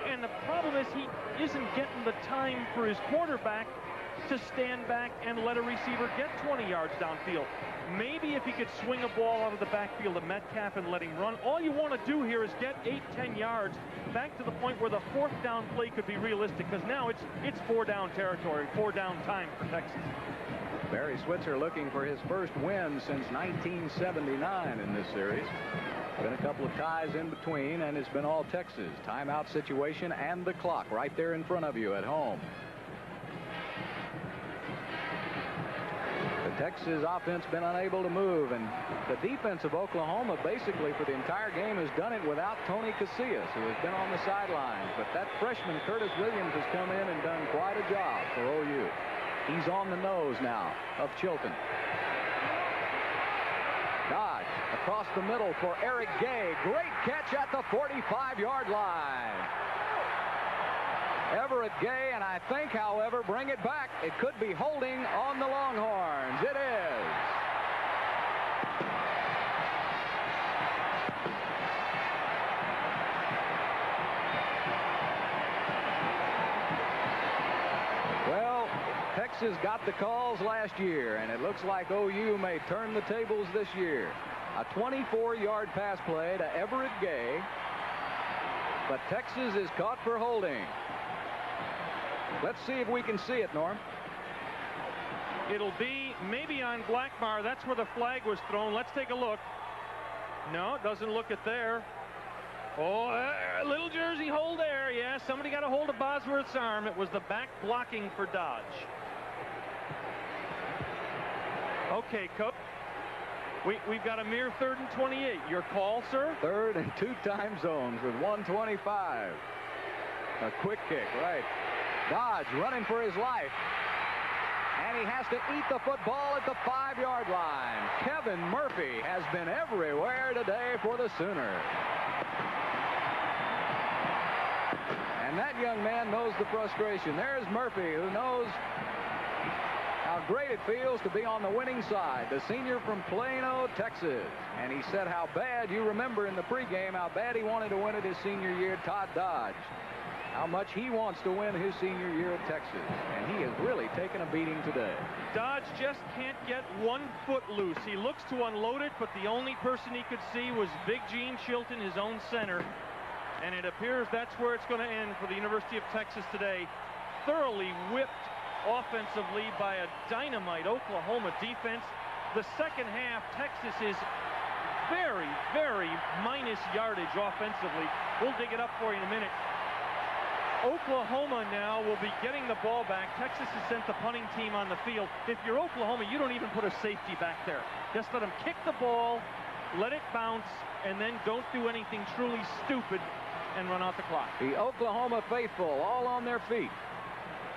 And the problem is he isn't getting the time for his quarterback to stand back and let a receiver get 20 yards downfield. Maybe if he could swing a ball out of the backfield to Metcalf and let him run. All you want to do here is get 8-10 yards back to the point where the fourth down play could be realistic, because now it's 4-down territory, 4-down time for Texas. Barry Switzer looking for his first win since 1979 in this series. Been a couple of ties in between, and it's been all Texas. Timeout situation and the clock right there in front of you at home. The Texas offense been unable to move, and the defense of Oklahoma basically for the entire game has done it without Tony Casillas, who has been on the sidelines. But that freshman Curtis Williams has come in and done quite a job for OU. He's on the nose now of Chilton. Dodge across the middle for Eric Gay. Great catch at the 45-yard line. Everett Gay, and I think, however, bring it back. It could be holding on the Longhorns. It is. Texas got the calls last year, and it looks like OU may turn the tables this year. A 24-yard pass play to Everett Gay, but Texas is caught for holding. Let's see if we can see it, Norm. It'll be maybe on Blackmar. That's where the flag was thrown. Let's take a look. No, it doesn't look it there. Oh, a little jersey hold there. Yeah, somebody got a hold of Bosworth's arm. It was the back blocking for Dodge. Okay, Coach. We've got a mere 3rd and 28. Your call, sir? 3rd and 2 time zones with 1:25. A quick kick, right. Dodge running for his life. And he has to eat the football at the 5-yard line. Kevin Murphy has been everywhere today for the Sooners. And that young man knows the frustration. There's Murphy, who knows how great it feels to be on the winning side. The senior from Plano, Texas. And he said how bad, you remember in the pregame, how bad he wanted to win it his senior year, Todd Dodge. How much he wants to win his senior year at Texas. And he has really taken a beating today. Dodge just can't get 1 foot loose. He looks to unload it, but the only person he could see was Big Gene Chilton, his own center. And it appears that's where it's going to end for the University of Texas today. Thoroughly whipped offensively by a dynamite Oklahoma defense. The second half, Texas is very, very minus yardage offensively. We'll dig it up for you in a minute. Oklahoma now will be getting the ball back. Texas has sent the punting team on the field. If you're Oklahoma, you don't even put a safety back there. Just let them kick the ball, let it bounce, and then don't do anything truly stupid and run out the clock. The Oklahoma faithful all on their feet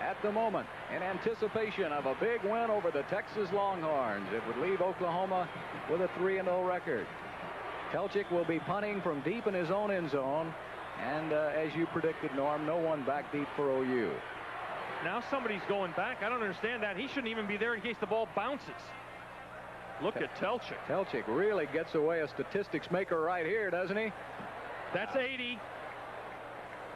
at the moment in anticipation of a big win over the Texas Longhorns. It would leave Oklahoma with a 3-0 record. Telchik will be punting from deep in his own end zone. And as you predicted, Norm, no one back deep for OU. Now somebody's going back. I don't understand that. He shouldn't even be there in case the ball bounces. Look at Telchik. Telchik really gets away a statistics maker right here, doesn't he? That's 80.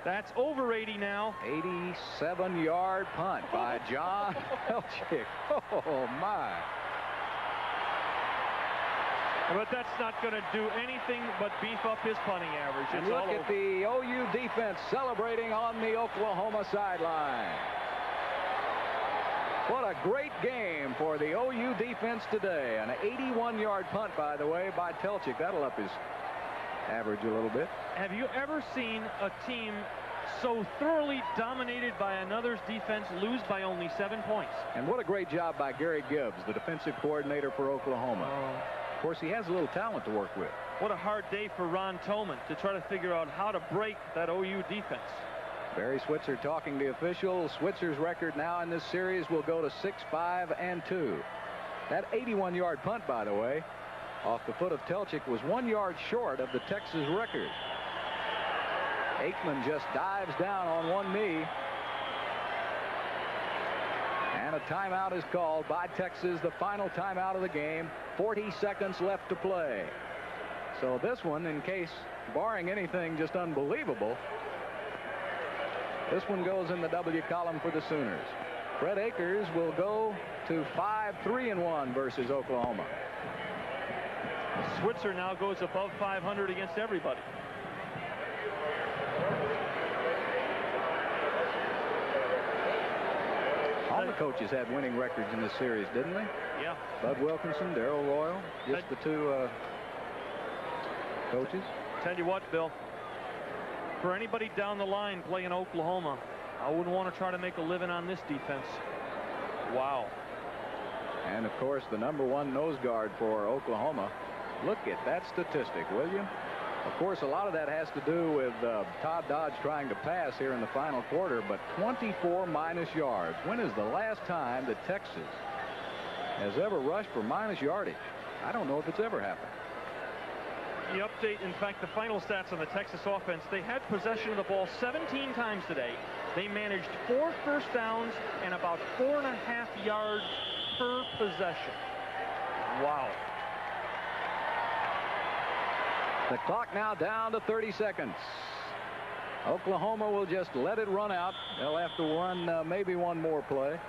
That's over 80 now. 87-yard punt by John Telchik. Oh, my. But that's not going to do anything but beef up his punting average. And look at the OU defense celebrating on the Oklahoma sideline. What a great game for the OU defense today. An 81-yard punt, by the way, by Telchik. That'll up his average a little bit. Have you ever seen a team so thoroughly dominated by another's defense lose by only 7 points? And what a great job by Gary Gibbs, the defensive coordinator for Oklahoma. Of course, he has a little talent to work with. What a hard day for Ron Tolman to try to figure out how to break that OU defense. Barry Switzer talking to officials. Switzer's record now in this series will go to 6-5-2. That 81-yard punt, by the way, off the foot of Telchik was 1 yard short of the Texas record. Aikman just dives down on one knee. And a timeout is called by Texas, the final timeout of the game. 40 seconds left to play. So this one, in case, barring anything just unbelievable, this one goes in the W column for the Sooners. Fred Akers will go to 5-3-1 versus Oklahoma. Switzer now goes above 500 against everybody. All the coaches had winning records in this series, didn't they? Yeah. Bud Wilkinson, Darrell Royal, just the two coaches. Tell you what, Bill, for anybody down the line playing Oklahoma, I wouldn't want to try to make a living on this defense. Wow. And of course, the #1 nose guard for Oklahoma. Look at that statistic, will you? Of course, a lot of that has to do with Todd Dodge trying to pass here in the final quarter, but 24 minus yards. When is the last time that Texas has ever rushed for minus yardage? I don't know if it's ever happened. The update, in fact, the final stats on the Texas offense, they had possession of the ball 17 times today. They managed 4 first downs and about 4.5 yards per possession. Wow. The clock now down to 30 seconds. Oklahoma will just let it run out. They'll have to run maybe one more play.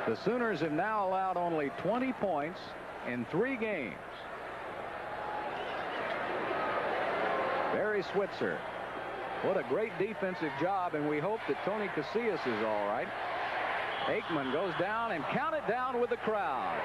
The Sooners have now allowed only 20 points in 3 games. Barry Switzer. What a great defensive job, and we hope that Tony Casillas is all right. Aikman goes down and counted down with the crowd.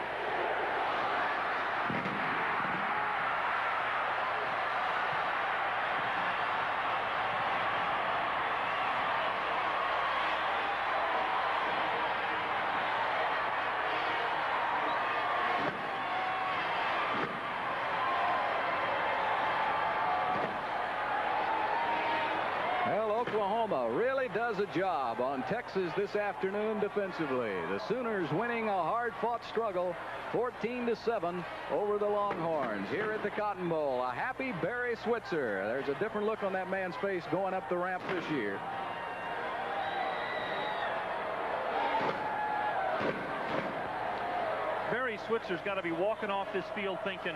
Oklahoma really does a job on Texas this afternoon defensively. The Sooners winning a hard-fought struggle 14-7 over the Longhorns here at the Cotton Bowl. A happy Barry Switzer. There's a different look on that man's face going up the ramp this year. Barry Switzer's got to be walking off this field thinking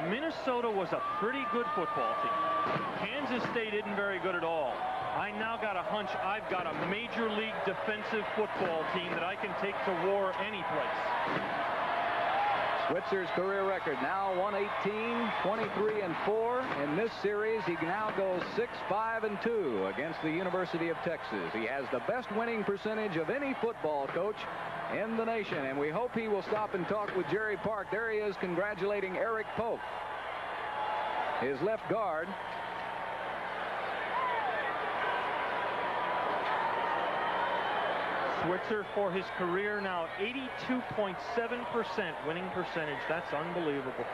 Minnesota was a pretty good football team. Kansas State isn't very good at all. I now got a hunch I've got a major league defensive football team that I can take to war any place. Switzer's career record now 118, 23-4. In this series, he now goes 6-5-2 against the University of Texas. He has the best winning percentage of any football coach in the nation, and we hope he will stop and talk with Jerry Park. There he is congratulating Eric Pope, his left guard. Switzer for his career now 82.7% winning percentage. That's unbelievable.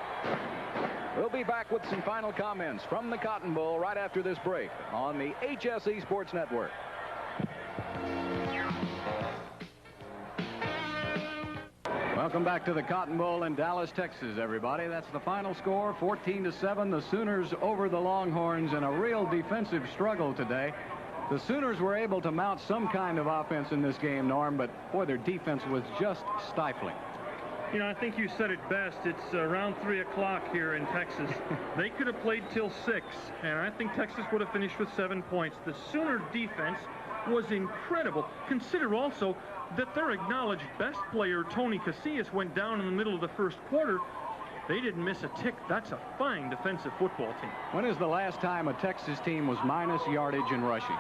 We'll be back with some final comments from the Cotton Bowl right after this break on the HSE Sports Network. Welcome back to the Cotton Bowl in Dallas, Texas, everybody. That's the final score, 14-7. The Sooners over the Longhorns in a real defensive struggle today. The Sooners were able to mount some kind of offense in this game, Norm, but boy, their defense was just stifling. You know, I think you said it best. It's around 3 o'clock here in Texas. They could have played till 6, and I think Texas would have finished with 7 points. The Sooner defense was incredible. Consider also that their acknowledged best player, Tony Casillas, went down in the middle of the first quarter. They didn't miss a tick. That's a fine defensive football team. When is the last time a Texas team was minus yardage in rushing?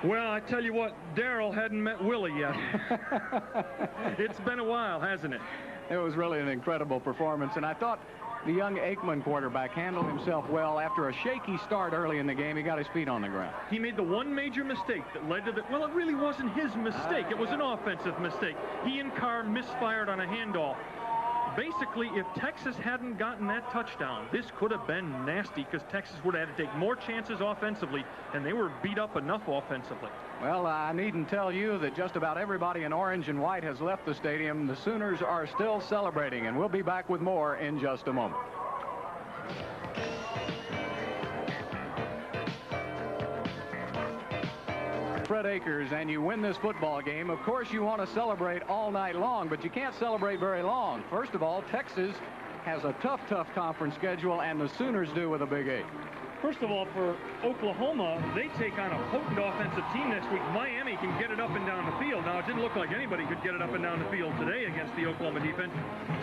Well, I tell you what, Darryl hadn't met Willie yet. It's been a while, hasn't it? It was really an incredible performance, and I thought the young Aikman quarterback handled himself well. After a shaky start early in the game, he got his feet on the ground. He made the one major mistake that led to the... Well, it really wasn't his mistake. It was an offensive mistake. He and Carr misfired on a handoff. Basically, if Texas hadn't gotten that touchdown, this could have been nasty because Texas would have had to take more chances offensively, and they were beat up enough offensively. Well, I needn't tell you that just about everybody in orange and white has left the stadium. The Sooners are still celebrating, and we'll be back with more in just a moment. Fred Akers, and you win this football game. Of course, you want to celebrate all night long, but you can't celebrate very long. First of all, Texas has a tough conference schedule, and the Sooners do with a big 8. First of all, for Oklahoma, they take on a potent offensive team next week. Miami can get it up and down the field. Now, it didn't look like anybody could get it up and down the field today against the Oklahoma defense.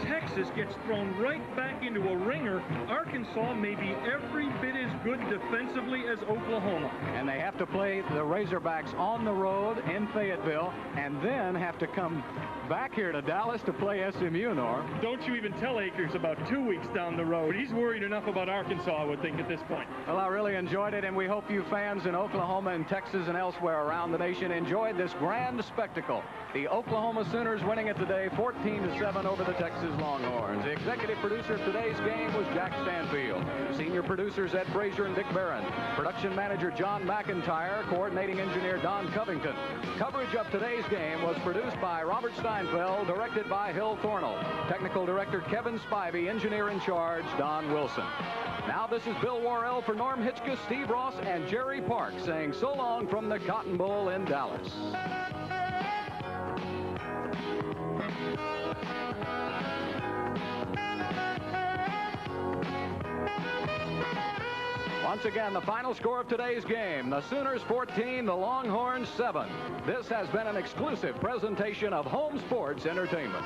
Texas gets thrown right back into a ringer. Arkansas may be every bit as good defensively as Oklahoma. And they have to play the Razorbacks on the road in Fayetteville, and then have to come back here to Dallas to play SMU, Norm. Don't you even tell Akers about 2 weeks down the road. He's worried enough about Arkansas, I would think, at this point. Well, I really enjoyed it, and we hope you fans in Oklahoma and Texas and elsewhere around the nation enjoyed this grand spectacle. The Oklahoma Sooners winning it today 14-7 over the Texas Longhorns. The executive producer of today's game was Jack Stanfield. Senior producers Ed Frazier and Dick Barron. Production manager John McIntyre. Coordinating engineer Don Covington. Coverage of today's game was produced by Robert Steinfeld, directed by Hill Thornell. Technical director Kevin Spivey, engineer in charge Don Wilson. Now this is Bill Worrell for Norm Hitchcock, Steve Ross, and Jerry Park saying so long from the Cotton Bowl in Dallas. Once again, the final score of today's game, the Sooners 14, the Longhorns 7. This has been an exclusive presentation of Home Sports Entertainment.